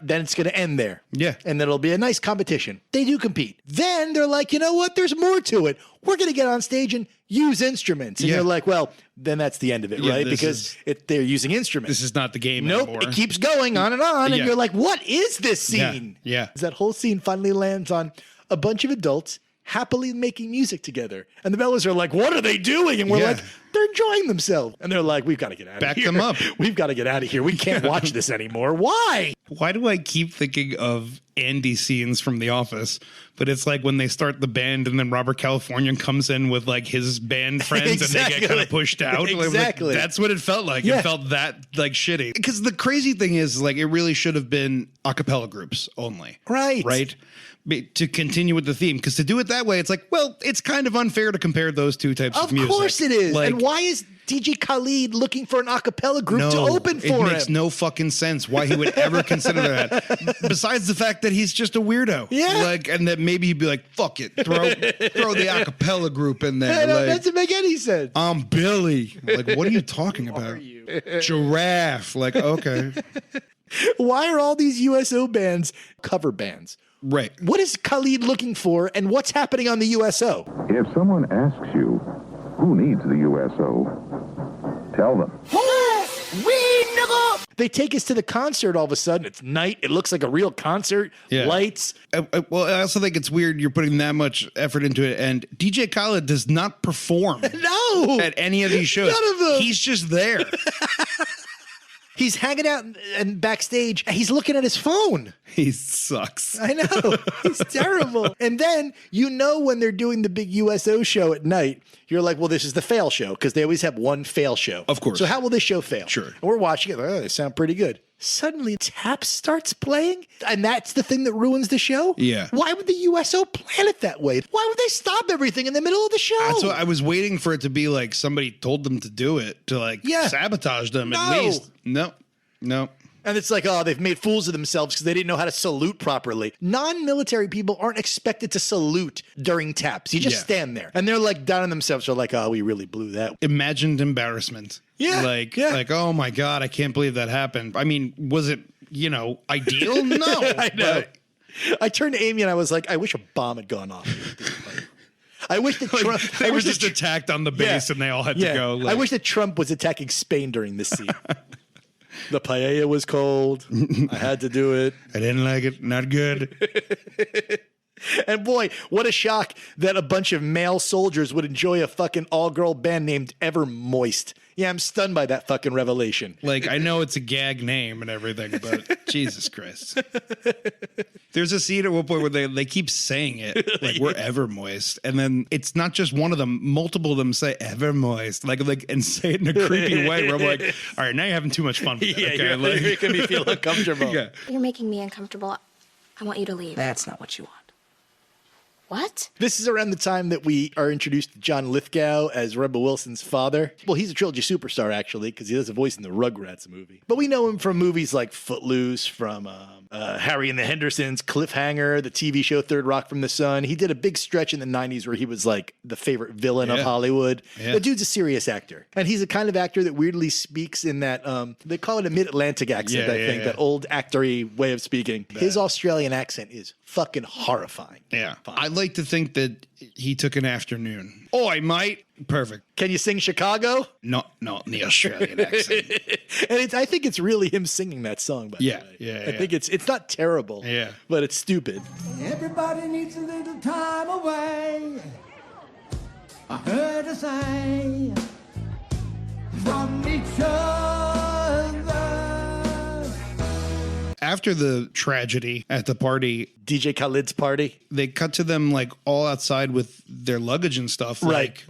Speaker 2: then it's going to end there.
Speaker 3: Yeah.
Speaker 2: And then it'll be a nice competition. They do compete. Then they're like, you know what? There's more to it. We're going to get on stage and use instruments. And you're like, well, then that's the end of it, right? Because they're using instruments.
Speaker 3: This is not the game
Speaker 2: nope,
Speaker 3: anymore.
Speaker 2: It keeps going on. And you're like, what is this scene?
Speaker 3: Yeah.
Speaker 2: That whole scene finally lands on a bunch of adults happily making music together. And the Bellas are like, what are they doing? And we're like, they're enjoying themselves. And they're like, we've got to get out of here.
Speaker 3: Back them up.
Speaker 2: We've got to get out of here. We can't watch this anymore. Why?
Speaker 3: Why do I keep thinking of Andy scenes from The Office? But it's like when they start the band and then Robert California comes in with like his band friends and they get kind of pushed out.
Speaker 2: Exactly.
Speaker 3: Like, that's what it felt like.
Speaker 2: Yeah.
Speaker 3: It felt that like shitty. Because the crazy thing is like it really should have been a cappella groups only.
Speaker 2: Right.
Speaker 3: Right. To continue with the theme. Because to do it that way, it's like, well, it's kind of unfair to compare those 2 types of music.
Speaker 2: Of course it is.
Speaker 3: Like,
Speaker 2: and why is DJ Khaled looking for an a cappella group to open for him?
Speaker 3: It makes no fucking sense why he would ever consider that. Besides the fact that he's just a weirdo.
Speaker 2: Yeah.
Speaker 3: Like, and that maybe he'd be like, fuck it. Throw the a cappella group in there.
Speaker 2: That
Speaker 3: Like,
Speaker 2: doesn't make any sense.
Speaker 3: I'm Billy. Like, what are you talking about? Giraffe. Like, okay.
Speaker 2: Why are all these USO bands cover bands?
Speaker 3: Right.
Speaker 2: What is Khalid looking for and what's happening on the USO?
Speaker 8: If someone asks you, who needs the USO? Tell them.
Speaker 2: They take us to the concert all of a sudden. It's night. It looks like a real concert.
Speaker 3: Yeah.
Speaker 2: Lights.
Speaker 3: Well, I also think it's weird you're putting that much effort into it. And DJ Khaled does not perform
Speaker 2: no.
Speaker 3: at any of these shows.
Speaker 2: None of them.
Speaker 3: He's just there.
Speaker 2: He's hanging out and backstage. He's looking at his phone.
Speaker 3: He sucks.
Speaker 2: I know. He's terrible. And then when they're doing the big USO show at night, you're like, well, this is the fail show because they always have one fail show.
Speaker 3: Of course.
Speaker 2: So how will this show fail?
Speaker 3: Sure.
Speaker 2: And we're watching it. Oh, they sound pretty good. Suddenly, Tap starts playing, and that's the thing that ruins the show?
Speaker 3: Yeah.
Speaker 2: Why would the USO plan it that way? Why would they stop everything in the middle of the show?
Speaker 3: That's what I was waiting for it to be like somebody told them to do it, to like sabotage them at least. No.
Speaker 2: And it's like, oh, they've made fools of themselves because they didn't know how to salute properly. Non-military people aren't expected to salute during taps. You just stand there. And they're like down on themselves. They're like, oh, we really blew that.
Speaker 3: Imagined embarrassment.
Speaker 2: Yeah.
Speaker 3: Like, oh my God, I can't believe that happened. I mean, was it, ideal? No.
Speaker 2: I know. I turned to Amy and I was like, I wish a bomb had gone off. I wish that Trump...
Speaker 3: They were just attacked on the base and they all had to go.
Speaker 2: I wish that Trump was attacking Spain during this scene. The paella was cold. I had to do it.
Speaker 3: I didn't like it. Not good.
Speaker 2: And boy, what a shock that a bunch of male soldiers would enjoy a fucking all-girl band named Evermoist. Yeah, I'm stunned by that fucking revelation.
Speaker 3: Like, I know it's a gag name and everything, but Jesus Christ. There's a scene at one point where they keep saying it, like, we're ever moist. And then it's not just one of them, multiple of them say ever moist, like, and say it in a creepy way where I'm like, all right, now you're having too much fun with it.
Speaker 2: Yeah,
Speaker 3: okay?
Speaker 2: you're making me feel uncomfortable.
Speaker 3: Yeah.
Speaker 12: You're making me uncomfortable. I want you to leave.
Speaker 9: That's not what you want.
Speaker 12: What?
Speaker 2: This is around the time that we are introduced to John Lithgow as Rebel Wilson's father. Well, he's a Trilogy superstar, actually, because he does a voice in the Rugrats movie. But we know him from movies like Footloose, from Harry and the Hendersons, Cliffhanger, the TV show Third Rock from the Sun. He did a big stretch in the 90s where he was like the favorite villain of Hollywood.
Speaker 3: Yeah.
Speaker 2: The dude's a serious actor. And he's a kind of actor that weirdly speaks in that, they call it a mid-Atlantic accent, I think, that old actory way of speaking. His Australian accent is fucking horrifying.
Speaker 3: Yeah. I'd like to think that he took an afternoon. Oh, I might. Perfect.
Speaker 2: Can you sing Chicago?
Speaker 3: No, in the Australian accent.
Speaker 2: And I think it's really him singing that song, by the way.
Speaker 3: Yeah.
Speaker 2: I think it's not terrible, but it's stupid.
Speaker 6: Everybody needs a little time away. I heard her say from each other.
Speaker 3: After the tragedy at the party,
Speaker 2: DJ Khaled's party,
Speaker 3: they cut to them like all outside with their luggage and stuff.
Speaker 2: Right.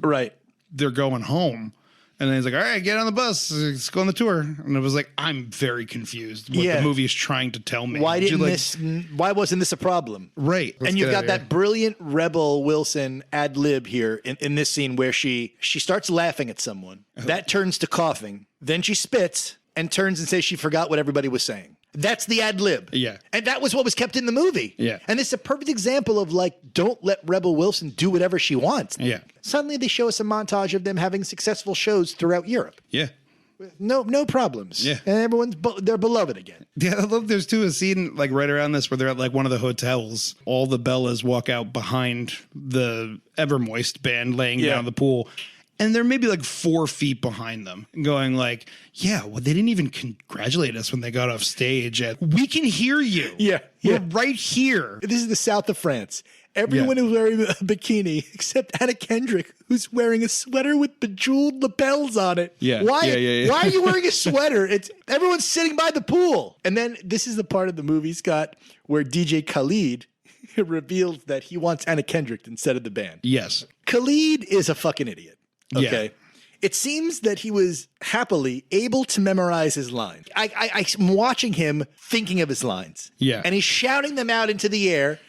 Speaker 3: They're going home. And then he's like, all right, get on the bus. Let's go on the tour. And it was like, I'm very confused what the movie is trying to tell me.
Speaker 2: Why wasn't this a problem?
Speaker 3: Right.
Speaker 2: And you've got that brilliant Rebel Wilson ad lib here in this scene where she starts laughing at someone. That turns to coughing. Then she spits and turns and says she forgot what everybody was saying. That's the ad lib.
Speaker 3: Yeah.
Speaker 2: And that was what was kept in the movie.
Speaker 3: Yeah.
Speaker 2: And it's a perfect example of like, don't let Rebel Wilson do whatever she wants.
Speaker 3: Yeah.
Speaker 2: Suddenly they show us a montage of them having successful shows throughout Europe.
Speaker 3: Yeah.
Speaker 2: No problems.
Speaker 3: Yeah.
Speaker 2: And they're beloved again.
Speaker 3: Yeah, I love there's a scene like right around this where they're at like one of the hotels. All the Bellas walk out behind the Evermoist band laying down the pool. And they're maybe like 4 feet behind them going like, yeah, well, they didn't even congratulate us when they got off stage. We can hear you.
Speaker 2: Yeah.
Speaker 3: We're right here.
Speaker 2: This is the south of France. Everyone is wearing a bikini except Anna Kendrick, who's wearing a sweater with bejeweled lapels on it.
Speaker 3: Yeah.
Speaker 2: Why are you wearing a sweater? Everyone's sitting by the pool. And then this is the part of the movie, Scott, where DJ Khaled reveals that he wants Anna Kendrick instead of the band.
Speaker 3: Yes.
Speaker 2: Khaled is a fucking idiot. Okay.
Speaker 3: Yeah.
Speaker 2: It seems that he was happily able to memorize his lines. I'm watching him thinking of his lines.
Speaker 3: Yeah.
Speaker 2: And he's shouting them out into the air.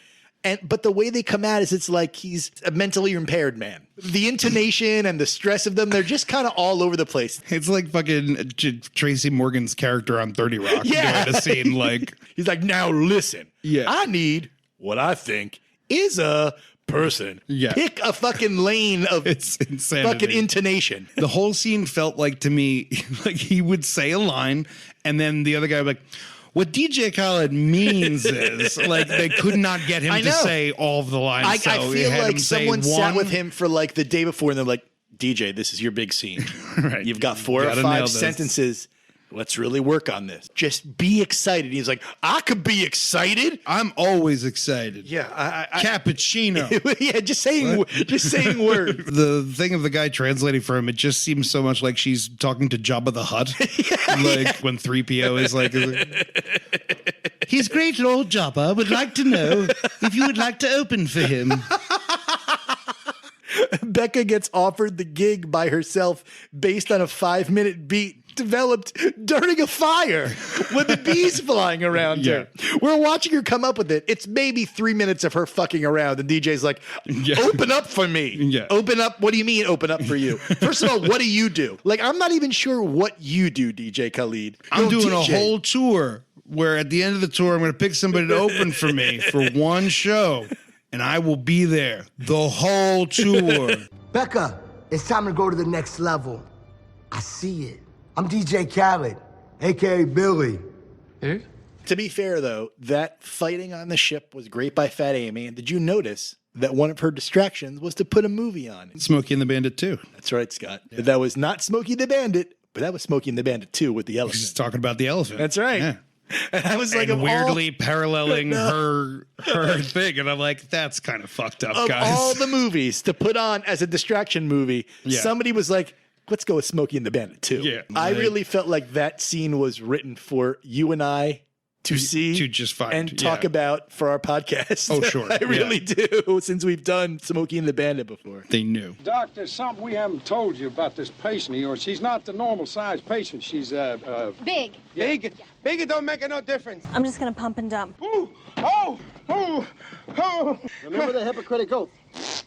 Speaker 2: But the way they come out is it's like he's a mentally impaired man. The intonation and the stress of them, they're just kind of all over the place.
Speaker 3: It's like fucking Tracy Morgan's character on 30 Rock.
Speaker 2: Yeah.
Speaker 3: Doing a scene like.
Speaker 2: He's like, now listen.
Speaker 3: Yeah.
Speaker 2: I need what I think is a person.
Speaker 3: Yeah.
Speaker 2: Pick a fucking lane of
Speaker 3: it's insanity.
Speaker 2: Fucking intonation.
Speaker 3: The whole scene felt like to me, like he would say a line and then the other guy would be like, what DJ Khaled means is like they could not get him to say all of the lines.
Speaker 2: I
Speaker 3: so
Speaker 2: feel
Speaker 3: had
Speaker 2: like
Speaker 3: him say
Speaker 2: someone sat
Speaker 3: one.
Speaker 2: with him for like the day before and they're like, DJ, this is your big scene.
Speaker 3: Right.
Speaker 2: You've got 4 or
Speaker 3: Gotta nail
Speaker 2: 5
Speaker 3: this.
Speaker 2: sentences. let's really work on this. Just be excited. He's like, I could be excited.
Speaker 3: I'm always excited.
Speaker 2: Yeah,
Speaker 3: Cappuccino.
Speaker 2: Yeah, just saying words.
Speaker 3: The thing of the guy translating for him, it just seems so much like she's talking to Jabba the Hutt. Like when 3PO is like, His great Lord Jabba would like to know if you would like to open for him.
Speaker 2: Becca gets offered the gig by herself based on a 5-minute beat developed during a fire with the bees flying around her. We're watching her come up with it. It's maybe 3 minutes of her fucking around. And DJ's like, open up for me.
Speaker 3: Yeah.
Speaker 2: Open up. What do you mean open up for you? First of all, what do you do? Like, I'm not even sure what you do, DJ Khalid.
Speaker 3: I'm doing
Speaker 2: DJ.
Speaker 3: a whole tour where at the end of the tour, I'm going to pick somebody to open for me for one show. And I will be there the whole tour.
Speaker 9: Becca, it's time to go to the next level. I see it. I'm DJ Khaled, a.k.a. Billy.
Speaker 2: To be fair, though, that fighting on the ship was great by Fat Amy. And did you notice that one of her distractions was to put a movie on?
Speaker 3: Smokey and the Bandit 2.
Speaker 2: That's right, Scott. Yeah. That was not Smokey the Bandit, but that was Smokey and the Bandit 2 with the elephant.
Speaker 3: She's talking about the elephant.
Speaker 2: That's right.
Speaker 3: Yeah.
Speaker 2: And I was like,
Speaker 3: and weirdly paralleling her thing, and I'm like, that's kind of fucked up,
Speaker 2: of
Speaker 3: guys.
Speaker 2: all the movies to put on as a distraction movie, somebody was like, let's go with Smokey and the Bandit 2.
Speaker 3: Yeah,
Speaker 2: I really felt like that scene was written for you and I to see
Speaker 3: to just find
Speaker 2: and talk about for our podcast.
Speaker 3: Oh, sure.
Speaker 2: I really do, since we've done Smokey and the Bandit before.
Speaker 3: They knew.
Speaker 11: Doc, there's something we haven't told you about this patient of yours. She's not the normal size patient. She's
Speaker 13: Big.
Speaker 11: big. Big, it don't make no difference.
Speaker 20: I'm just going to pump and dump.
Speaker 11: Ooh, oh. Remember the hypocritical.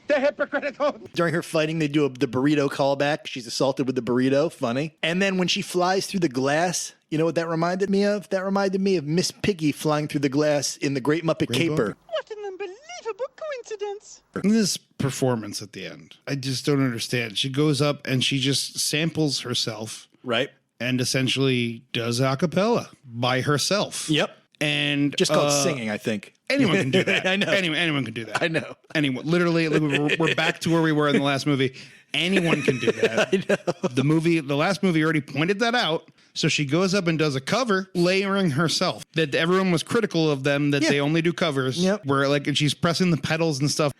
Speaker 11: The hypocritical.
Speaker 2: During her fighting, they do the burrito callback. She's assaulted with the burrito. Funny. And then when she flies through the glass, you know what that reminded me of? That reminded me of Miss Piggy flying through the glass in The Great Muppet Caper.
Speaker 11: What an unbelievable coincidence.
Speaker 3: This performance at the end, I just don't understand. She goes up and she just samples herself.
Speaker 2: Right.
Speaker 3: And essentially does a cappella by herself.
Speaker 2: Yep.
Speaker 3: And
Speaker 2: just called singing, I think.
Speaker 3: Anyone can do that.
Speaker 2: I know.
Speaker 3: Anyone can do that.
Speaker 2: I know.
Speaker 3: Anyone. Literally, we're back to where we were in the last movie. Anyone can do that.
Speaker 2: I know.
Speaker 3: The last movie already pointed that out. So she goes up and does a cover, layering herself. That everyone was critical of them, that they only do covers.
Speaker 2: Yep.
Speaker 3: Where like, and she's pressing the pedals and stuff.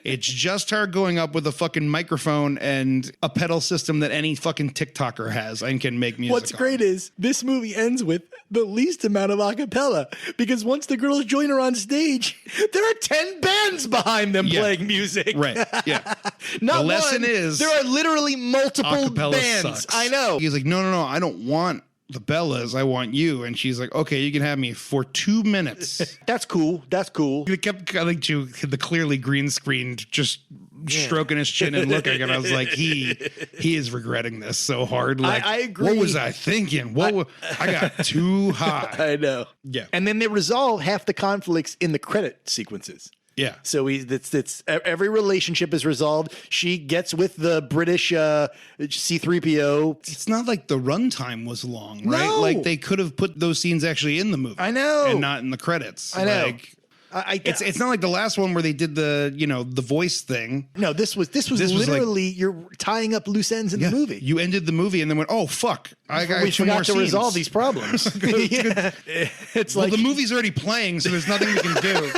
Speaker 3: It's just her going up with a fucking microphone and a pedal system that any fucking TikToker has and can make music.
Speaker 2: What's great is this movie ends with the least amount of acapella, because once the girls join her on stage, there are 10 bands behind them playing music.
Speaker 3: Right. Yeah.
Speaker 2: Not
Speaker 3: the lesson
Speaker 2: one.
Speaker 3: is
Speaker 2: there are literally multiple
Speaker 3: acapella
Speaker 2: bands.
Speaker 3: Sucks.
Speaker 2: I know.
Speaker 3: He's like, no, I don't want the Bellas. I want you. And she's like, okay, you can have me for 2 minutes.
Speaker 2: That's cool. That's cool.
Speaker 3: He kept like to the clearly green screened, just stroking his chin and looking, and I was like, he is regretting this so hard. Like,
Speaker 2: I agree.
Speaker 3: What was I thinking? I got too high.
Speaker 2: I know.
Speaker 3: Yeah.
Speaker 2: And then they resolve half the conflicts in the credit sequences.
Speaker 3: Yeah.
Speaker 2: So it's every relationship is resolved. She gets with the British C-3PO.
Speaker 3: It's not like the runtime was long, right?
Speaker 2: No.
Speaker 3: Like they could have put those scenes actually in the movie.
Speaker 2: I know.
Speaker 3: And not in the credits.
Speaker 2: I know.
Speaker 3: Like, it's not like the last one where they did the voice thing.
Speaker 2: No, this was literally you're tying up loose ends in the movie.
Speaker 3: You ended the movie and then went, oh fuck, I got
Speaker 2: we
Speaker 3: two
Speaker 2: forgot
Speaker 3: more
Speaker 2: to
Speaker 3: scenes.
Speaker 2: resolve these problems. Yeah. It's
Speaker 3: well,
Speaker 2: like
Speaker 3: the movie's already playing, so there's nothing we can do.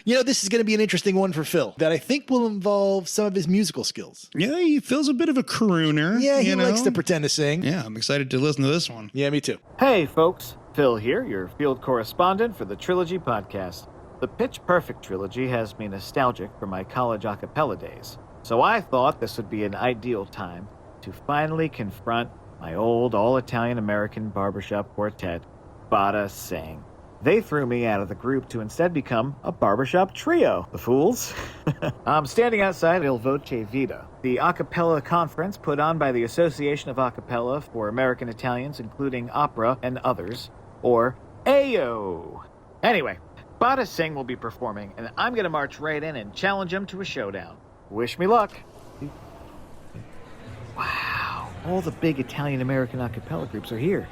Speaker 2: You know, this is going to be an interesting one for Phil that I think will involve some of his musical skills.
Speaker 3: Yeah, he feels a bit of a crooner.
Speaker 2: Yeah, he
Speaker 3: you know?
Speaker 2: likes to pretend to sing.
Speaker 3: Yeah, I'm excited to listen to this one.
Speaker 2: Yeah, me too.
Speaker 23: Hey, folks. Phil here, your field correspondent for the Trilogy podcast. The Pitch Perfect trilogy has me nostalgic for my college a cappella days. So I thought this would be an ideal time to finally confront my old all-Italian-American barbershop quartet, Bada Sing. They threw me out of the group to instead become a barbershop trio, the fools. I'm standing outside Il Voce Vita, the a cappella conference put on by the Association of A Cappella for American Italians, including opera and others, or AO. Anyway, Bada Sing will be performing, and I'm going to march right in and challenge him to a showdown. Wish me luck. Wow, all the big Italian-American a cappella groups are here.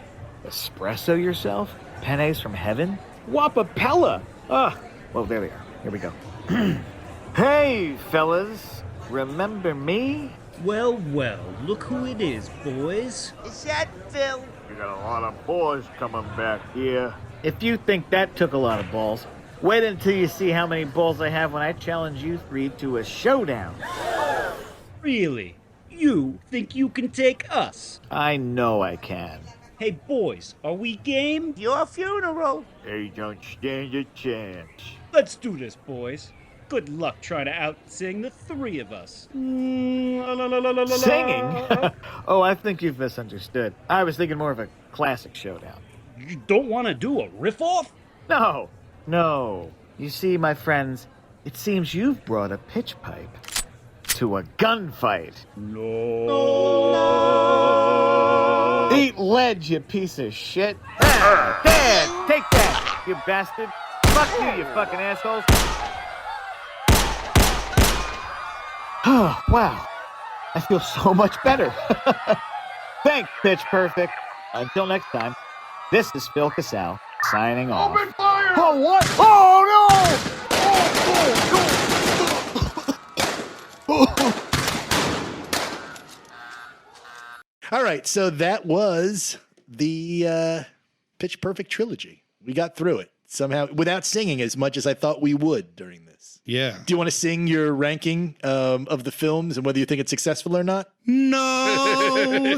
Speaker 23: Espresso yourself? Pennies from heaven? Wapapella! Well, there they are. Here we go. Hey, fellas. Remember me?
Speaker 15: Well, look who it is, boys.
Speaker 13: Is that Phil?
Speaker 23: We got a lot of boys coming back here. If you think that took a lot of balls, wait until you see how many balls I have when I challenge you three to a showdown.
Speaker 15: Really? You think you can take us?
Speaker 23: I know I can.
Speaker 15: Hey, boys, are we game?
Speaker 13: Your funeral.
Speaker 23: They don't stand a chance.
Speaker 15: Let's do this, boys. Good luck trying to out-sing the three of us.
Speaker 23: Singing? Oh, I think you've misunderstood. I was thinking more of a classic showdown.
Speaker 15: You don't want to do a riff-off?
Speaker 23: No. You see, my friends, it seems you've brought a pitch pipe to a gunfight.
Speaker 15: No.
Speaker 23: Eat lead, you piece of shit. Dad, take that, you bastard. Fuck you fucking assholes. Oh, wow. I feel so much better. Thanks, Pitch Perfect. Until next time, this is Phil Casal signing off.
Speaker 6: Open fire!
Speaker 23: Oh, what? Oh, no!
Speaker 2: All right, so that was the Pitch Perfect trilogy. We got through it somehow without singing as much as I thought we would during this.
Speaker 3: Yeah.
Speaker 2: Do you want to sing your ranking of the films and whether you think it's successful or not?
Speaker 3: No.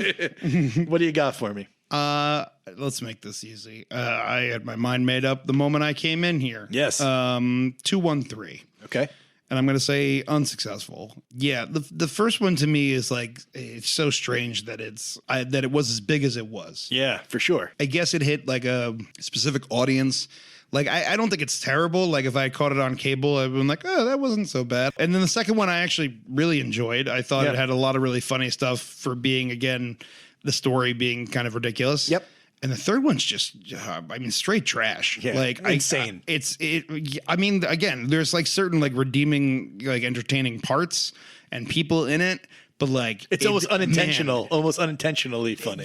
Speaker 2: What do you got for me?
Speaker 3: Let's make this easy. I had my mind made up the moment I came in here.
Speaker 2: Yes.
Speaker 3: 2-1-3.
Speaker 2: Okay.
Speaker 3: And I'm going to say unsuccessful. Yeah, the first one to me is like, it's so strange that that it was as big as it was.
Speaker 2: Yeah, for sure.
Speaker 3: I guess it hit like a specific audience. Like, I don't think it's terrible. Like, if I had caught it on cable, I'd been like, oh, that wasn't so bad. And then the second one I actually really enjoyed. I thought it had a lot of really funny stuff for being, again, the story being kind of ridiculous.
Speaker 2: Yep.
Speaker 3: And the third one's just, straight trash.
Speaker 2: Yeah,
Speaker 3: like
Speaker 2: insane.
Speaker 3: Again, there's like certain like redeeming, like entertaining parts and people in it, but like
Speaker 2: it's almost unintentional, almost unintentionally funny.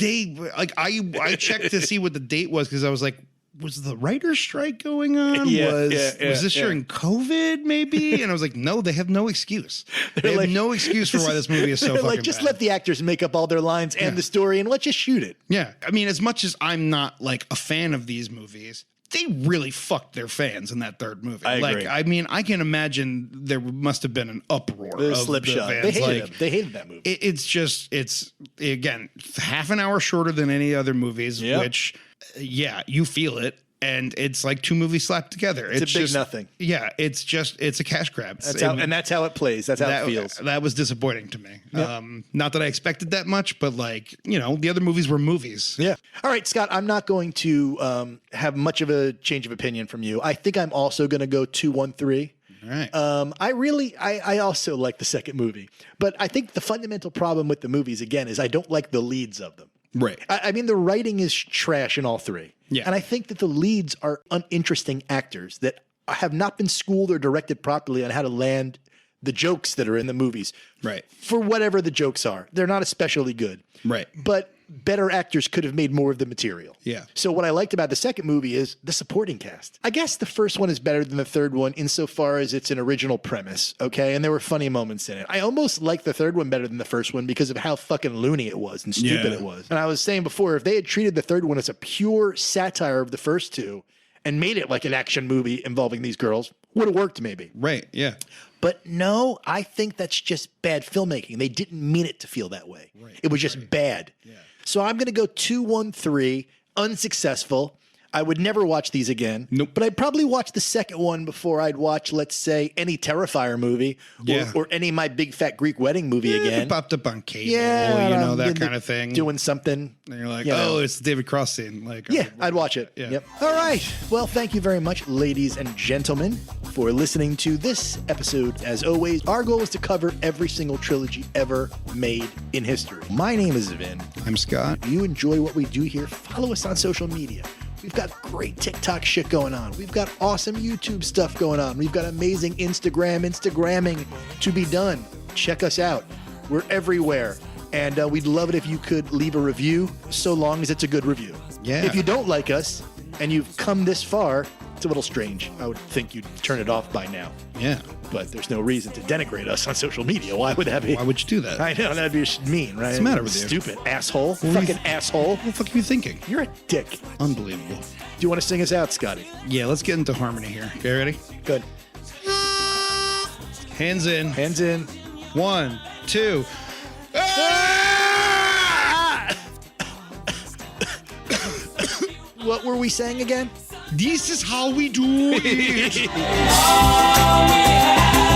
Speaker 3: I checked to see what the date was because I was like, was the writer's strike going on? Was this during COVID maybe? And I was like, no, they have no excuse. They have no excuse for why this movie is so fucking
Speaker 2: just
Speaker 3: bad.
Speaker 2: let the actors make up all their lines and the story and let's just shoot it.
Speaker 3: Yeah. I mean, as much as I'm not like a fan of these movies, they really fucked their fans in that third movie.
Speaker 2: I agree.
Speaker 3: I mean, I can imagine there must have been an uproar
Speaker 2: The
Speaker 3: of
Speaker 2: slipshod.
Speaker 3: the
Speaker 2: They
Speaker 3: fans.
Speaker 2: hated it. They hated that movie.
Speaker 3: It's again, half an hour shorter than any other movies, which, you feel it. And it's like two movies slapped together.
Speaker 2: It's a big
Speaker 3: just
Speaker 2: nothing.
Speaker 3: Yeah, it's a cash grab.
Speaker 2: That's how it plays. That's how it feels.
Speaker 3: That was disappointing to me.
Speaker 2: Yep.
Speaker 3: Not that I expected that much, but like, the other movies were movies.
Speaker 2: Yeah. All right, Scott, I'm not going to have much of a change of opinion from you. I think I'm also going to go 2-1-3.
Speaker 3: All right.
Speaker 2: I also like the second movie, but I think the fundamental problem with the movies, again, is I don't like the leads of them.
Speaker 3: Right.
Speaker 2: I mean, the writing is trash in all three.
Speaker 3: Yeah.
Speaker 2: And I think that the leads are uninteresting actors that have not been schooled or directed properly on how to land the jokes that are in the movies.
Speaker 3: Right.
Speaker 2: For whatever the jokes are. They're not especially good.
Speaker 3: Right.
Speaker 2: But better actors could have made more of the material.
Speaker 3: Yeah.
Speaker 2: So what I liked about the second movie is the supporting cast. I guess the first one is better than the third one insofar as it's an original premise, okay? And there were funny moments in it. I almost like the third one better than the first one because of how fucking loony it was and stupid it was. And I was saying before, if they had treated the third one as a pure satire of the first two and made it like an action movie involving these girls, would have worked maybe.
Speaker 3: Right, yeah.
Speaker 2: But no, I think that's just bad filmmaking. They didn't mean it to feel that way. Right, it was just bad. Yeah. So I'm going to go 2-1-3, unsuccessful. I would never watch these again.
Speaker 3: Nope.
Speaker 2: But I'd probably watch the second one before I'd watch, let's say, any Terrifier movie or any My Big Fat Greek Wedding movie again.
Speaker 3: It popped up on cable, that kind of thing.
Speaker 2: Doing something.
Speaker 3: And you're like, it's the David Cross scene. Like,
Speaker 2: I'd watch it.
Speaker 3: Yeah.
Speaker 2: Yep. All right. Well, thank you very much, ladies and gentlemen, for listening to this episode. As always, our goal is to cover every single trilogy ever made in history. My name is Vin.
Speaker 3: I'm Scott.
Speaker 2: If you enjoy what we do here, follow us on social media. We've got great TikTok shit going on. We've got awesome YouTube stuff going on. We've got amazing Instagramming to be done. Check us out. We're everywhere. And we'd love it if you could leave a review, so long as it's a good review.
Speaker 3: Yeah.
Speaker 2: If you don't like us and you've come this far, it's a little strange. I would think you'd turn it off by now.
Speaker 3: Yeah.
Speaker 2: But there's no reason to denigrate us on social media. Why would that be?
Speaker 3: Why would you do that?
Speaker 2: I know, that'd be mean, right?
Speaker 3: What's the matter with you?
Speaker 2: Stupid asshole. Fucking asshole.
Speaker 3: What the fuck are you thinking?
Speaker 2: You're a dick.
Speaker 3: Unbelievable.
Speaker 2: Do you want to sing us out, Scotty?
Speaker 3: Yeah, let's get into harmony here. Okay, ready?
Speaker 2: Good.
Speaker 3: Hands in.
Speaker 2: Hands in.
Speaker 3: 1, 2.
Speaker 2: What were we saying again?
Speaker 3: This is how we do it.
Speaker 6: All we have